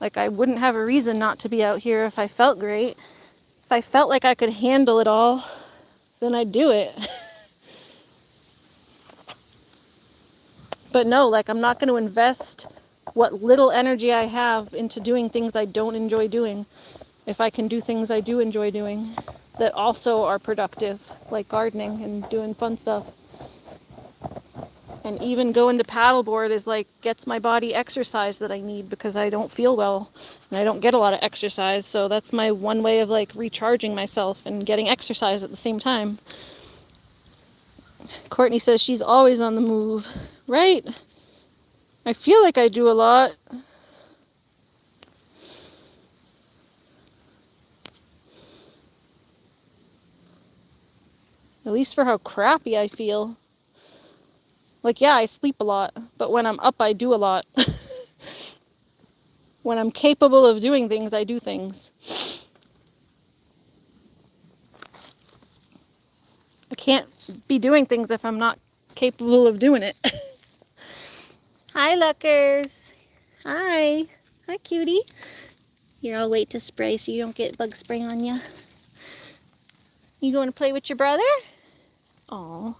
Like, I wouldn't have a reason not to be out here if I felt great. If I felt like I could handle it all, then I'd do it. But no, like, I'm not going to invest what little energy I have into doing things I don't enjoy doing. If I can do things I do enjoy doing that also are productive, like gardening and doing fun stuff. And even going to paddleboard is like, gets my body exercise that I need because I don't feel well and I don't get a lot of exercise. So that's my one way of like recharging myself and getting exercise at the same time. Courtney says she's always on the move, right? I feel like I do a lot. At least for how crappy I feel. Like, yeah, I sleep a lot, but when I'm up, I do a lot. When I'm capable of doing things, I do things. I can't be doing things if I'm not capable of doing it. Hi, Luckers. Hi. Hi, cutie. Here, I'll wait to spray so you don't get bug spray on you. You going to play with your brother? Aw.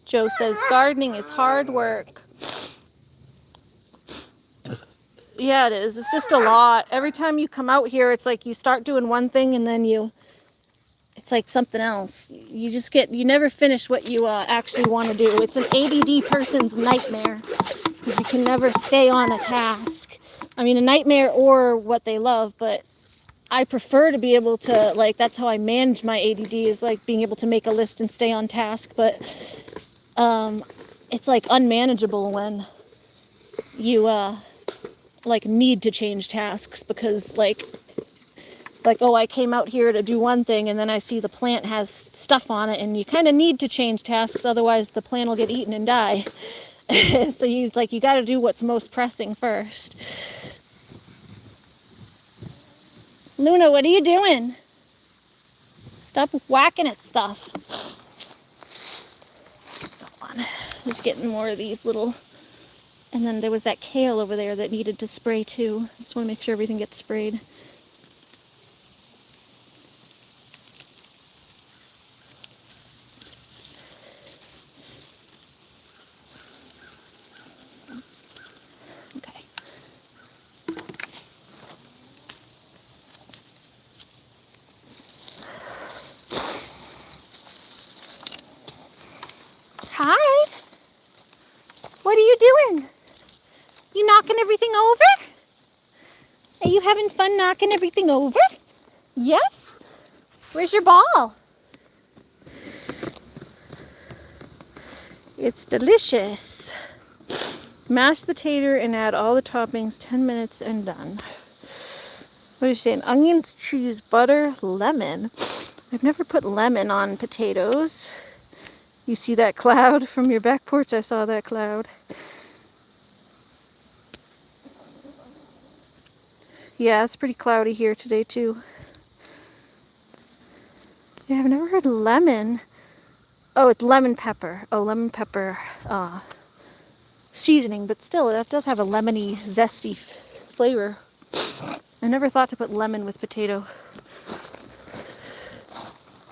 Joe says gardening is hard work. Yeah, it is. It's just a lot. Every time you come out here, it's like you start doing one thing and then it's like something else. You never finish what you actually want to do. It's an ADD person's nightmare because you can never stay on a task. I mean, a nightmare or what they love, but I prefer to be able to, like, that's how I manage my ADD, is like being able to make a list and stay on task. But it's like unmanageable when you like need to change tasks because like oh, I came out here to do one thing and then I see the plant has stuff on it and you kind of need to change tasks, otherwise the plant will get eaten and die. So you got to do what's most pressing first. Luna, what are you doing? Stop whacking at stuff. Hold on. Just getting more of these little... And then there was that kale over there that needed to spray too. Just want to make sure everything gets sprayed. Okay. Hi. What are you doing? You knocking everything over? Are you having fun knocking everything over? Yes? Where's your ball? It's delicious. Mash the tater and add all the toppings, 10 minutes and done. What are you saying? Onions, cheese, butter, lemon. I've never put lemon on potatoes. You see that cloud from your back porch? I saw that cloud. Yeah, it's pretty cloudy here today too. Yeah, I've never heard lemon. Oh, it's lemon pepper. Oh, lemon pepper seasoning, but still, that does have a lemony, zesty flavor. I never thought to put lemon with potato.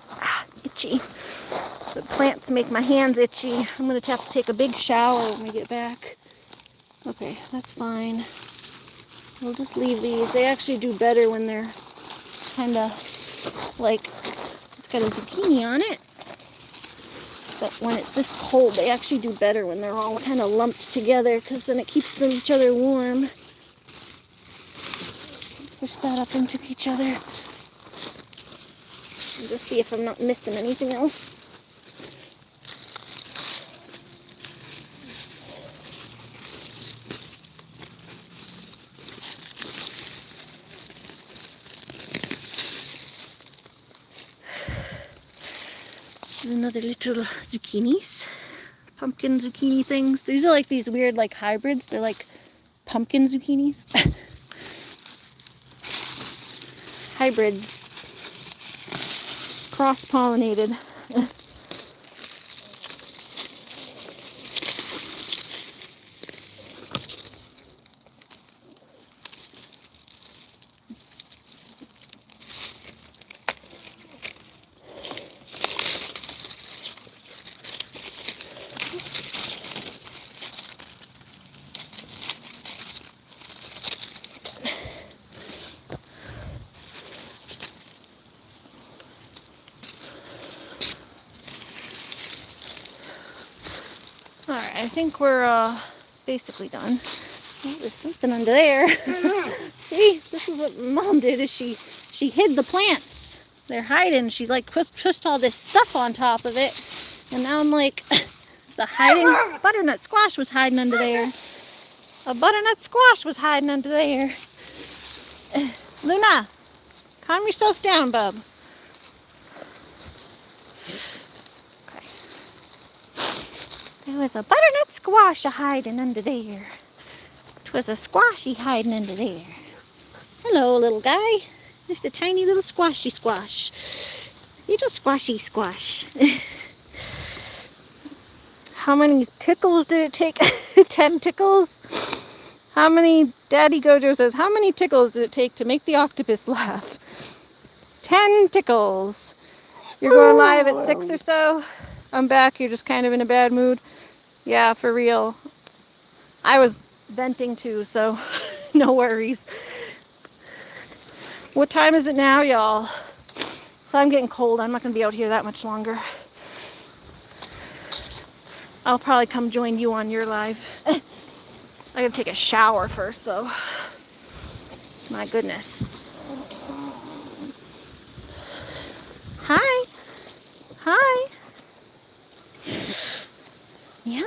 Ah, itchy. The plants make my hands itchy. I'm going to have to take a big shower when we get back. Okay, that's fine. We'll just leave these. They actually do better when they're kind of like, it's got a zucchini on it. But when it's this cold, they actually do better when they're all kind of lumped together, because then it keeps each other warm. Push that up into each other. And just see if I'm not missing anything else. Another little zucchinis, pumpkin zucchini things. These are like these weird like hybrids. They're like pumpkin zucchinis. hybrids, cross-pollinated. Alright, I think we're basically done. Oh, there's something under there. See, this is what Mom did, is she hid the plants. They're hiding. She like pushed all this stuff on top of it. And now I'm like, the hiding butternut squash was hiding under there. A butternut squash was hiding under there. Luna, calm yourself down, bub. Okay. There was a butternut squash hiding under there. It was a squashy hiding under there. Hello, little guy. Just a tiny little squashy squash. Little squashy squash. How many tickles did it take? 10 tickles? How many, Daddy Gojo says, how many tickles did it take to make the octopus laugh? 10 tickles. You're going live at 6 or so? I'm back, you're just kind of in a bad mood? Yeah, for real. I was venting too, so no worries. What time is it now, y'all? So I'm getting cold. I'm not going to be out here that much longer. I'll probably come join you on your live. I gotta take a shower first, though. My goodness. Hi. Hi. Yeah?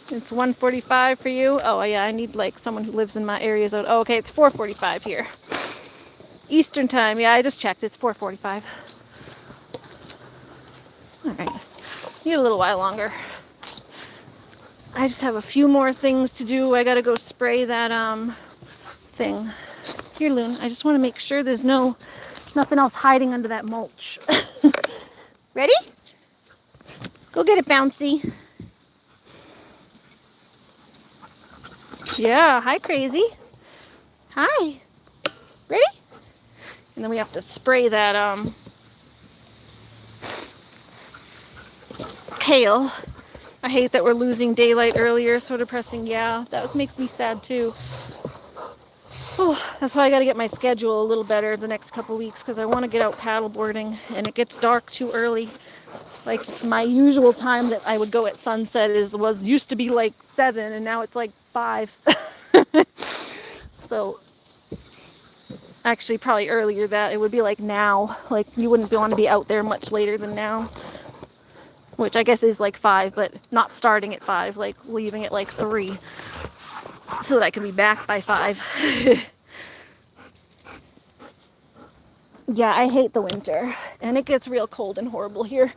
It's 1:45 for you? Oh, yeah, I need, like, someone who lives in my area. So, oh, okay, it's 4:45 here. Eastern time. Yeah, I just checked. It's 4:45. Alright. Need a little while longer. I just have a few more things to do. I gotta go spray that, thing. Here, Loon. I just want to make sure there's nothing else hiding under that mulch. Ready? Go get it, Bouncy. Yeah, hi, Crazy. Hi. Ready? And then we have to spray that, kale. I hate that we're losing daylight earlier. So depressing. Yeah, that makes me sad, too. Oh, that's why I got to get my schedule a little better the next couple weeks, because I want to get out paddleboarding, and it gets dark too early. Like, my usual time that I would go at sunset used to be like 7, and now it's like 5. So, actually, probably earlier that it would be like now. Like, you wouldn't want to be out there much later than now. Which I guess is like 5, but not starting at 5, like leaving at like 3. So that I can be back by 5. Yeah, I hate the winter. And it gets real cold and horrible here.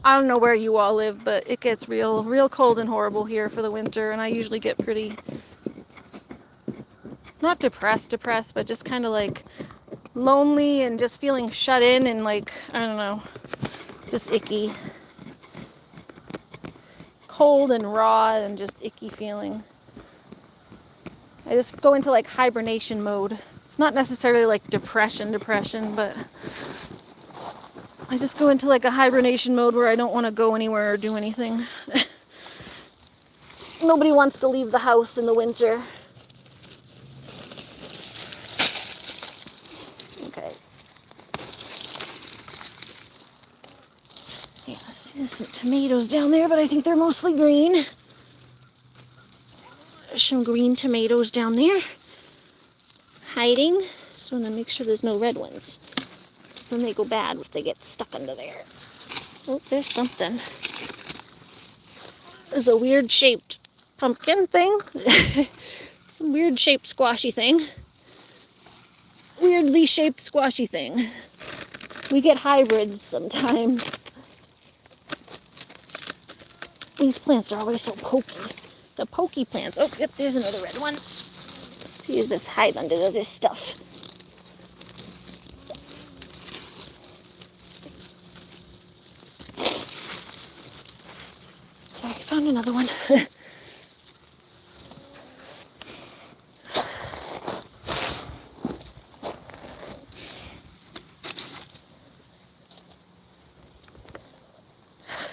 I don't know where you all live, but it gets real cold and horrible here for the winter. And I usually get pretty, not depressed, but just kind of like lonely and just feeling shut in and like, I don't know, just icky. Cold and raw and just icky feeling. I just go into like hibernation mode. It's not necessarily like depression, but I just go into like a hibernation mode where I don't want to go anywhere or do anything. Nobody wants to leave the house in the winter. Okay. Yeah, there's some tomatoes down there, but I think they're mostly green. There's some green tomatoes down there. Hiding. Just want to make sure there's no red ones. Then they go bad if they get stuck under there. Oh, there's something. There's a weird shaped pumpkin thing. Some weird shaped squashy thing. Weirdly shaped squashy thing. We get hybrids sometimes. These plants are always so pokey. The pokey plants. Oh, yep, there's another red one. So you just hide under this stuff. Okay, I found another one.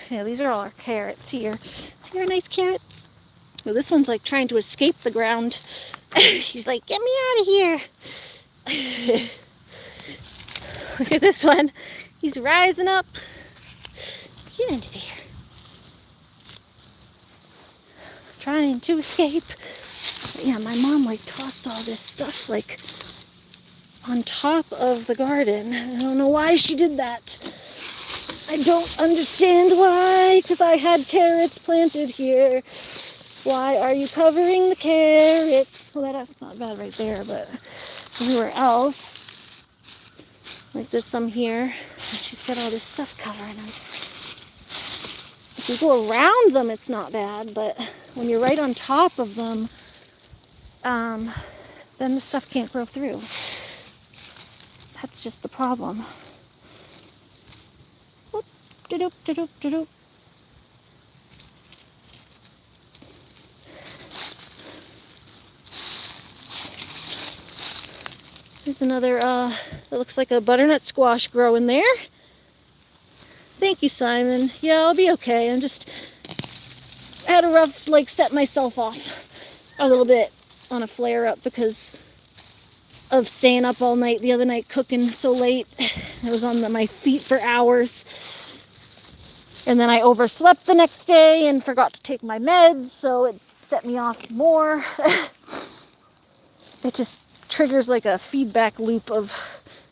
Yeah, these are all our carrots here. See our nice carrots? Well, this one's like trying to escape the ground. She's like, get me out of here. Look at this one. He's rising up. Get into there. Trying to escape. But yeah, my mom like tossed all this stuff like on top of the garden. I don't know why she did that. I don't understand why, because I had carrots planted here. Why are you covering the carrots? Well, that's not bad right there, but everywhere else, like there's some here, she's got all this stuff covering them. If you go around them, it's not bad, but when you're right on top of them, then the stuff can't grow through. That's just the problem. Whoop, da-doop, da-doop, da-doop. There's another, it looks like a butternut squash growing there. Thank you, Simon. Yeah, I'll be okay. I'm just, I had a rough, like, set myself off a little bit on a flare-up because of staying up all night the other night cooking so late. I was on my feet for hours. And then I overslept the next day and forgot to take my meds, so it set me off more. It just triggers like a feedback loop of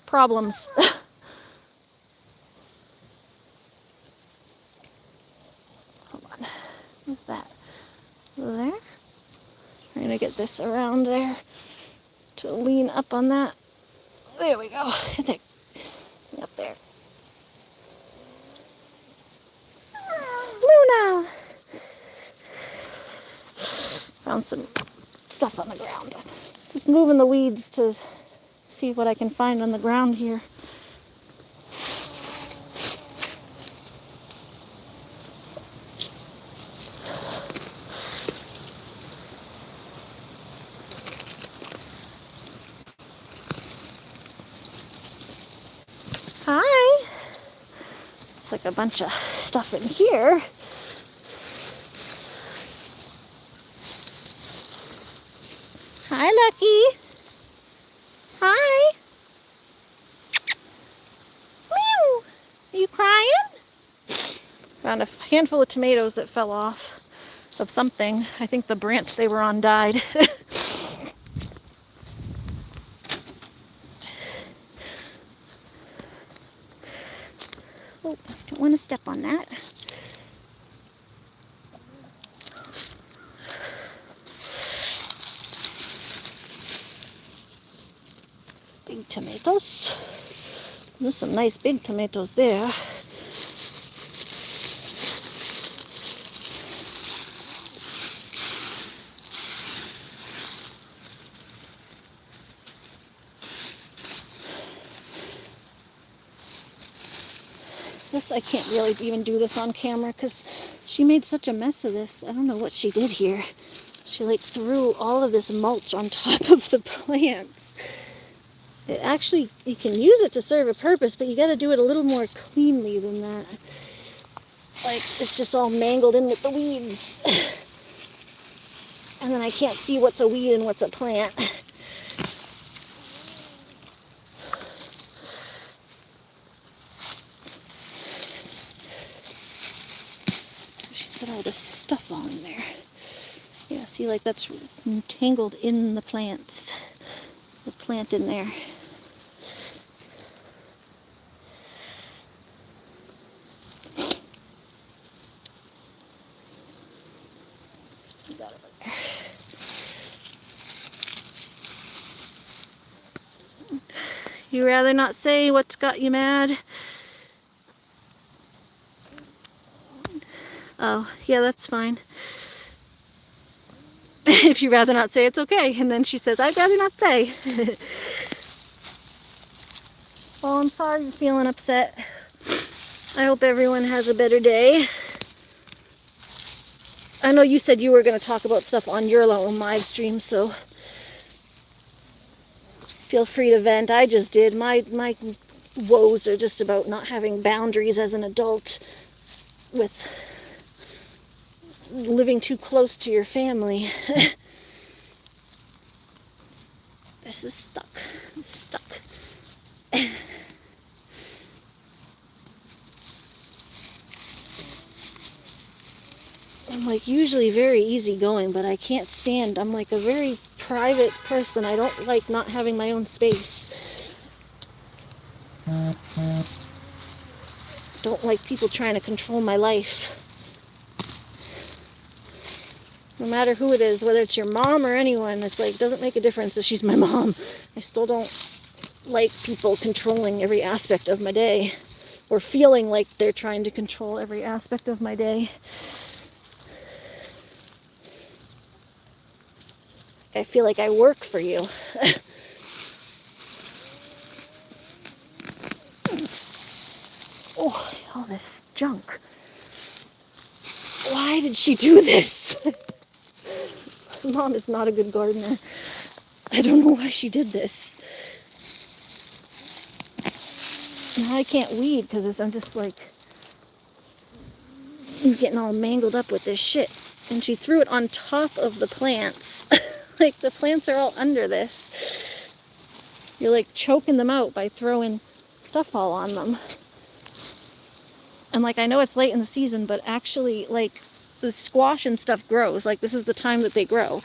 problems. Hold on. What's that? There. Trying to get this around there to lean up on that. There we go. Up there. Luna! Found some stuff on the ground. Just moving the weeds to see what I can find on the ground here. Hi! It's like a bunch of stuff in here. Hi, Lucky. Hi. Meow. Are you crying? Found a handful of tomatoes that fell off of something. I think the branch they were on died. Oh, don't want to step on that. Big tomatoes. There's some nice big tomatoes there. This, I can't really even do this on camera because she made such a mess of this. I don't know what she did here. She like threw all of this mulch on top of the plants. It actually, you can use it to serve a purpose, but you got to do it a little more cleanly than that. Like, it's just all mangled in with the weeds. And then I can't see what's a weed and what's a plant. She's got all this stuff all in there. Yeah, see, like that's tangled in the plants. The plant in there. You rather not say what's got you mad? Oh, yeah, that's fine. If you'd rather not say, it's okay. And then she says, I'd rather not say. Well, I'm sorry you're feeling upset. I hope everyone has a better day. I know you said you were going to talk about stuff on your own live stream, so feel free to vent. I just did. My woes are just about not having boundaries as an adult with living too close to your family. This is stuck. It's stuck. I'm like usually very easygoing, but I can't stand. I'm like a very private person. I don't like not having my own space. Don't like people trying to control my life. No matter who it is, whether it's your mom or anyone, it's like, doesn't make a difference if she's my mom. I still don't like people controlling every aspect of my day, or feeling like they're trying to control every aspect of my day. I feel like I work for you. Oh, all this junk. Why did she do this? Mom is not a good gardener. I don't know why she did this. Now I can't weed because I'm just like getting all mangled up with this shit. And she threw it on top of the plants. Like, the plants are all under this. You're like choking them out by throwing stuff all on them. And like, I know it's late in the season, but actually, like, the squash and stuff grows. Like, this is the time that they grow.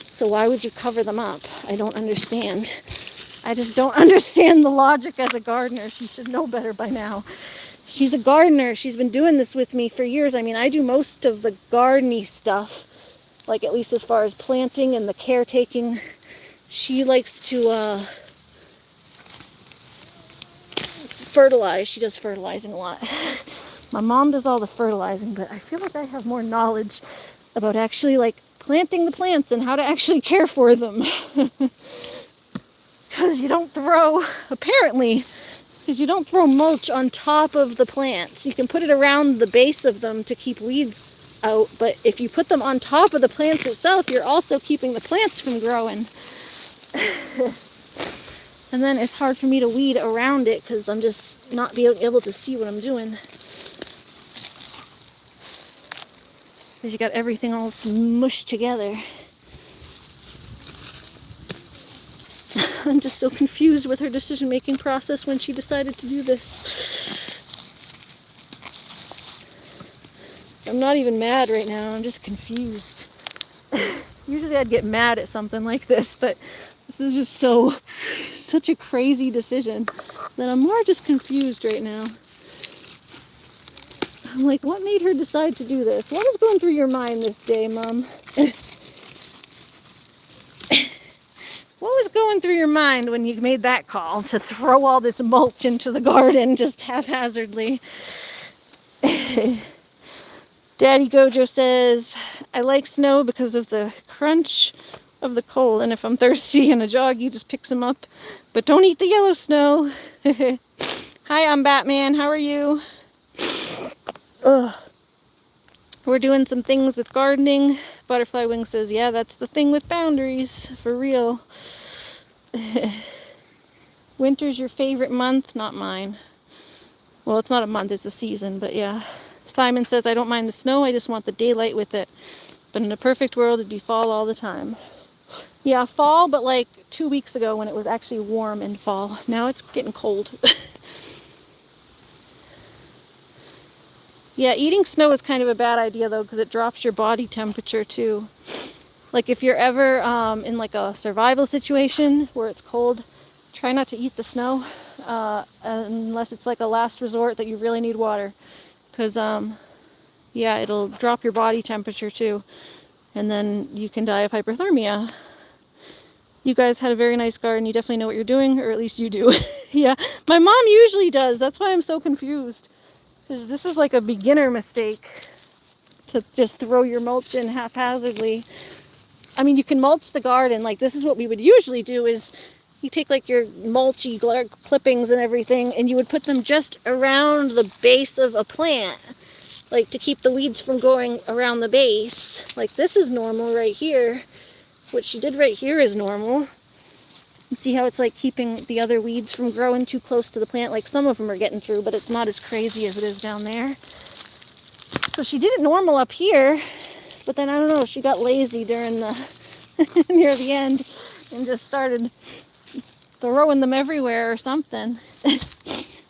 So why would you cover them up? I don't understand. I just don't understand the logic as a gardener. She should know better by now. She's a gardener. She's been doing this with me for years. I mean, I do most of the gardening stuff, like at least as far as planting and the caretaking. She likes to fertilize. She does fertilizing a lot. My mom does all the fertilizing, but I feel like I have more knowledge about actually like planting the plants and how to actually care for them. Because you don't throw, apparently, because you don't throw mulch on top of the plants. You can put it around the base of them to keep weeds out, but if you put them on top of the plants itself, you're also keeping the plants from growing. And then it's hard for me to weed around it because I'm just not being able to see what I'm doing. Because you got everything all smushed together. I'm just so confused with her decision-making process when she decided to do this. I'm not even mad right now, I'm just confused. Usually I'd get mad at something like this, but this is just such a crazy decision that I'm more just confused right now. I'm like, what made her decide to do this? What was going through your mind this day, Mom? What was going through your mind when you made that call to throw all this mulch into the garden just haphazardly? Daddy Gojo says, I like snow because of the crunch of the cold, and if I'm thirsty and a joggy just picks them up. But don't eat the yellow snow. Hi, I'm Batman. How are you? Ugh. We're doing some things with gardening. Butterfly Wing says, yeah, that's the thing with boundaries, for real. Winter's your favorite month? Not mine. Well, it's not a month, it's a season, but yeah. Simon says, I don't mind the snow, I just want the daylight with it. But in a perfect world, it'd be fall all the time. Yeah, fall, but like 2 weeks ago when it was actually warm in fall. Now it's getting cold. Yeah, eating snow is kind of a bad idea though, because it drops your body temperature too. Like if you're ever in like a survival situation where it's cold, try not to eat the snow unless it's like a last resort that you really need water. Because yeah, it'll drop your body temperature too. And then you can die of hypothermia. You guys had a very nice garden. You definitely know what you're doing, or at least you do. Yeah, my mom usually does. That's why I'm so confused. Because this is like a beginner mistake to just throw your mulch in haphazardly. I mean, you can mulch the garden. Like, this is what we would usually do is you take like your mulchy clippings and everything, and you would put them just around the base of a plant, like to keep the weeds from going around the base. Like, this is normal right here. What she did right here is normal. And see how it's like keeping the other weeds from growing too close to the plant? Like, some of them are getting through, but it's not as crazy as it is down there. So she did it normal up here, but then I don't know, she got lazy during the near the end and just started throwing them everywhere or something.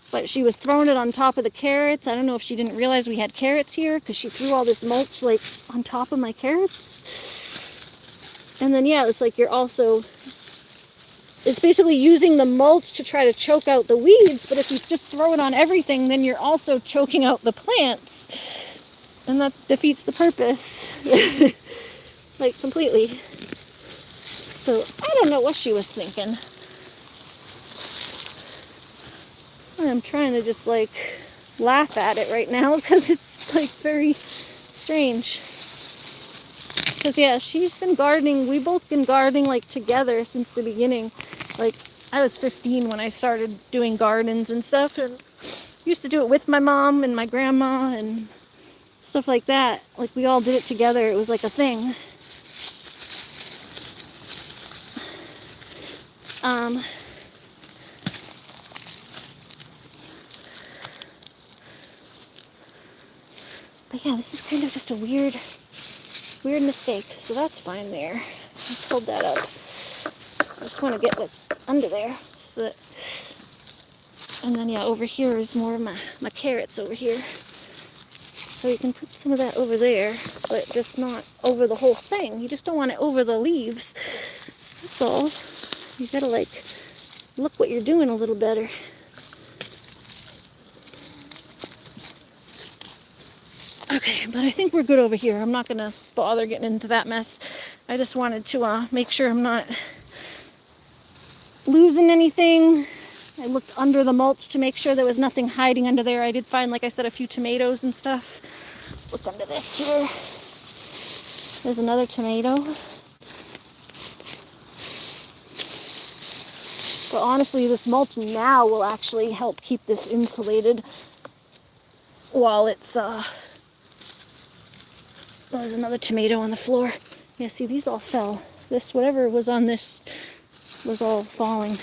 But she was throwing it on top of the carrots. I don't know if she didn't realize we had carrots here because she threw all this mulch like on top of my carrots. And then yeah, it's like you're also, it's basically using the mulch to try to choke out the weeds, but if you just throw it on everything, then you're also choking out the plants. And that defeats the purpose. Like, completely. So, I don't know what she was thinking. I'm trying to just, like, laugh at it right now because it's, like, very strange. Because, yeah, she's been gardening. We've both been gardening, like, together since the beginning. Like, I was 15 when I started doing gardens and stuff. And used to do it with my mom and my grandma and stuff like that. Like, we all did it together. It was like a thing. But yeah, this is kind of just a weird mistake. So that's fine there. I pulled that up. I just want to get what's under there. So that, and then yeah, over here is more of my carrots over here. So you can put some of that over there, but just not over the whole thing. You just don't want it over the leaves. That's all. You gotta like look what you're doing a little better. Okay, but I think we're good over here. I'm not gonna bother getting into that mess. I just wanted to make sure I'm not losing anything. I looked under the mulch to make sure there was nothing hiding under there. I did find, like I said, a few tomatoes and stuff. Look under this here. There's another tomato. But honestly, this mulch now will actually help keep this insulated while it's, there's another tomato on the floor. Yeah, see, these all fell. This, whatever was on this, was all falling.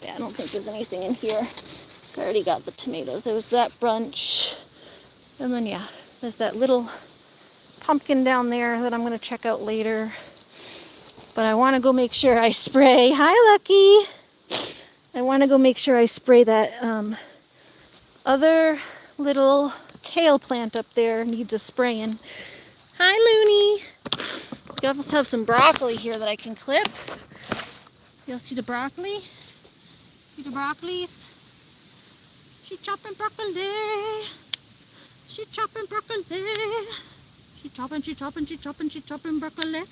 Yeah, I don't think there's anything in here. I already got the tomatoes. There was that bunch. And then, yeah, there's that little pumpkin down there that I'm going to check out later. But I want to go make sure I spray. Hi, Lucky! I want to go make sure I spray that other little kale plant up there. Needs a spraying. Hi, Looney! We also have some broccoli here that I can clip. You'll see the broccoli? See the broccolis? She's chopping broccoli. She's chopping broccoli. She's chopping broccoli.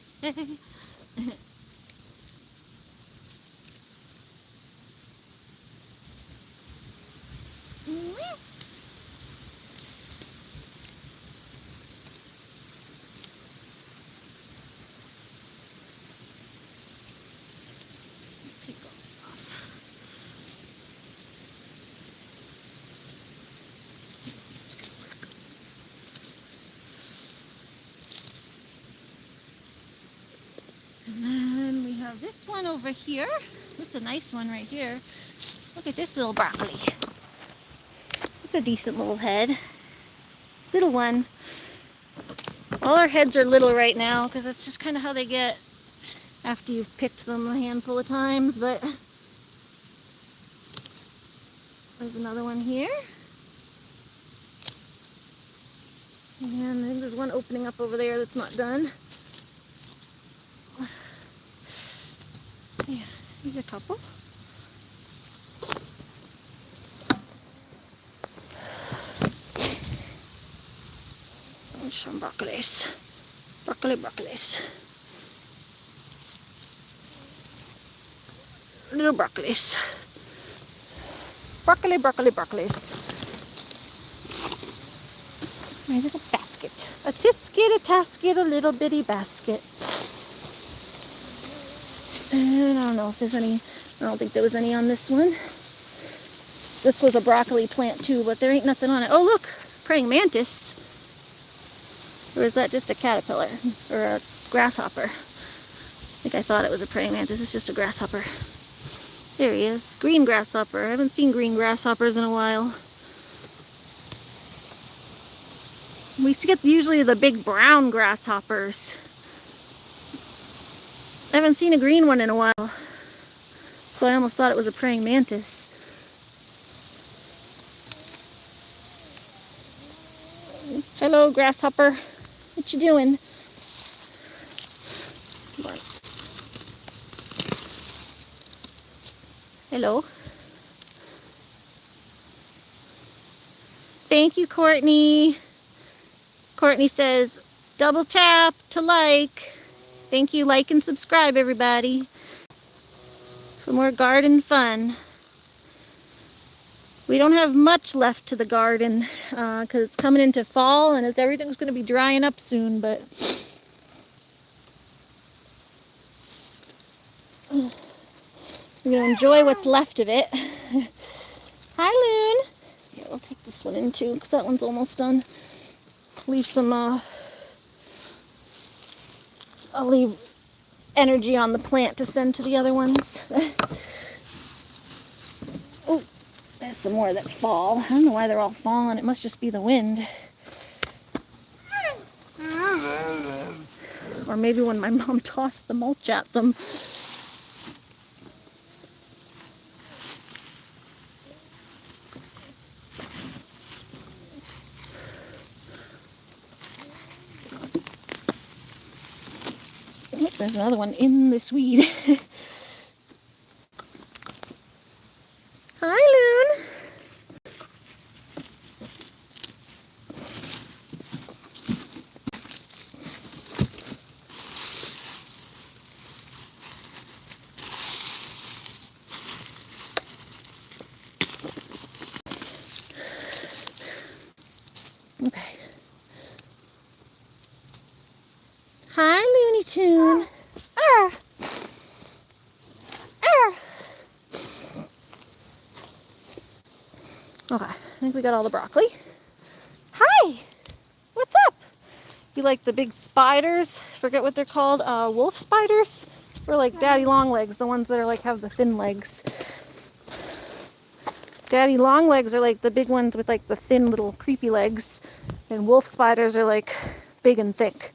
And then we have this one over here. This is a nice one right here. Look at this little broccoli. It's a decent little head. Little one. All our heads are little right now because that's just kind of how they get after you've picked them a handful of times. But there's another one here. And I think there's one opening up over there that's not done. Yeah, there's a couple. And some broccolis. Broccolis. Little broccolis. Broccoli, broccoli, broccolis. My little basket. A tisket, a tasket, a little bitty basket. And I don't know if there's any, I don't think there was any on this one. This was a broccoli plant too, but there ain't nothing on it. Oh look, praying mantis. Or is that just a caterpillar? Or a grasshopper? I think I thought it was a praying mantis. It's just a grasshopper. There he is. Green grasshopper. I haven't seen green grasshoppers in a while. We get usually the big brown grasshoppers. I haven't seen a green one in a while. So I almost thought it was a praying mantis. Hello, grasshopper. What you doing? Hello. Thank you, Courtney. Courtney says, double tap to like. Thank you, like and subscribe, everybody, for more garden fun. We don't have much left to the garden because it's coming into fall and everything's going to be drying up soon, but we're going to enjoy what's left of it. Hi, Loon. Here, we'll take this one in too because that one's almost done. Leave some, I'll leave energy on the plant to send to the other ones. Oh, there's some more that fall. I don't know why they're all falling. It must just be the wind. Or maybe when my mom tossed the mulch at them. Oh, there's another one in this weed. Hi, Loon. Okay. Hi, Looney Tune. Ah. Ah. Okay, I think we got all the broccoli. Hi. What's up? You like the big spiders? Forget what they're called. Wolf spiders? Or like daddy long legs, the ones that are like have the thin legs. Daddy long legs are like the big ones with like the thin little creepy legs. And wolf spiders are like big and thick.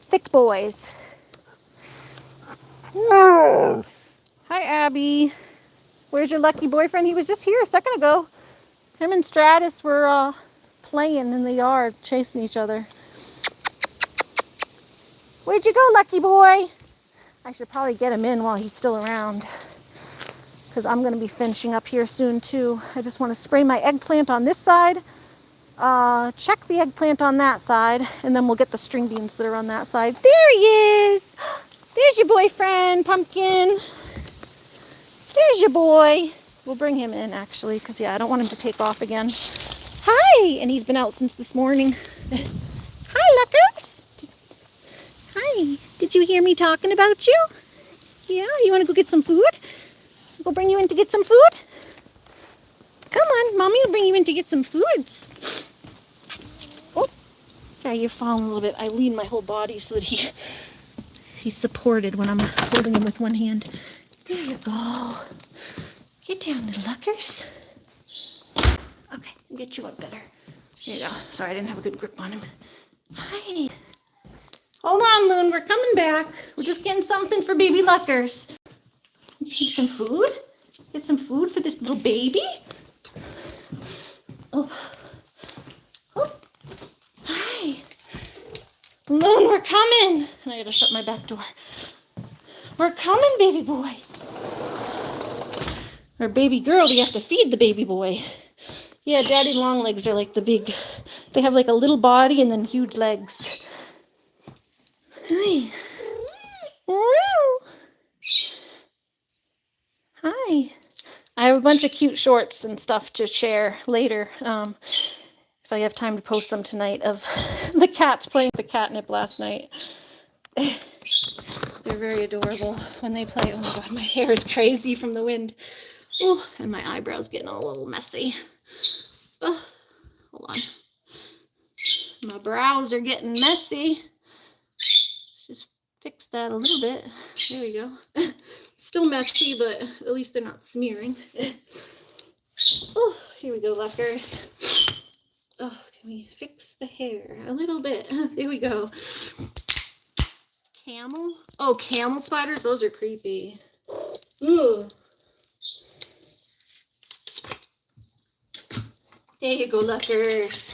Thick boys. Hi, Abby. Where's your lucky boyfriend? He was just here a second ago. Him and Stratus were playing in the yard, chasing each other. Where'd you go, lucky boy? I should probably get him in while he's still around, because I'm going to be finishing up here soon too. I just want to spray my eggplant on this side, check the eggplant on that side, and then we'll get the string beans that are on that side. There he is! There's your boyfriend, Pumpkin. There's your boy. We'll bring him in, actually, because, yeah, I don't want him to take off again. Hi! And he's been out since this morning. Hi, Luckers! Hi. Did you hear me talking about you? Yeah? You want to go get some food? Go bring you in to get some food? Come on, Mommy will bring you in to get some foods. Oh, sorry, you're falling a little bit. I lean my whole body so that he's supported when I'm holding him with one hand. There you go. Get down, little Luckers. Okay, I'll get you up better. There you go. Sorry, I didn't have a good grip on him. Hi. Hold on, Loon. We're coming back. We're just getting something for baby Luckers. You need some food? Get some food for this little baby? Oh. Oh. Hi. Loon, we're coming. I gotta shut my back door. We're coming, baby boy. Or baby girl, we have to feed the baby boy. Yeah, daddy long legs are like the big, they have like a little body and then huge legs. Hi. Hi. I have a bunch of cute shorts and stuff to share later. If I have time to post them tonight of the cats playing the catnip last night. They're very adorable when they play. Oh my god, my hair is crazy from the wind. Oh, and my eyebrows getting all a little messy. Oh, hold on. My brows are getting messy. Just fix that a little bit. There we go. Still messy, but at least they're not smearing. Oh, here we go, Luckers. Oh, can we fix the hair a little bit? There we go. Camel? Oh, camel spiders? Those are creepy. Ooh. There you go, Luckers.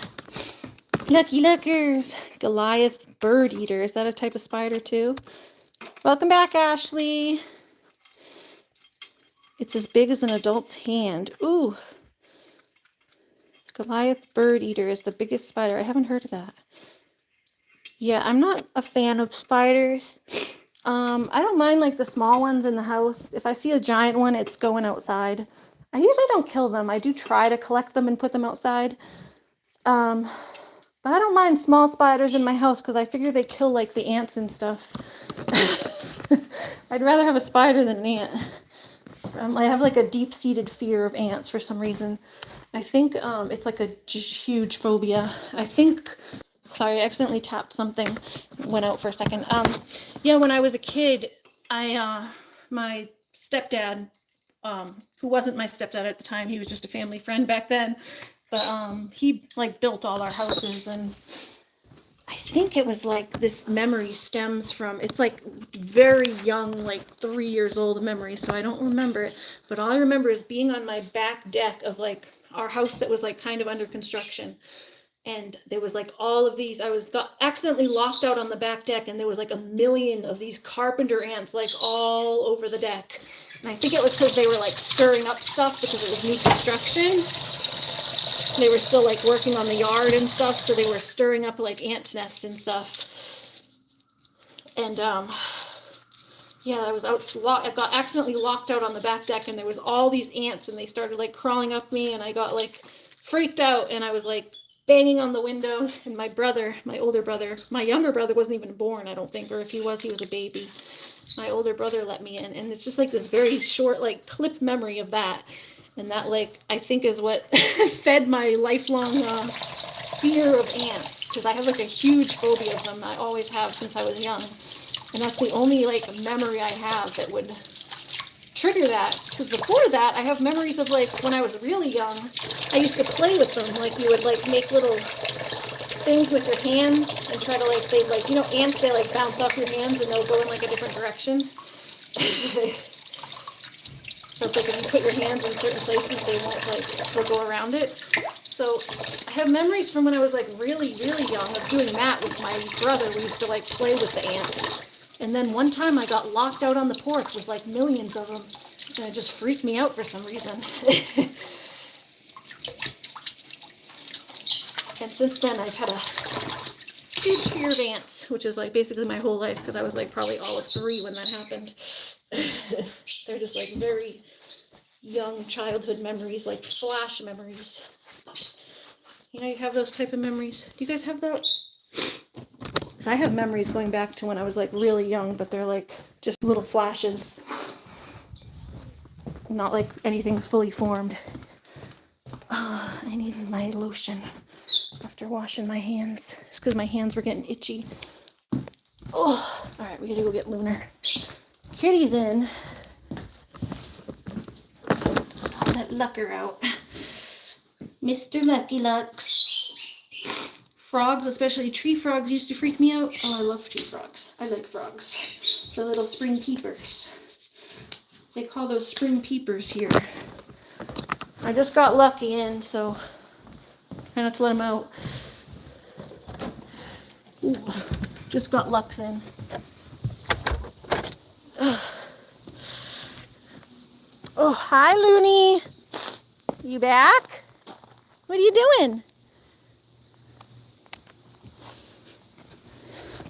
Lucky Luckers. Goliath bird eater. Is that a type of spider too? Welcome back, Ashley. It's as big as an adult's hand. Ooh. Goliath bird eater is the biggest spider. I haven't heard of that. Yeah, I'm not a fan of spiders. I don't mind like the small ones in the house. If I see a giant one, it's going outside. I usually don't kill them. I do try to collect them and put them outside. But I don't mind small spiders in my house because I figure they kill like the ants and stuff. I'd rather have a spider than an ant. I have like a deep-seated fear of ants for some reason. I think it's like a huge phobia. I think, sorry, I accidentally tapped something. Went out for a second. Yeah, when I was a kid, my stepdad, who wasn't my stepdad at the time, he was just a family friend back then, but he like built all our houses, and I think it was like this memory stems from, it's like very young, like 3 years old memory, so I don't remember it, but all I remember is being on my back deck of like our house that was like kind of under construction, and there was like all of these, got accidentally locked out on the back deck, and there was like a million of these carpenter ants like all over the deck, and I think it was because they were like stirring up stuff because it was new construction. They were still like working on the yard and stuff, so they were stirring up like ants' nests and stuff. And yeah, I got accidentally locked out on the back deck, and there was all these ants, and they started like crawling up me, and I got like freaked out, and I was like banging on the windows. And my brother, my older brother, my younger brother wasn't even born, I don't think, or if he was a baby. My older brother let me in, and it's just like this very short like clip memory of that. And that, like, I think is what fed my lifelong fear of ants. Because I have, like, a huge phobia of them. I always have since I was young. And that's the only, like, memory I have that would trigger that. Because before that, I have memories of, like, when I was really young, I used to play with them. Like, you would, like, make little things with your hands and try to, like, they, like, you know, ants, they, like, bounce off your hands and they'll go in, like, a different direction. So it's like if you put your hands in certain places, they won't, like, they'll go around it. So I have memories from when I was, like, really, really young of doing that with my brother. We used to, like, play with the ants. And then one time I got locked out on the porch with, like, millions of them. And it just freaked me out for some reason. And since then I've had a huge fear of ants, which is, like, basically my whole life, because I was, like, probably all of 3 when that happened. They're just, like, very young childhood memories, like flash memories. You know, you have those type of memories. Do you guys have that? Because I have memories going back to when I was, like, really young, but they're, like, just little flashes. Not, like, anything fully formed. I needed my lotion after washing my hands. It's because my hands were getting itchy. Oh, alright, we gotta go get Lunar. Kitty's in. Let Lucker out. Mr. Lucky Lucks. Frogs, especially tree frogs, used to freak me out. Oh, I love tree frogs. I like frogs. The little spring peepers. They call those spring peepers here. I just got Lucky in, so try not to let him out. Ooh, just got Lux in. Oh, hi, Looney. You back? What are you doing?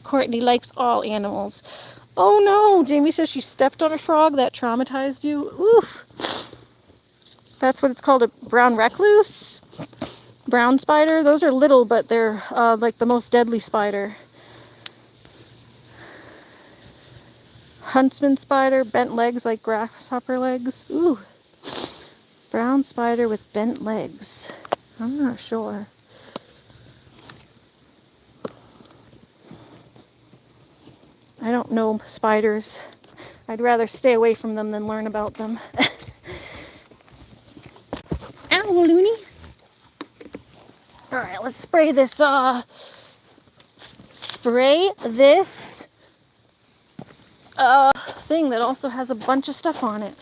Courtney likes all animals. Oh no, Jamie says she stepped on a frog. That traumatized you. Oof. That's what it's called, a brown recluse. Brown spider. Those are little, but they're like the most deadly spider. Huntsman spider, bent legs like grasshopper legs. Ooh. Brown spider with bent legs. I'm not sure. I don't know spiders. I'd rather stay away from them than learn about them. Ow, Looney. Alright, let's spray this, thing that also has a bunch of stuff on it.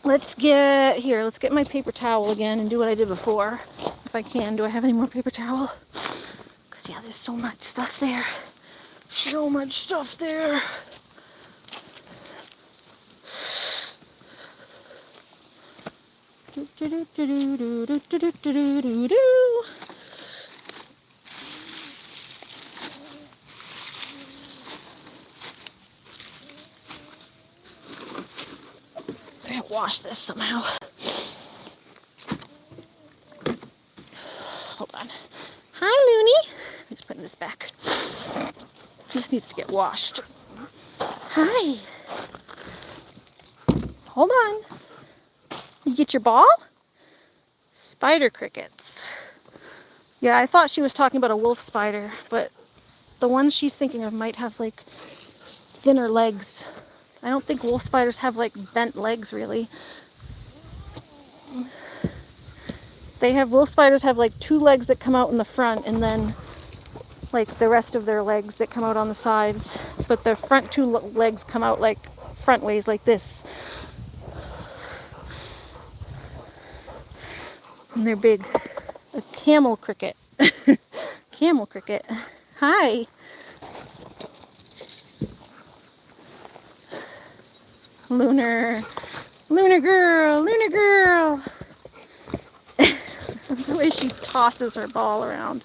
Let's get my paper towel again and do what I did before. If I can. Do I have any more paper towel? Because, yeah, there's so much stuff there. So much stuff there. I gotta wash this somehow. Hold on. Hi, Looney. I'm just putting this back. This needs to get washed. Hi. Hold on. You get your ball? Spider crickets. Yeah, I thought she was talking about a wolf spider, but the one she's thinking of might have like thinner legs. I don't think wolf spiders have like bent legs really. Wolf spiders have like 2 legs that come out in the front and then like the rest of their legs that come out on the sides. But their front 2 legs come out like front ways like this. And they're big. A camel cricket. Camel cricket. Hi. Lunar girl, Lunar girl. The way she tosses her ball around.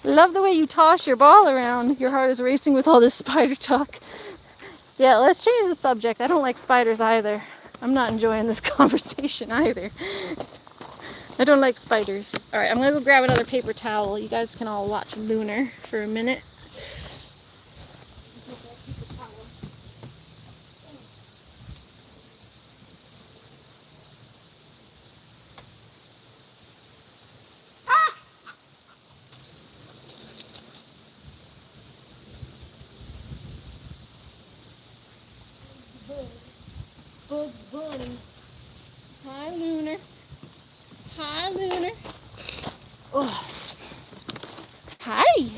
Love the way you toss your ball around. Your heart is racing with all this spider talk. Yeah, let's change the subject. I don't like spiders either. I'm not enjoying this conversation either. I don't like spiders. Alright, I'm gonna go grab another paper towel. You guys can all watch Lunar for a minute. Bugs Bunny. Hi, Lunar. Hi, Lunar. Oh. Hi.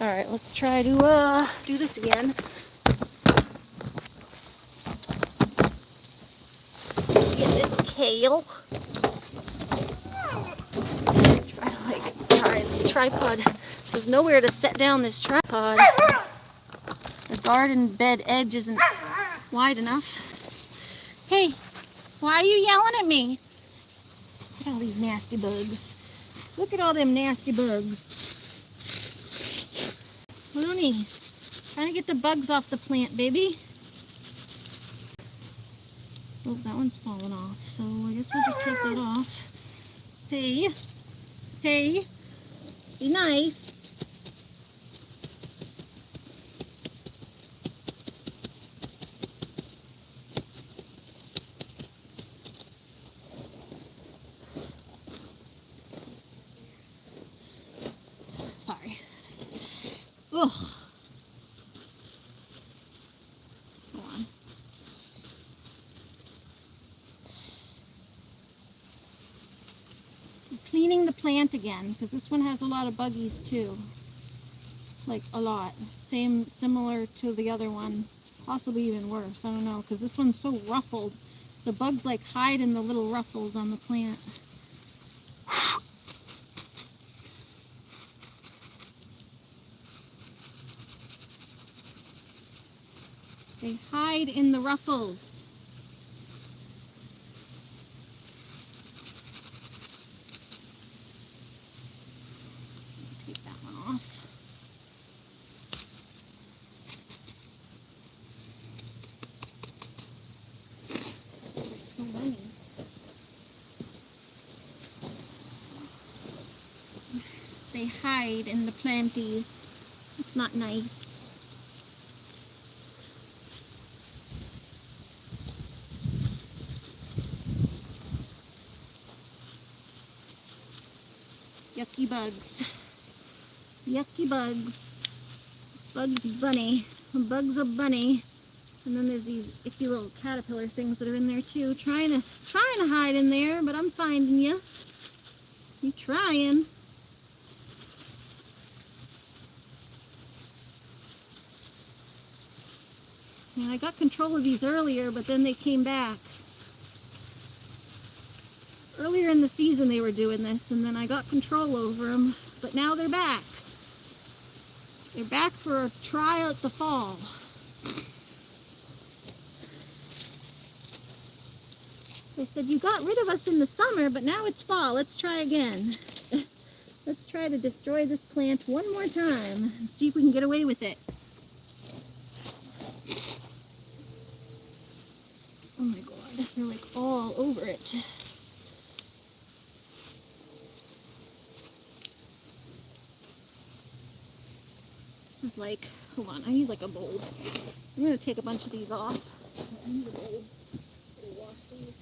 Alright, let's try to do this again. Get this kale. Alright, this tripod. There's nowhere to set down this tripod. The garden bed edge isn't wide enough. Hey, why are you yelling at me? Look at all these nasty bugs. Look at all them nasty bugs. Looney, trying to get the bugs off the plant, baby. Oh, that one's falling off, so I guess we'll just take that off. Hey, hey, be nice. Sorry. Ugh. Hold on. I'm cleaning the plant again because this one has a lot of buggies too. Like a lot. Similar to the other one. Possibly even worse. I don't know because this one's so ruffled. The bugs like hide in the little ruffles on the plant. They hide in the ruffles. Take that one off. they hide in the planties. It's not nice. Yucky bugs. Yucky bugs. Bugs Bunny. Bugs a bunny. And then there's these icky little caterpillar things that are in there too. Trying to hide in there, but I'm finding you. You trying. And I got control of these earlier, but then they came back. Earlier in the season they were doing this, and then I got control over them, but now they're back. They're back for a trial at the fall. They said, you got rid of us in the summer, but now it's fall. Let's try again. Let's try to destroy this plant one more time and see if we can get away with it. Oh my god, they're like all over it. This is like, hold on, I need like a bowl. I'm going to take a bunch of these off. I need a bowl to wash these.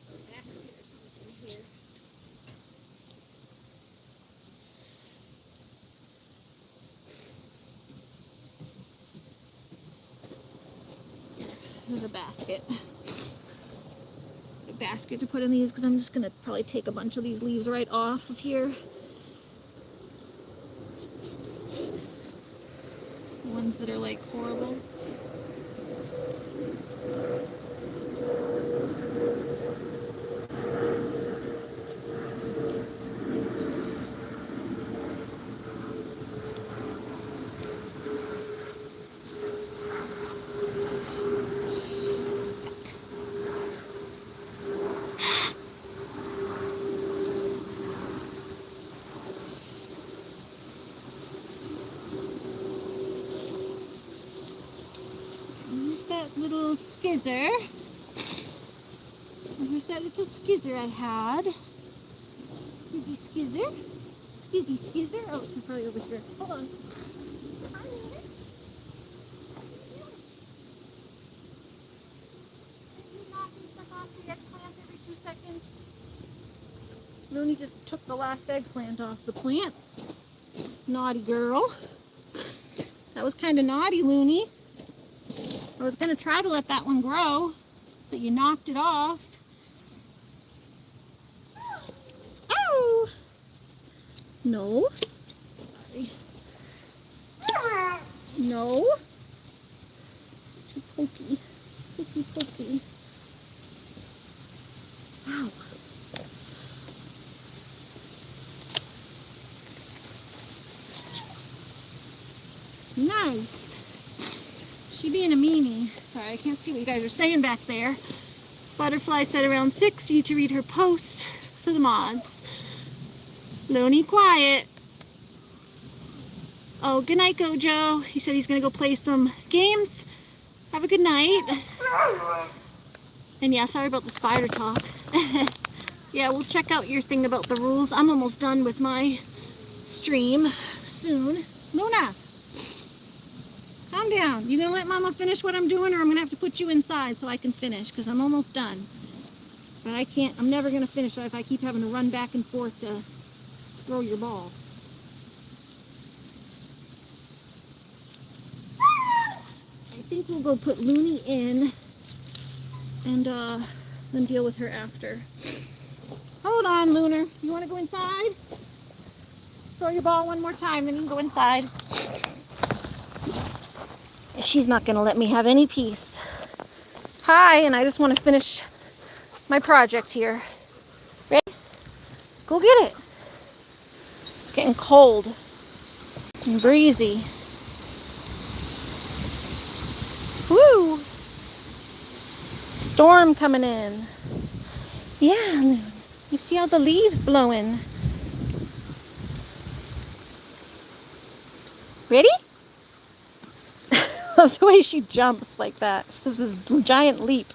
Or a basket or something here. There's a basket. A basket to put in these because I'm just going to probably take a bunch of these leaves right off of here. The ones that are like horrible. Little skizzer. Here's that little skizzer I had. Skizzy skizzer. Skizzy skizzer. Oh, it's probably over here. Hold on. Hi, Looney. You knocking stuff off the eggplant every 2 seconds? Looney just took the last eggplant off the plant. Naughty girl. That was kind of naughty, Looney. I was going to try to let that one grow, but you knocked it off. Ow! No. Sorry. No. Too pokey. Pokey, pokey. Ow. Nice. She being a meanie. Sorry, I can't see what you guys are saying back there. Butterfly said around 6, you need to read her post for the mods. Looney, quiet. Oh, good night, Gojo. He said he's going to go play some games. Have a good night. And yeah, sorry about the spider talk. Yeah, we'll check out your thing about the rules. I'm almost done with my stream soon. Luna! Calm down. You gonna let Mama finish what I'm doing, or I'm gonna have to put you inside so I can finish, because I'm almost done. But I can't, I'm never gonna finish if I keep having to run back and forth to throw your ball. I think we'll go put Looney in and then deal with her after. Hold on, Lunar. You wanna go inside? Throw your ball one more time, then you can go inside. She's not going to let me have any peace. Hi, and I just want to finish my project here. Ready? Go get it. It's getting cold and breezy. Woo! Storm coming in. Yeah, you see all the leaves blowing. Ready? I love the way she jumps like that. She does this giant leap.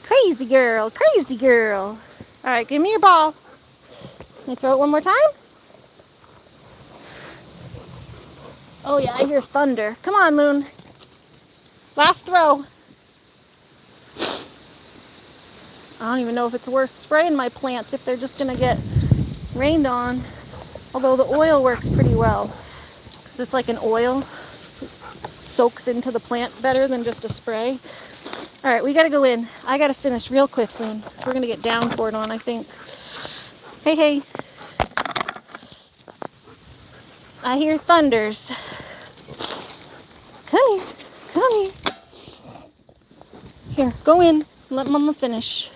Crazy girl, crazy girl. All right, give me your ball. Can I throw it one more time? Oh yeah, I hear thunder. Come on, Moon. Last throw. I don't even know if it's worth spraying my plants if they're just gonna get rained on. Although the oil works pretty well. It's like an oil. It soaks into the plant better than just a spray. All right, we gotta go in. I gotta finish real quick, Moon. We're gonna get downpoured on, I think. Hey, hey. I hear thunders. Come here, come here. Here, go in. Let Mama finish.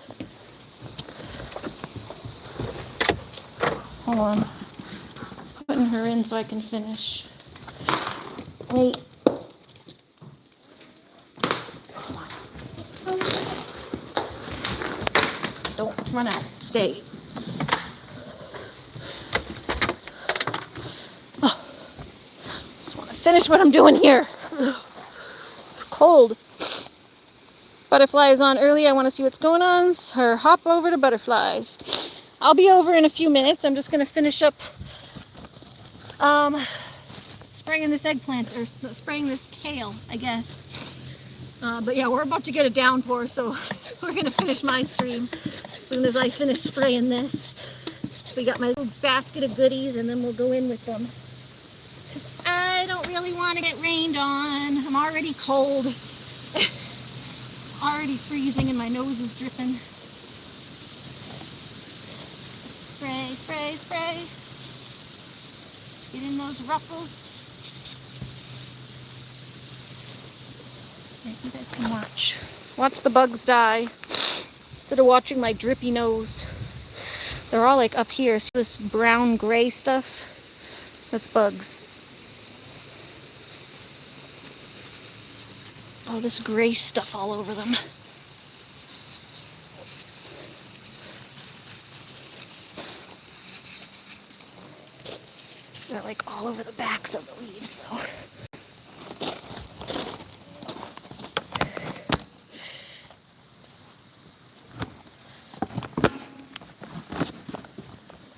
Hold on. Putting her in so I can finish. Wait. Come on. Don't run out. Stay. Oh, just want to finish what I'm doing here. It's cold. Butterflies on early. I want to see what's going on. So hop over to butterflies. I'll be over in a few minutes. I'm just going to finish up spraying this eggplant, or spraying this kale, I guess. But yeah, we're about to get a downpour, so we're going to finish my stream as soon as I finish spraying this. We got my little basket of goodies, and then we'll go in with them. Because I don't really want to get rained on. I'm already cold. Already freezing and my nose is dripping. Spray, spray, spray. Get in those ruffles. Okay, you guys can watch. Watch the bugs die. Instead of watching my drippy nose. They're all like up here. See this brown gray stuff? That's bugs. Oh, this gray stuff all over them. They're like all over the backs of the leaves though.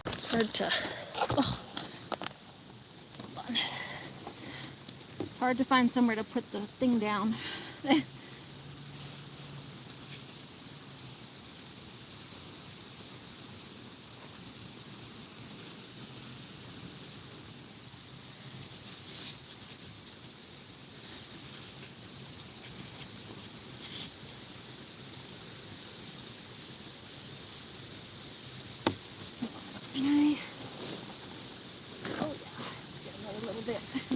It's hard to, oh, hold on. It's hard to find somewhere to put the thing down.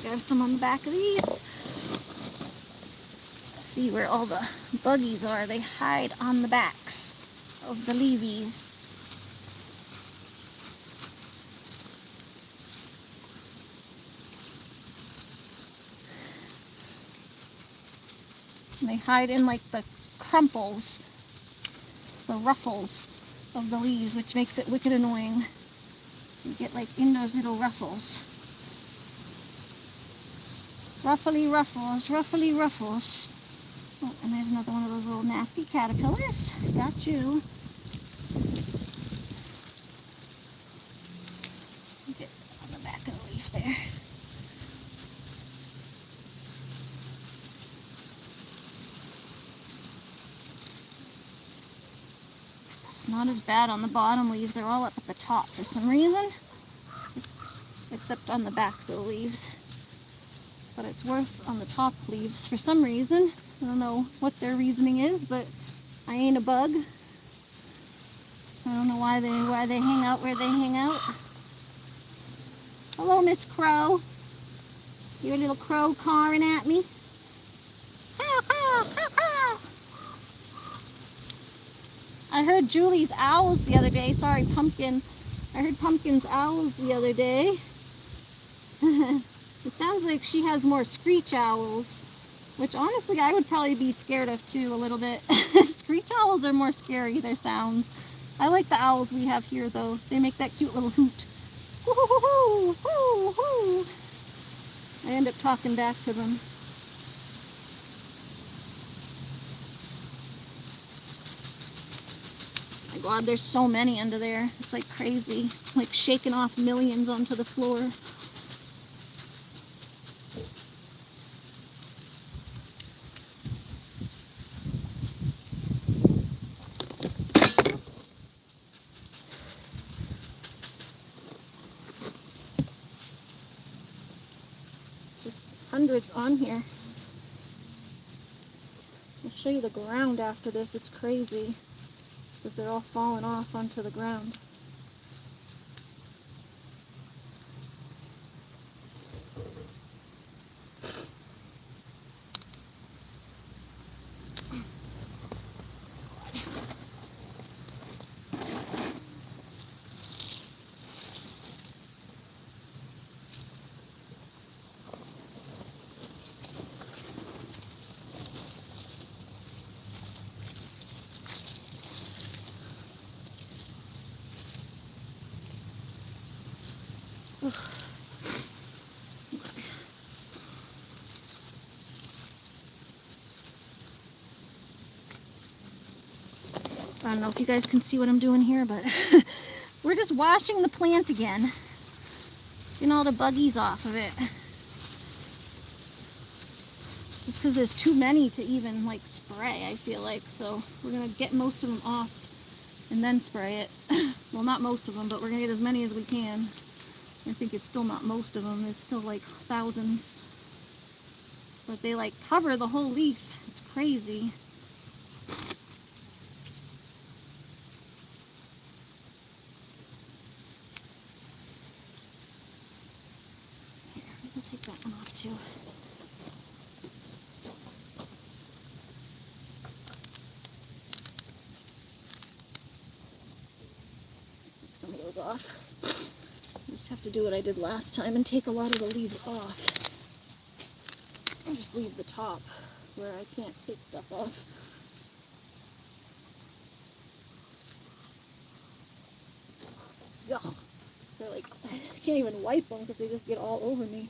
Grab some on the back of these. See where all the buggies are. They hide on the backs of the leavies. And they hide in like the crumples, the ruffles of the leaves, which makes it wicked annoying. You get like in those little ruffles. Ruffly ruffles, ruffly ruffles. Oh, and there's another one of those little nasty caterpillars. Got you. Get on the back of the leaf there. It's not as bad on the bottom leaves. They're all up at the top for some reason. Except on the backs of the leaves. But it's worse on the top leaves for some reason. I don't know what their reasoning is, but I ain't a bug. I don't know why they hang out where they hang out. Hello, Miss Crow. Your little crow cawing at me. Pow, pow, pow, pow. I heard Julie's owls the other day. Sorry, Pumpkin. I heard Pumpkin's owls the other day. It sounds like she has more screech owls, which honestly I would probably be scared of too a little bit. Screech owls are more scary, their sounds. I like the owls we have here though. They make that cute little hoot. Hoo, hoo, hoo, hoo. I end up talking back to them. God, there's so many under there. It's like crazy. Like shaking off millions onto the floor. Just hundreds on here. I'll show you the ground after this. It's crazy because they're all falling off onto the ground. I don't know if you guys can see what I'm doing here, but we're just washing the plant again. Getting all the buggies off of it. Just because there's too many to even like spray, I feel like. So we're going to get most of them off and then spray it. Well, not most of them, but we're going to get as many as we can. I think it's still not most of them. There's still like thousands. But they like cover the whole leaf. It's crazy. Here, we'll take that one off too. Take some of those off. Just have to do what I did last time and take a lot of the leaves off. I'll just leave the top where I can't take stuff off. Yuck. They're like, I can't even wipe them because they just get all over me.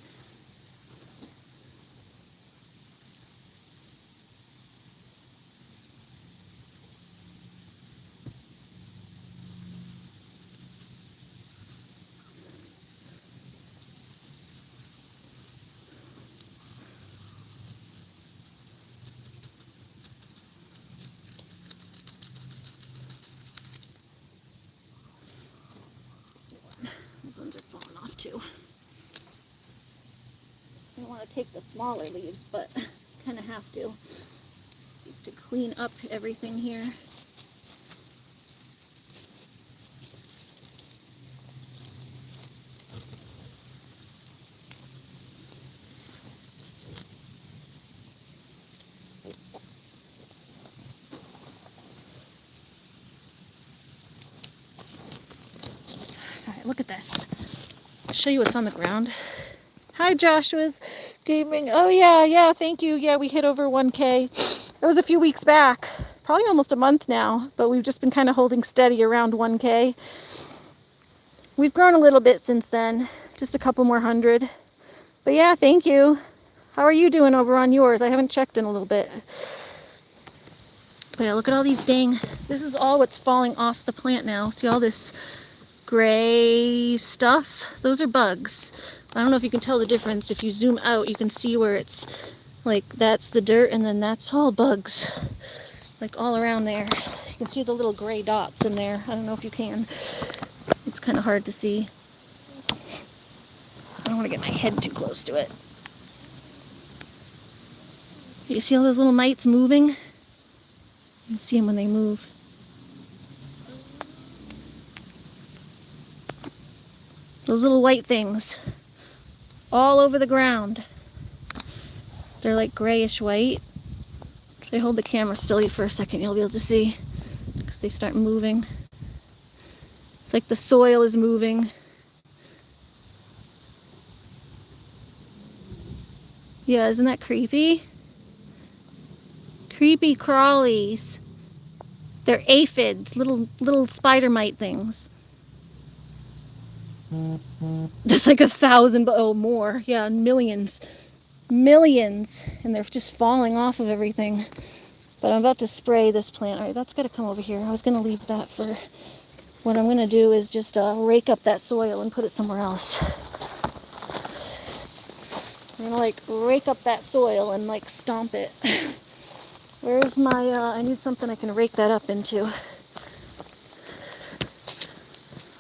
These ones are falling off too. I don't want to take the smaller leaves, but kind of have to. Just to clean up everything here. Look at this. I'll show you what's on the ground. Hi, Joshua's Gaming. Oh, yeah, thank you. Yeah, we hit over 1K. It was a few weeks back. Probably almost a month now, but we've just been kind of holding steady around 1K. We've grown a little bit since then. Just a couple more hundred. But yeah, thank you. How are you doing over on yours? I haven't checked in a little bit. But yeah, look at all these dang... This is all what's falling off the plant now. See all this gray stuff? Those are bugs. I don't know if you can tell the difference. If you zoom out, you can see where it's like that's the dirt and then that's all bugs. Like all around there. You can see the little gray dots in there. I don't know if you can. It's kind of hard to see. I don't want to get my head too close to it. You see all those little mites moving? You can see them when they move. Those little white things all over the ground. They're like grayish white. If I hold the camera still for a second, you'll be able to see because they start moving. It's like the soil is moving. Yeah, isn't that creepy? Creepy crawlies. They're aphids, little spider mite things. There's like 1,000, but oh, more. Yeah, millions. Millions. And they're just falling off of everything. But I'm about to spray this plant. All right, that's got to come over here. I was going to leave that for... What I'm going to do is just rake up that soil and put it somewhere else. I'm going to, like, rake up that soil and, like, stomp it. Where's my... I need something I can rake that up into.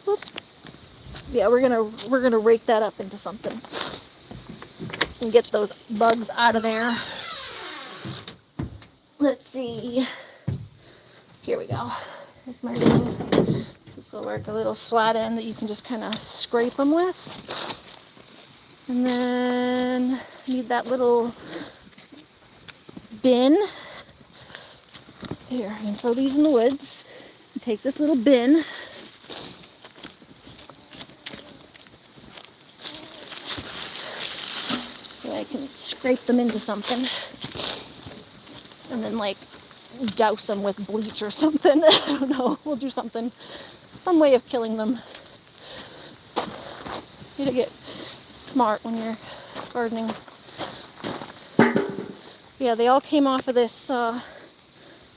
Whoop. Yeah, we're gonna rake that up into something. And get those bugs out of there. Let's see. Here we go. Here's my little... This will work, a little flat end that you can just kind of scrape them with. And then need that little bin. Here, I can throw these in the woods. And take this little bin. So I can scrape them into something. And then, like, douse them with bleach or something. I don't know. We'll do something. Some way of killing them. You gotta get smart when you're gardening. Yeah, they all came off of this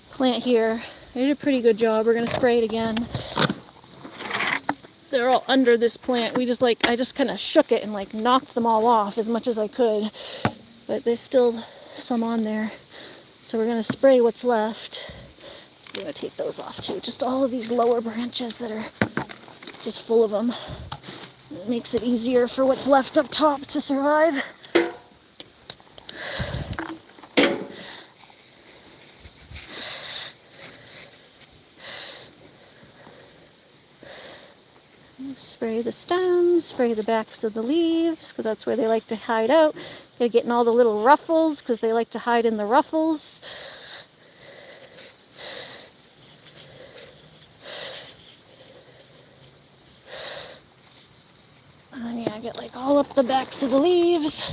plant here. They did a pretty good job. We're gonna spray it again. They're all under this plant. I just kind of shook it and like knocked them all off as much as I could. But there's still some on there. So we're gonna spray what's left. I'm gonna take those off too. Just all of these lower branches that are just full of them. It makes it easier for what's left up top to survive. Spray the stems, spray the backs of the leaves, because that's where they like to hide out. Gotta get in all the little ruffles, because they like to hide in the ruffles. And yeah, get like all up the backs of the leaves.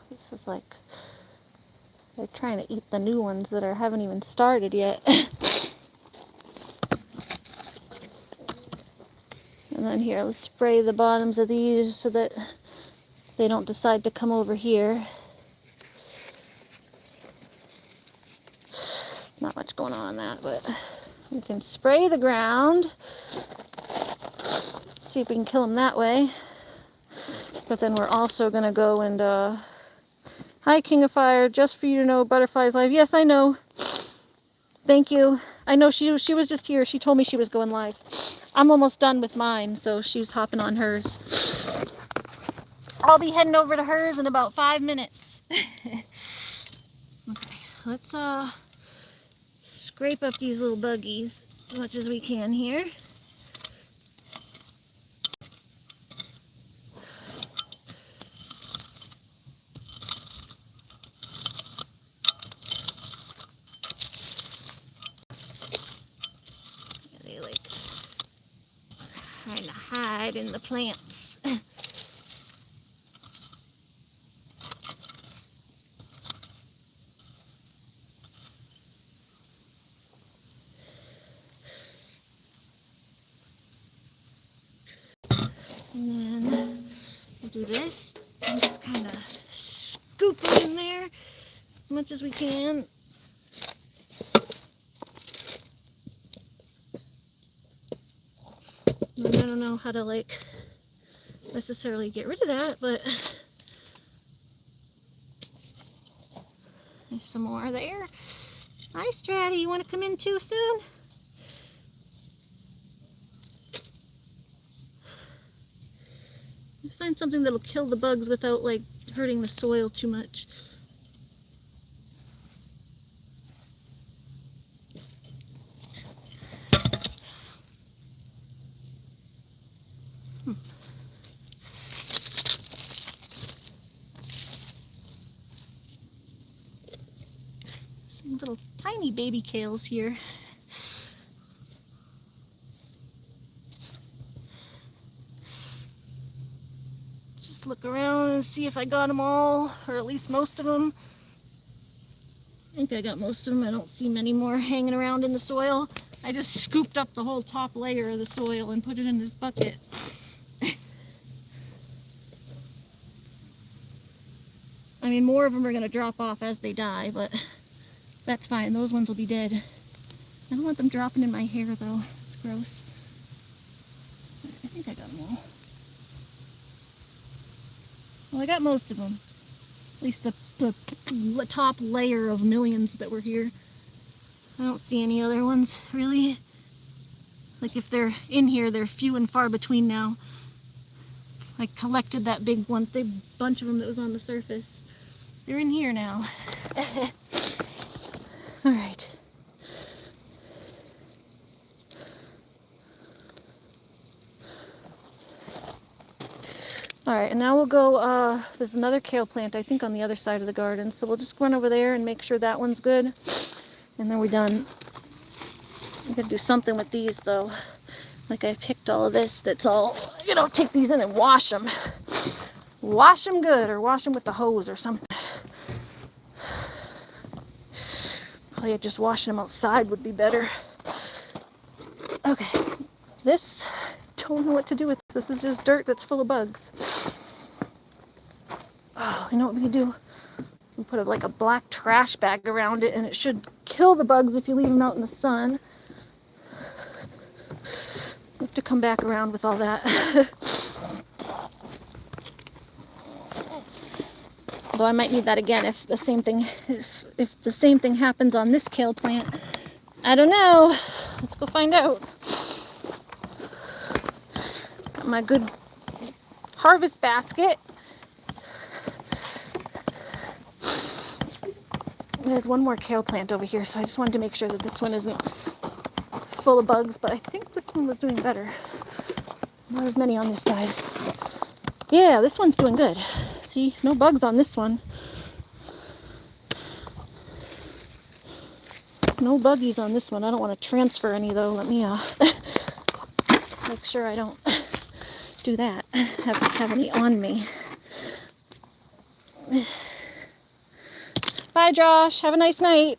This is like, they're trying to eat the new ones that haven't even started yet. And then here, let's spray the bottoms of these so that they don't decide to come over here. Not much going on that, but we can spray the ground. See if we can kill them that way. But then we're also going to go and, hi, King of Fire, just for you to know, Butterfly's live. Yes, I know. Thank you. I know she was just here. She told me she was going live. I'm almost done with mine, so she was hopping on hers. I'll be heading over to hers in about 5 minutes. Okay, let's scrape up these little buggies as much as we can here. They like kind of hide in the plants. And then we'll do this and just kind of scoop it in there as much as we can. And I don't know how to like necessarily get rid of that, but there's some more there. Hi, Stratty, you want to come in too soon? Find something that'll kill the bugs without like hurting the soil too much. little tiny baby kales here. Just look around and see if I got them all, or at least most of them. I think I got most of them. I don't see many more hanging around in the soil. I just scooped up the whole top layer of the soil and put it in this bucket. I mean, more of them are going to drop off as they die, but that's fine. Those ones will be dead. I don't want them dropping in my hair, though. It's gross. I think I got them all. Well, I got most of them. At least the top layer of millions that were here. I don't see any other ones, really. Like, if they're in here, they're few and far between now. I collected that big bunch of them that was on the surface. They're in here now. Alright. Alright, and now we'll go, there's another kale plant, I think, on the other side of the garden. So we'll just run over there and make sure that one's good. And then we're done. I'm going to do something with these, though. Like, I picked all of this that's all, you know, take these in and wash them. Wash them good, or wash them with the hose or something. Probably just washing them outside would be better. Okay, this, don't know what to do with this. This is just dirt that's full of bugs. Oh, you know what we can do? We put like a black trash bag around it, and it should kill the bugs if you leave them out in the sun. We have to come back around with all that. Although I might need that again if the same thing happens on this kale plant. I don't know. Let's go find out. Got my good harvest basket. There's one more kale plant over here, so I just wanted to make sure that this one isn't full of bugs, but I think this one was doing better. Not as many on this side. Yeah, this one's doing good. See, no bugs on this one. No buggies on this one. I don't want to transfer any, though. Let me make sure I don't do that. Have any on me. Bye, Josh. Have a nice night.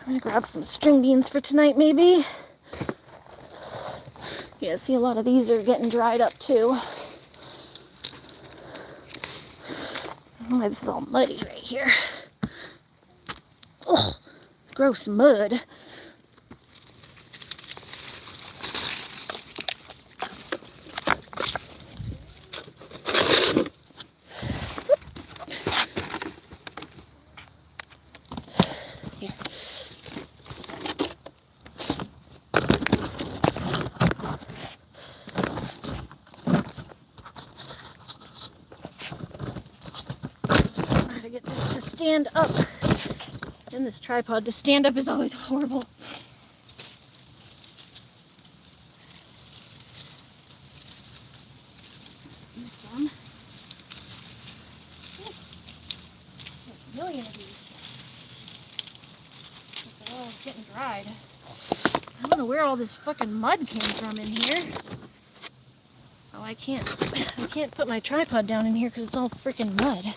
I'm going to grab some string beans for tonight, maybe. Yeah, see, a lot of these are getting dried up, too. Oh, this is all muddy right here. Ugh, gross mud. Here. Get this to stand up. And this tripod to stand up is always horrible. Here's some. There's a million of these. They're all getting dried. I don't know where all this fucking mud came from in here. Oh, I can't put my tripod down in here because it's all freaking mud.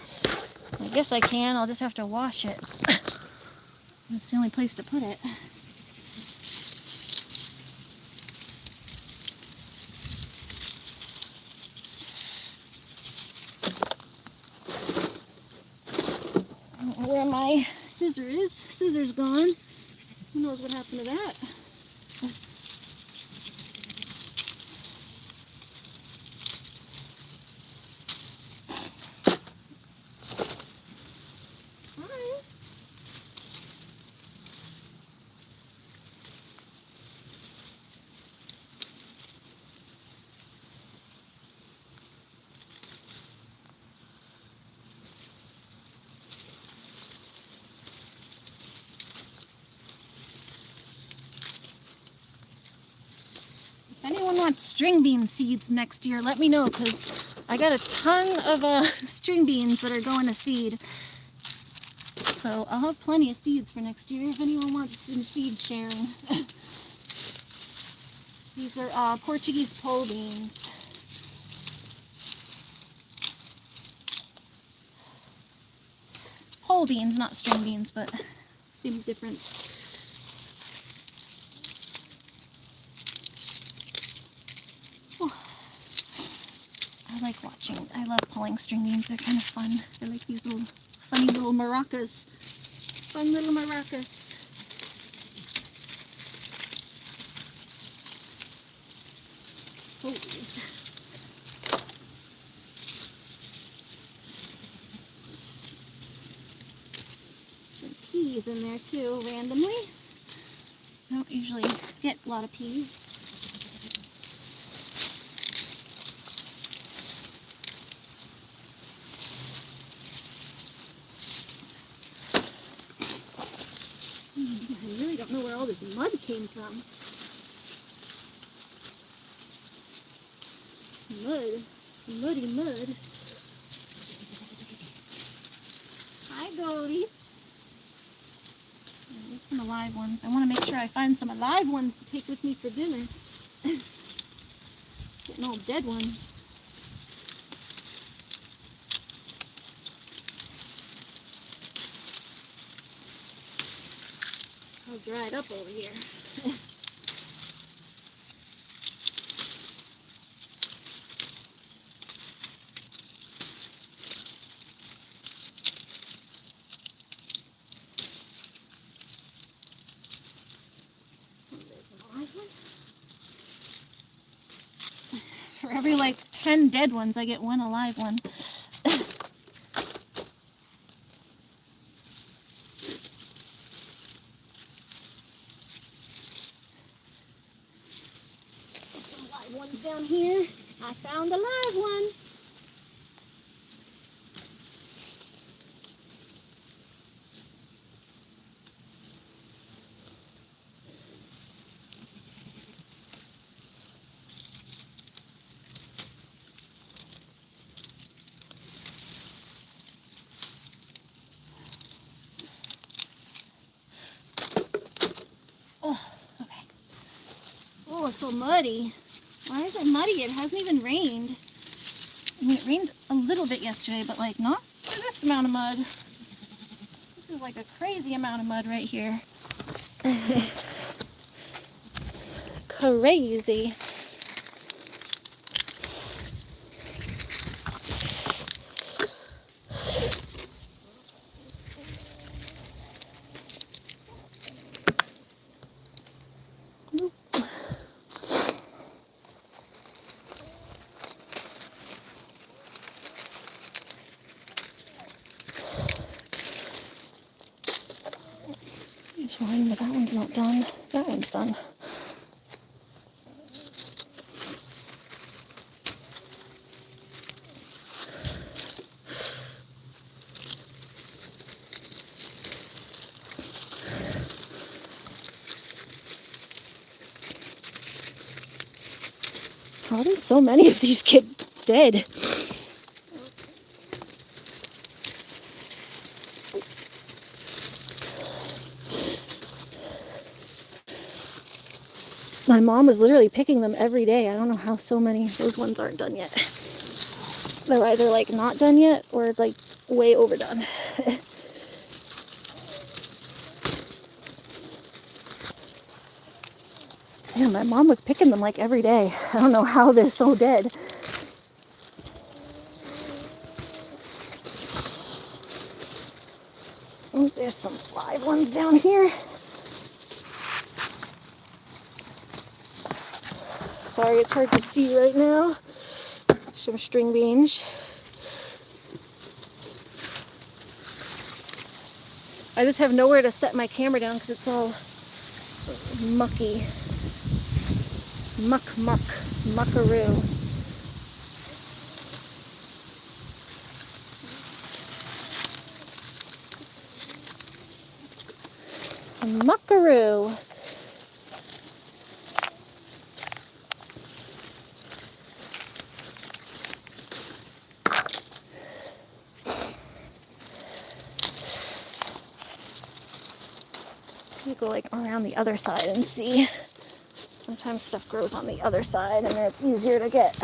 I guess I can. I'll just have to wash it. That's the only place to put it. I don't know where my scissor is. Scissor's gone. Who knows what happened to that? If anyone wants string bean seeds next year, let me know, because I got a ton of string beans that are going to seed. So I'll have plenty of seeds for next year if anyone wants some seed sharing. These are Portuguese pole beans. Pole beans, not string beans, but same difference. I love pulling string beans. They're kind of fun. They're like these little funny little maracas. Fun little maracas. Holes. Some peas in there too, randomly. I don't usually get a lot of peas. I really don't know where all this mud came from. Mud. Muddy mud. Hi, goaties. There's some alive ones. I want to make sure I find some alive ones to take with me for dinner. Getting all dead ones. All dried up over here. For every like 10 dead ones, I get one alive one. Some live ones down here. I found a live one. Oh, okay. Oh, it's so muddy. Why is it muddy? It hasn't even rained. I mean, it rained a little bit yesterday, but like not for this amount of mud. This is like a crazy amount of mud right here. Crazy. There's one, but that one's not done. That one's done. How did so many of these get dead? My mom was literally picking them every day. I don't know how so many. Those ones aren't done yet. They're either like not done yet or like way overdone. Yeah, my mom was picking them like every day. I don't know how they're so dead. Oh, there's some live ones down here. Sorry, it's hard to see right now. Some string beans. I just have nowhere to set my camera down because it's all mucky. Muckaroo. Muckaroo. Let me go like around the other side and see. Sometimes stuff grows on the other side and then it's easier to get.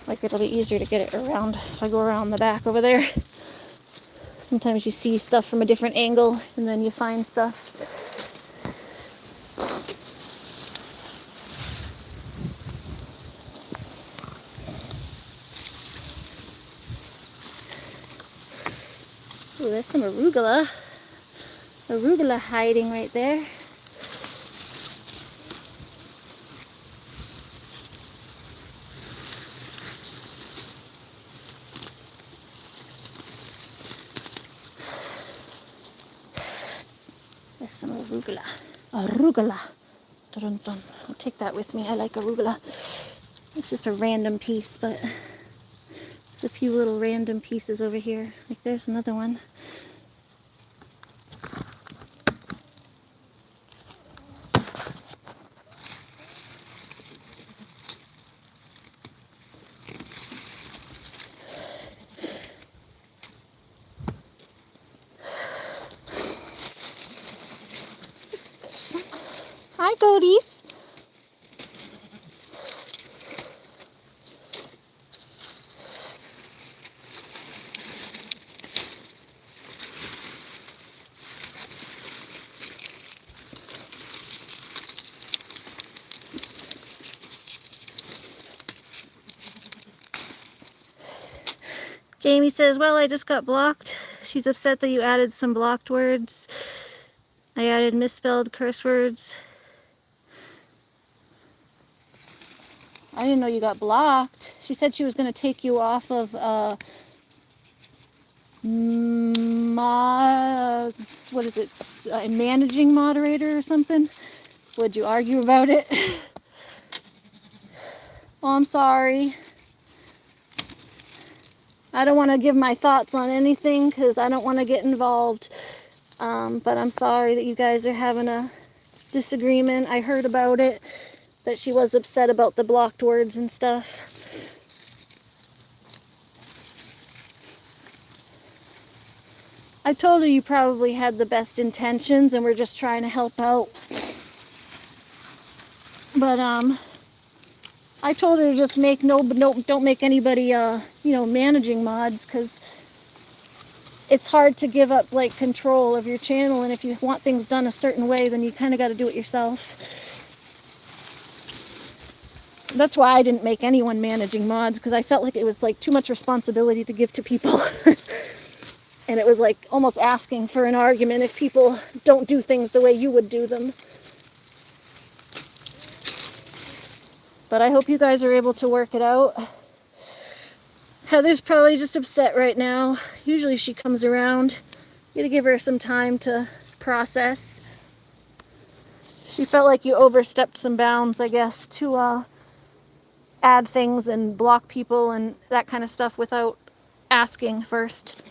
Like it'll be easier to get it around if I go around the back over there. Sometimes you see stuff from a different angle and then you find stuff. Ooh, there's some arugula. Arugula hiding right there. There's some arugula. Arugula. Dun, dun. I'll take that with me. I like arugula. It's just a random piece, but there's a few little random pieces over here. Like there's another one. Hi, goaties. Jamie says, well, I just got blocked. She's upset that you added some blocked words. I added misspelled curse words. I didn't know you got blocked. She said she was going to take you off of what is it? Managing moderator or something. Would you argue about it? Oh, I'm sorry. I don't want to give my thoughts on anything because I don't want to get involved. But I'm sorry that you guys are having a disagreement. I heard about it, that she was upset about the blocked words and stuff. I told her you probably had the best intentions and we're just trying to help out. But I told her to just make don't make anybody managing mods, because it's hard to give up like control of your channel, and if you want things done a certain way, then you kind of got to do it yourself. That's why I didn't make anyone managing mods, because I felt like it was like too much responsibility to give to people. And it was like almost asking for an argument if people don't do things the way you would do them. But I hope you guys are able to work it out. Heather's probably just upset right now. Usually she comes around. You gotta give her some time to process. She felt like you overstepped some bounds, I guess, to add things and block people and that kind of stuff without asking first.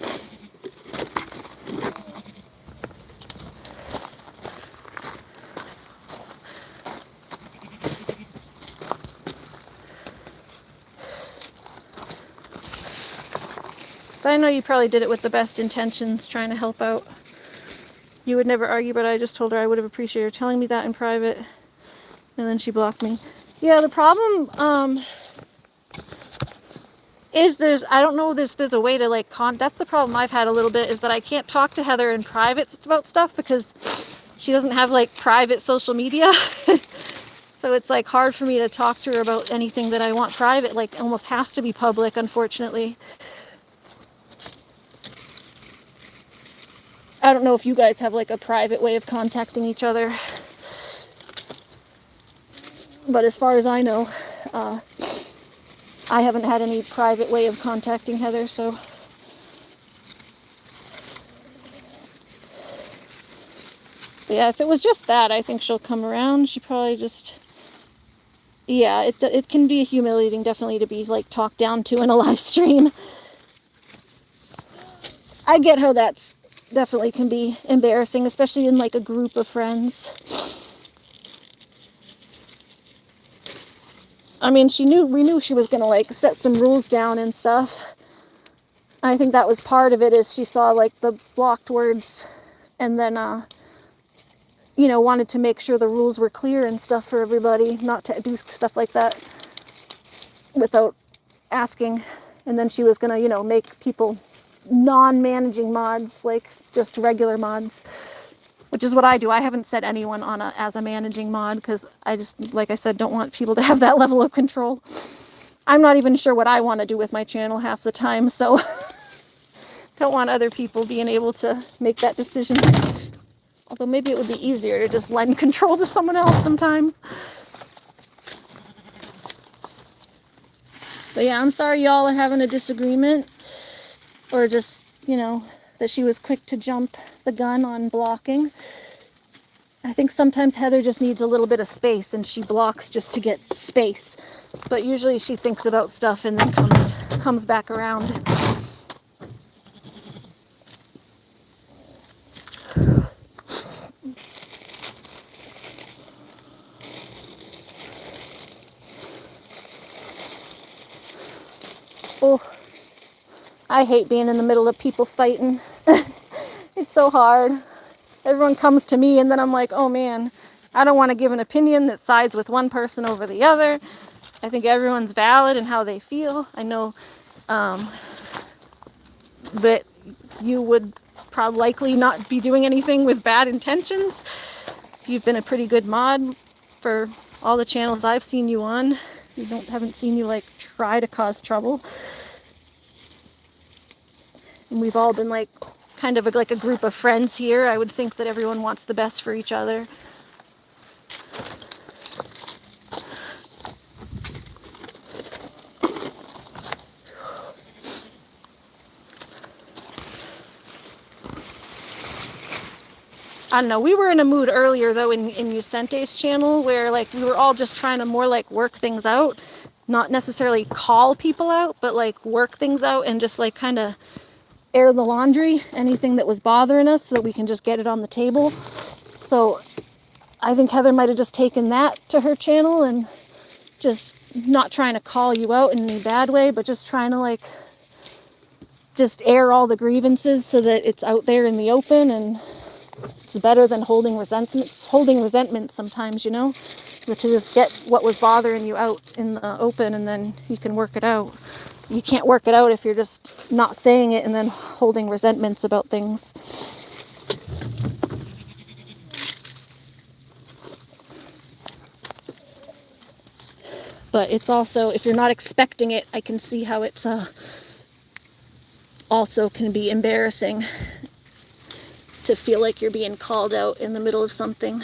But I know you probably did it with the best intentions, trying to help out. You would never argue, but I just told her I would have appreciated her telling me that in private. And then she blocked me. Yeah, the problem is I don't know there's a way to like that's the problem I've had a little bit, is that I can't talk to Heather in private about stuff because she doesn't have like private social media. So it's like hard for me to talk to her about anything that I want private. Like almost has to be public, unfortunately. I don't know if you guys have like a private way of contacting each other. But as far as I know, I haven't had any private way of contacting Heather, so. Yeah, if it was just that, I think she'll come around. She probably just, yeah, it can be humiliating definitely to be like talked down to in a live stream. I get how that's definitely can be embarrassing, especially in like a group of friends. I mean, we knew she was gonna like set some rules down and stuff. I think that was part of it, is she saw like the blocked words, and then you know, wanted to make sure the rules were clear and stuff for everybody, not to do stuff like that without asking. And then she was gonna, you know, make people non-managing mods, like just regular mods, which is what I do. I haven't set anyone on as a managing mod, because I just, like I said, don't want people to have that level of control. I'm not even sure what I want to do with my channel half the time, so don't want other people being able to make that decision. Although maybe it would be easier to just lend control to someone else sometimes. But yeah, I'm sorry y'all are having a disagreement, or just, you know, that she was quick to jump the gun on blocking. I think sometimes Heather just needs a little bit of space, and she blocks just to get space. But usually she thinks about stuff and then comes back around. Oh, I hate being in the middle of people fighting. It's so hard. Everyone comes to me, and then I'm like, oh man, I don't want to give an opinion that sides with one person over the other. I think everyone's valid in how they feel. I know that you would probably likely not be doing anything with bad intentions. You've been a pretty good mod for all the channels I've seen you on. Haven't seen you like try to cause trouble. And we've all been like kind of like a group of friends here. I would think that everyone wants the best for each other. I don't know, we were in a mood earlier though in Yucente's channel where like we were all just trying to more like work things out, not necessarily call people out, but like work things out and just like kind of air the laundry, anything that was bothering us, so that we can just get it on the table. So I think Heather might have just taken that to her channel and just not trying to call you out in any bad way, but just trying to like just air all the grievances so that it's out there in the open. And it's better than holding resentment sometimes, you know, but to just get what was bothering you out in the open, and then you can work it out. You can't work it out if you're just not saying it and then holding resentments about things. But it's also, if you're not expecting it, I can see how it's also can be embarrassing to feel like you're being called out in the middle of something.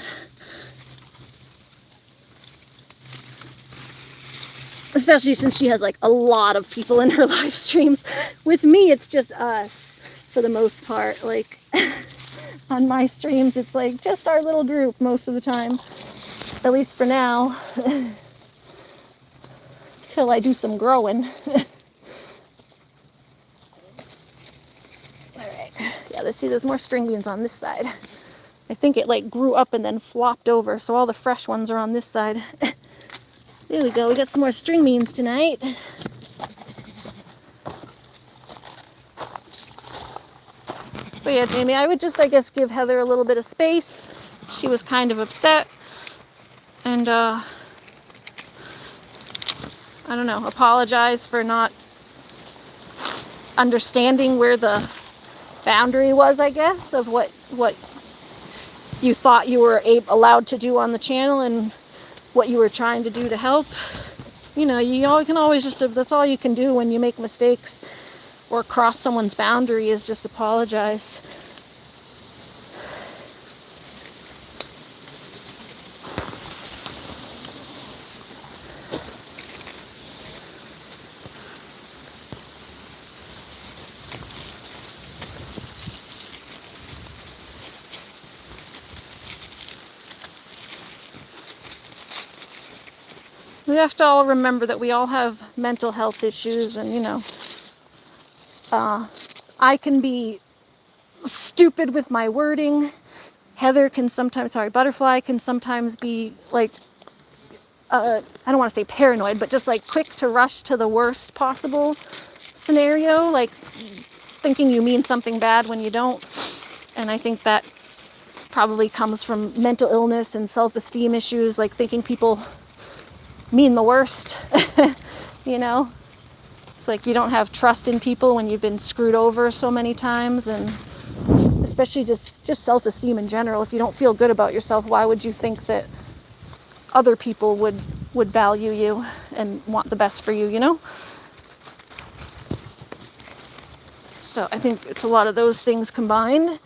Especially since she has like a lot of people in her live streams. With me, it's just us for the most part. Like on my streams, it's like just our little group most of the time, at least for now, till I do some growing. Yeah, let's see, there's more string beans on this side. I think it like grew up and then flopped over, so all the fresh ones are on this side. There we go, we got some more string beans tonight. But yeah, Jamie, I would just, I guess, give Heather a little bit of space. She was kind of upset. And, I don't know, apologize for not understanding where the boundary was, I guess, of what you thought you were allowed to do on the channel and what you were trying to do to help. You know, you can always just, that's all you can do when you make mistakes or cross someone's boundary, is just apologize. We have to all remember that we all have mental health issues, and, you know, I can be stupid with my wording. Heather can sometimes, Butterfly can sometimes be like, I don't want to say paranoid, but just like quick to rush to the worst possible. scenario, like thinking you mean something bad when you don't. And I think that probably comes from mental illness and self-esteem issues, like thinking people mean the worst. You know, it's like you don't have trust in people when you've been screwed over so many times, and especially just self-esteem in general. If you don't feel good about yourself, why would you think that other people would value you and want the best for you, you know? So I think it's a lot of those things combined,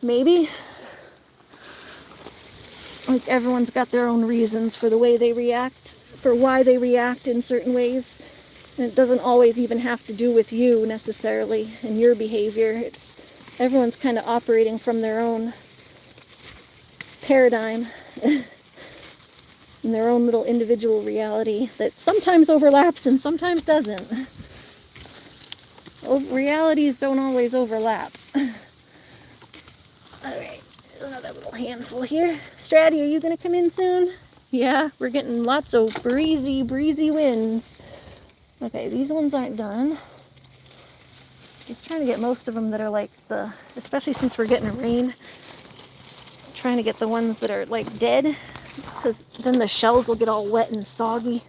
maybe. Like everyone's got their own reasons for the way they react, for why they react in certain ways. And it doesn't always even have to do with you necessarily and your behavior. It's everyone's kind of operating from their own paradigm and their own little individual reality that sometimes overlaps and sometimes doesn't. Realities don't always overlap. Alright, another little handful here. Stratty, are you going to come in soon? Yeah, we're getting lots of breezy winds. Okay, these ones aren't done. Just trying to get most of them that are like especially since we're getting rain, trying to get the ones that are like dead, because then the shells will get all wet and soggy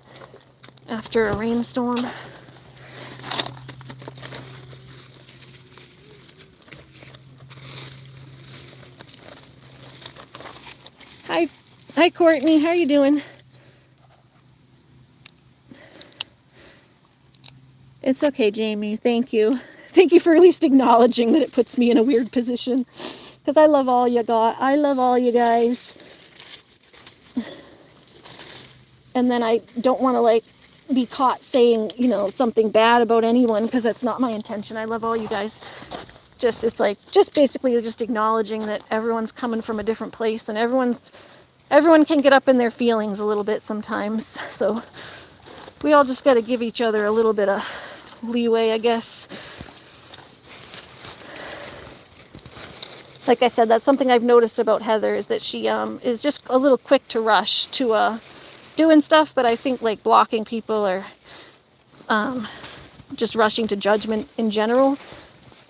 after a rainstorm. Hi Courtney, how are you doing? It's okay, Jamie. Thank you. Thank you for at least acknowledging that it puts me in a weird position. Because I love all you guys. And then I don't want to like be caught saying, you know, something bad about anyone, because that's not my intention. I love all you guys. It's like just basically just acknowledging that everyone's coming from a different place, and everyone can get up in their feelings a little bit sometimes. So we all just got to give each other a little bit of leeway, I guess. Like I said, that's something I've noticed about Heather, is that she is just a little quick to rush to doing stuff, but I think like blocking people or just rushing to judgment in general.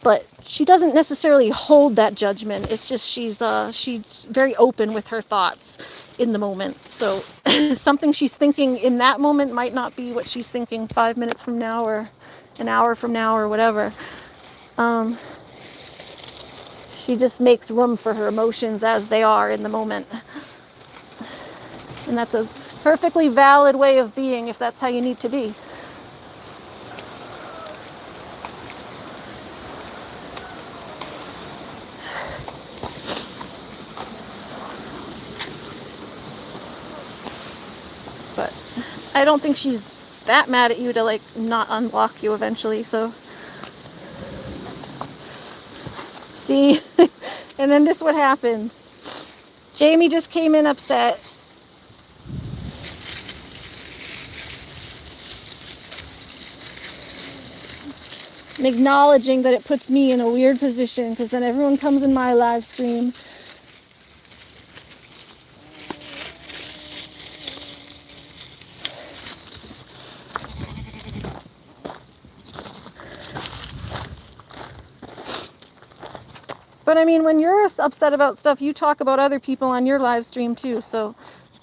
But she doesn't necessarily hold that judgment. It's just she's very open with her thoughts in the moment. So something she's thinking in that moment might not be what she's thinking 5 minutes from now or an hour from now or whatever. She just makes room for her emotions as they are in the moment. And that's a perfectly valid way of being if that's how you need to be. But I don't think she's that mad at you to like not unblock you eventually, so. See? And then this what happens. Jamie just came in upset. And acknowledging that it puts me in a weird position, because then everyone comes in my live stream. But I mean, when you're upset about stuff, you talk about other people on your live stream too. So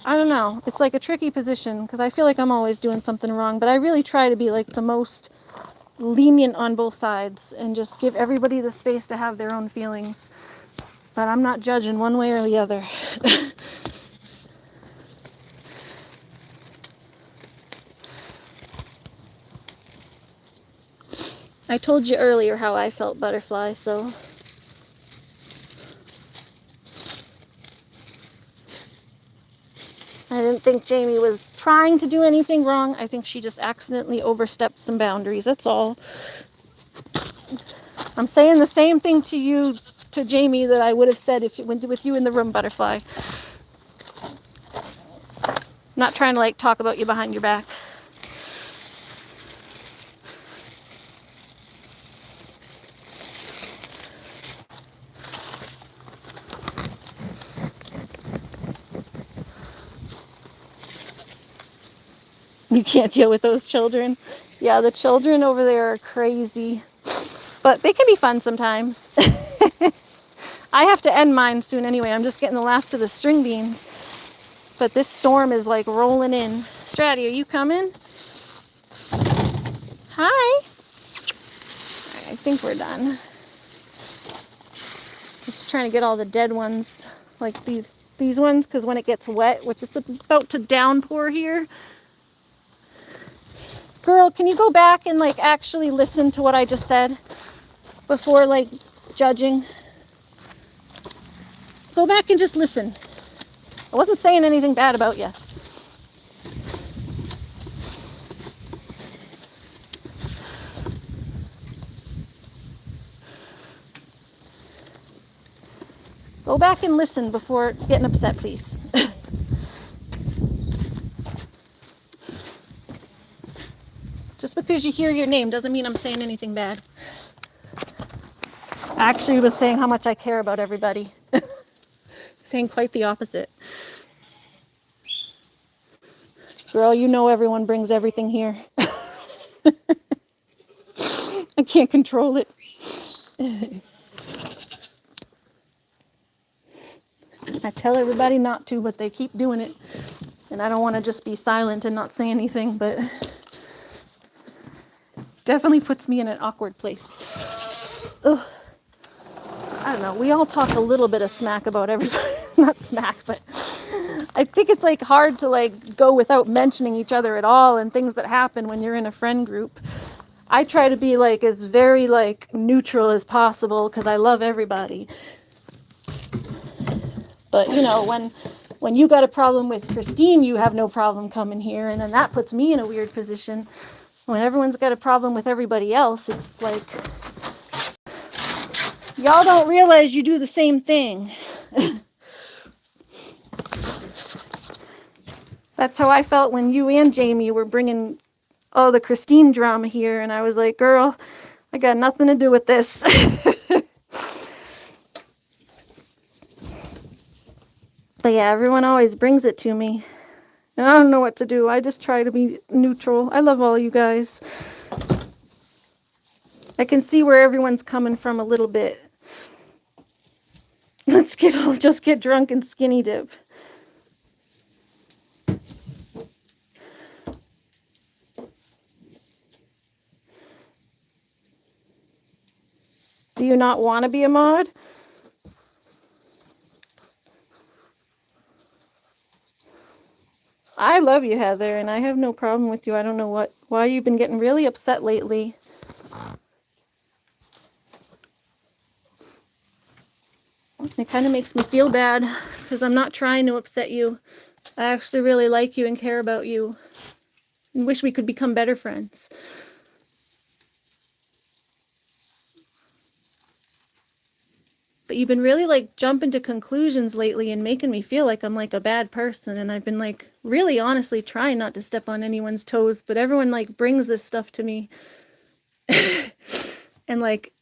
I don't know. It's like a tricky position, because I feel like I'm always doing something wrong. But I really try to be like the most lenient on both sides and just give everybody the space to have their own feelings. But I'm not judging one way or the other. I told you earlier how I felt, Butterfly, so. I didn't think Jamie was trying to do anything wrong. I think she just accidentally overstepped some boundaries. That's all. I'm saying the same thing to you, to Jamie, that I would have said if it went with you in the room, Butterfly. I'm not trying to like talk about you behind your back. You can't deal with those children. Yeah, the children over there are crazy. But they can be fun sometimes. I have to end mine soon anyway. I'm just getting the last of the string beans. But this storm is like rolling in. Stratty, are you coming? Hi. Right, I think we're done. I'm just trying to get all the dead ones, like these ones, because when it gets wet, which it's about to downpour here. Girl, can you go back and like actually listen to what I just said before like judging? Go back and just listen. I wasn't saying anything bad about you. Go back and listen before getting upset, please. Just because you hear your name doesn't mean I'm saying anything bad. I actually was saying how much I care about everybody. Saying quite the opposite. Girl, you know everyone brings everything here. I can't control it. I tell everybody not to, but they keep doing it. And I don't want to just be silent and not say anything, but definitely puts me in an awkward place. Ugh. I don't know. We all talk a little bit of smack about everybody. Not smack, but I think it's like hard to like go without mentioning each other at all and things that happen when you're in a friend group. I try to be like as very like neutral as possible because I love everybody. But you know, when you got a problem with Christine, you have no problem coming here, and then that puts me in a weird position. When everyone's got a problem with everybody else, it's like y'all don't realize you do the same thing. That's how I felt when you and Jamie were bringing all the Christine drama here, and I was like, girl, I got nothing to do with this. But yeah, everyone always brings it to me. And I don't know what to do. I just try to be neutral. I love all you guys. I can see where everyone's coming from a little bit. Let's just get drunk and skinny dip. Do you not want to be a mod? I love you, Heather, and I have no problem with you. I don't know why you've been getting really upset lately. It kind of makes me feel bad because I'm not trying to upset you. I actually really like you and care about you and wish we could become better friends. But you've been really like jumping to conclusions lately and making me feel like I'm like a bad person. And I've been like really honestly trying not to step on anyone's toes, but everyone like brings this stuff to me. And like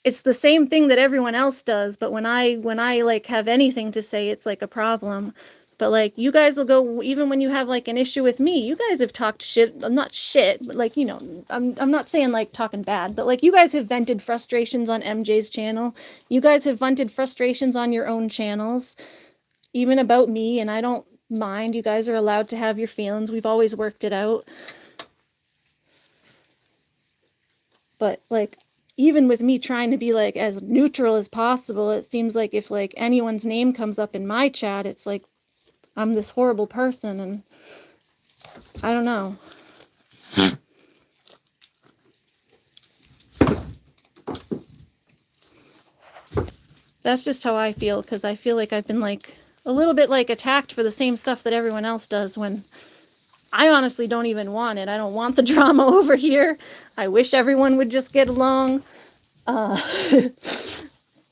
it's the same thing that everyone else does, but when I like have anything to say, it's like a problem. But like you guys will go, even when you have like an issue with me, you guys have talked shit, not shit, but like, you know, I'm not saying like talking bad, but like you guys have vented frustrations on MJ's channel. You guys have vented frustrations on your own channels, even about me, and I don't mind. You guys are allowed to have your feelings. We've always worked it out. But like even with me trying to be like as neutral as possible, it seems like if like anyone's name comes up in my chat, it's like I'm this horrible person, and I don't know. That's just how I feel, because I feel like I've been like a little bit like attacked for the same stuff that everyone else does when I honestly don't even want it. I don't want the drama over here. I wish everyone would just get along.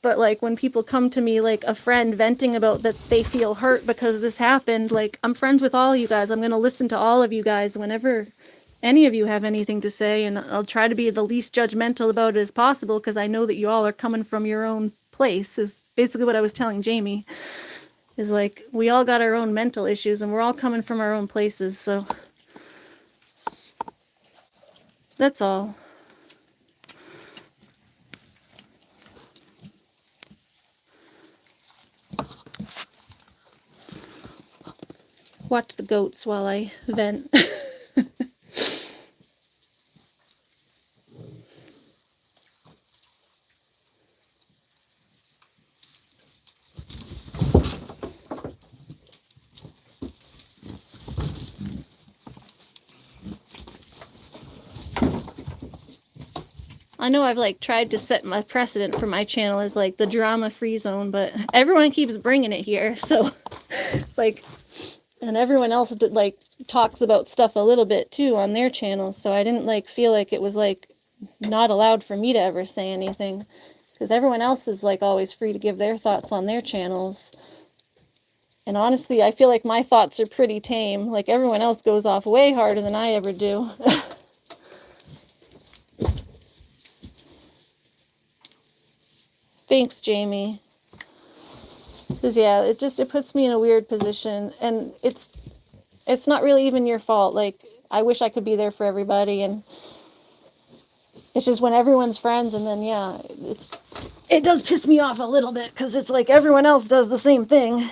But like when people come to me like a friend venting about that they feel hurt because this happened, like I'm friends with all you guys. I'm going to listen to all of you guys whenever any of you have anything to say, and I'll try to be the least judgmental about it as possible because I know that you all are coming from your own place, is basically what I was telling Jamie. Is like we all got our own mental issues and we're all coming from our own places, so That's all. Watch the goats while I vent. I know I've like tried to set my precedent for my channel as like the drama-free zone, but everyone keeps bringing it here, so it's like, and everyone else like talks about stuff a little bit too on their channel, so I didn't like feel like it was like not allowed for me to ever say anything, because everyone else is like always free to give their thoughts on their channels. And honestly, I feel like my thoughts are pretty tame. Like everyone else goes off way harder than I ever do. Thanks, Jamie. Because yeah, it puts me in a weird position, and it's not really even your fault. Like, I wish I could be there for everybody, and it's just when everyone's friends, and then yeah, it does piss me off a little bit, because it's like everyone else does the same thing.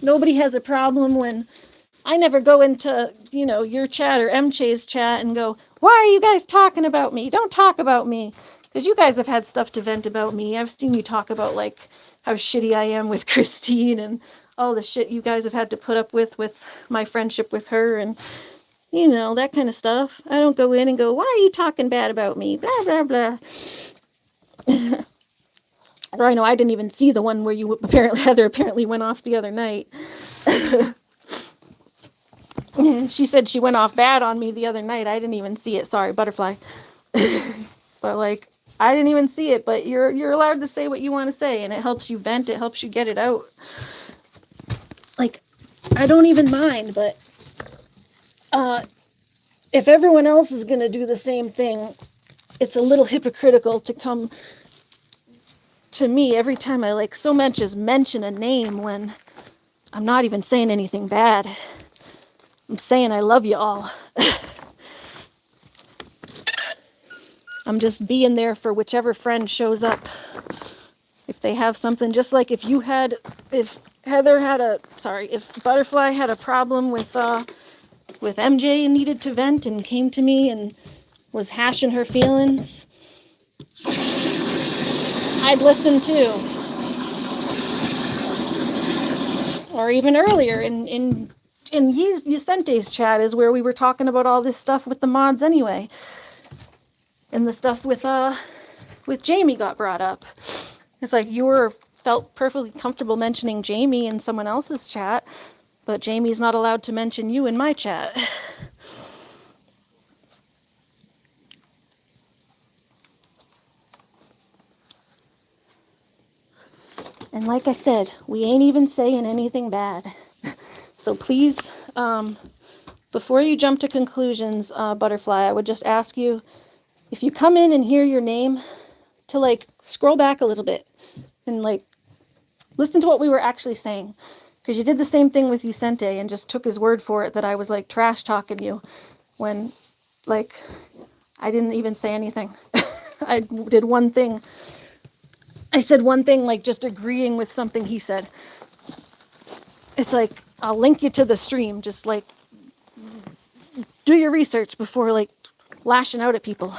Nobody has a problem when I never go into, you know, your chat or MChe's chat and go, why are you guys talking about me? Don't talk about me. Because you guys have had stuff to vent about me. I've seen you talk about, like, how shitty I am with Christine and all the shit you guys have had to put up with my friendship with her and, you know, that kind of stuff. I don't go in and go, why are you talking bad about me? Blah, blah, blah. Or I know I didn't even see the one where Heather apparently went off the other night. She said she went off bad on me the other night. I didn't even see it. Sorry, butterfly. But like, I didn't even see it. But you're allowed to say what you want to say, and it helps you vent. It helps you get it out. Like, I don't even mind. But if everyone else is gonna do the same thing, it's a little hypocritical to come to me every time I like so much as mention a name when I'm not even saying anything bad. I'm saying I love you all. I'm just being there for whichever friend shows up. If they have something, just like if Butterfly had a problem with MJ and needed to vent and came to me and was hashing her feelings, I'd listen too. Or even earlier in Yacente's chat is where we were talking about all this stuff with the mods anyway. And the stuff with Jamie got brought up. It's like you felt perfectly comfortable mentioning Jamie in someone else's chat, but Jamie's not allowed to mention you in my chat. And like I said, we ain't even saying anything bad. So please, before you jump to conclusions, Butterfly, I would just ask you, if you come in and hear your name, to like scroll back a little bit and like listen to what we were actually saying. Because you did the same thing with Yacente and just took his word for it that I was like trash talking you when like I didn't even say anything. I did one thing. I said one thing, like just agreeing with something he said. It's like, I'll link you to the stream. Just like do your research before like lashing out at people.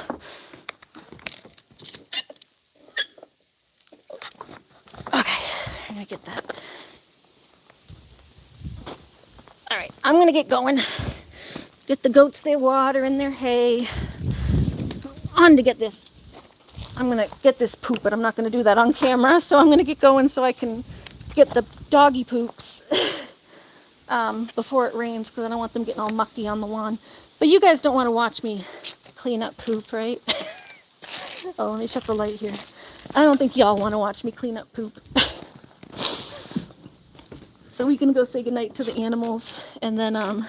Okay, I'm gonna get that. All right, I'm gonna get going. Get the goats their water and their hay. On to get this. I'm gonna get this poop, but I'm not gonna do that on camera. So I'm gonna get going so I can get the doggy poops before it rains, because I don't want them getting all mucky on the lawn. But you guys don't want to watch me clean up poop, right? Oh, let me shut the light here. I don't think y'all want to watch me clean up poop. So we can go say goodnight to the animals, and then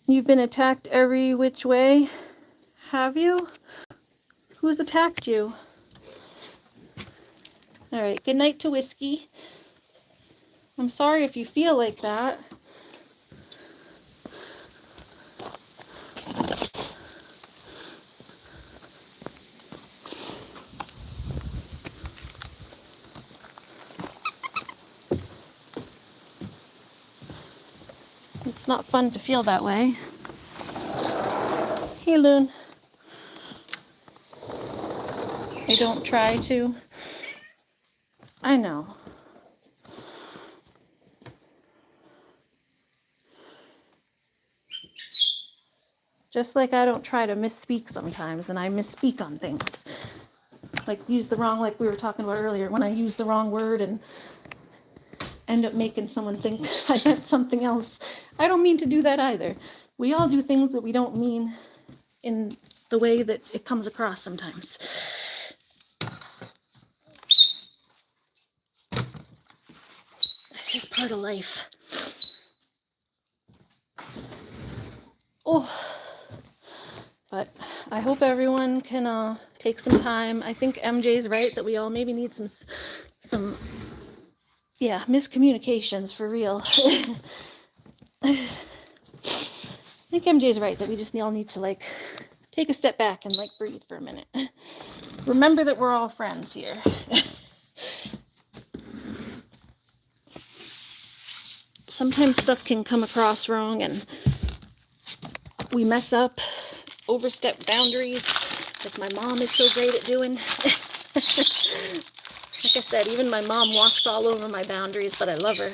you've been attacked every which way, have you? Who's attacked you? All right, good night to Whiskey. I'm sorry if you feel like that. not fun to feel that way. Hey, Loon. I don't try to. I know. Just like I don't try to misspeak sometimes, and I misspeak on things. Like use the wrong, like we were talking about earlier, when I use the wrong word and end up making someone think I meant something else. I don't mean to do that either. We all do things that we don't mean in the way that it comes across sometimes. It's just part of life. Oh, but I hope everyone can take some time. I think MJ's right that we all maybe need some yeah, miscommunications for real. I think MJ's right that we just all need to like take a step back and like breathe for a minute. Remember that we're all friends here. Sometimes stuff can come across wrong and we mess up, overstep boundaries, like my mom is so great at doing. Like I said, even my mom walks all over my boundaries, but I love her.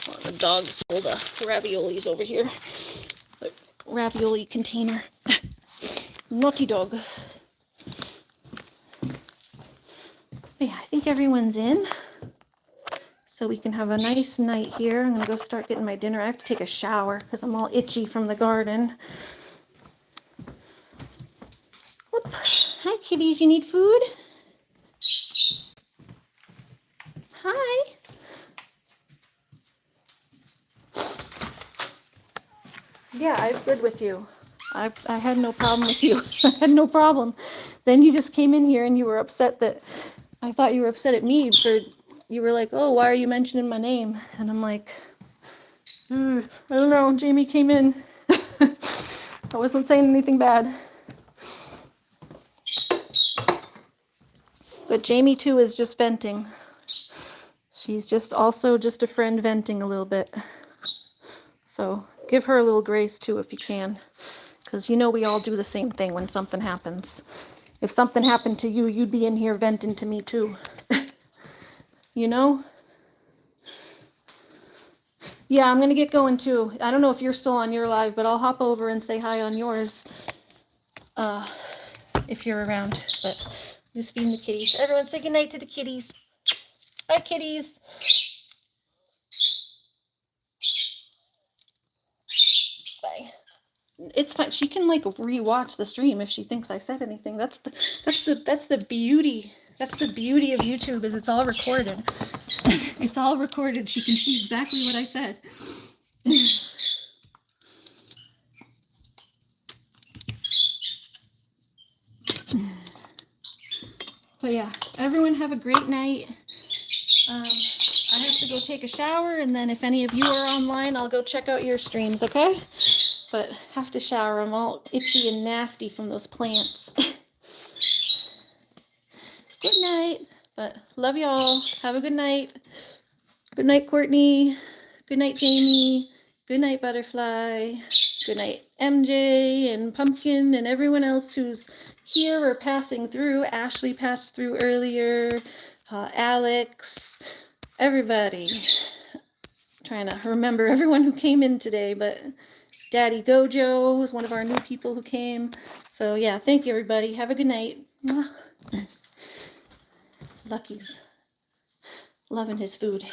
Oh, the dog stole the raviolis over here. The ravioli container. Naughty dog. But yeah, I think everyone's in. So we can have a nice night here. I'm going to go start getting my dinner. I have to take a shower because I'm all itchy from the garden. Whoop. Hi, kitties. You need food? Hi. Yeah, I'm good with you. I had no problem with you. I had no problem. Then you just came in here and you were upset that I thought you were upset at me for, you were like, oh, why are you mentioning my name? And I'm like, I don't know. Jamie came in. I wasn't saying anything bad. But Jamie too is just venting. She's just also just a friend venting a little bit. So give her a little grace too if you can. Because you know we all do the same thing when something happens. If something happened to you, you'd be in here venting to me too. You know? Yeah, I'm going to get going too. I don't know if you're still on your live, but I'll hop over and say hi on yours. If you're around. But just feeding the kitties. Everyone say goodnight to the kitties. Bye, kitties. Bye. It's fine. She can like rewatch the stream if she thinks I said anything. That's the beauty. That's the beauty of YouTube, is it's all recorded. It's all recorded. She can see exactly what I said. But yeah, everyone have a great night. I have to go take a shower, and then if any of you are online, I'll go check out your streams, okay? But have to shower. I'm all itchy and nasty from those plants. Good night. But love y'all. Have a good night. Good night, Courtney. Good night, Jamie. Good night, Butterfly. Good night, MJ and Pumpkin and everyone else who's here or passing through. Ashley passed through earlier. Alex. Everybody. Trying to remember everyone who came in today, but Daddy Gojo was one of our new people who came. So yeah, thank you, everybody. Have a good night. Lucky's loving his food.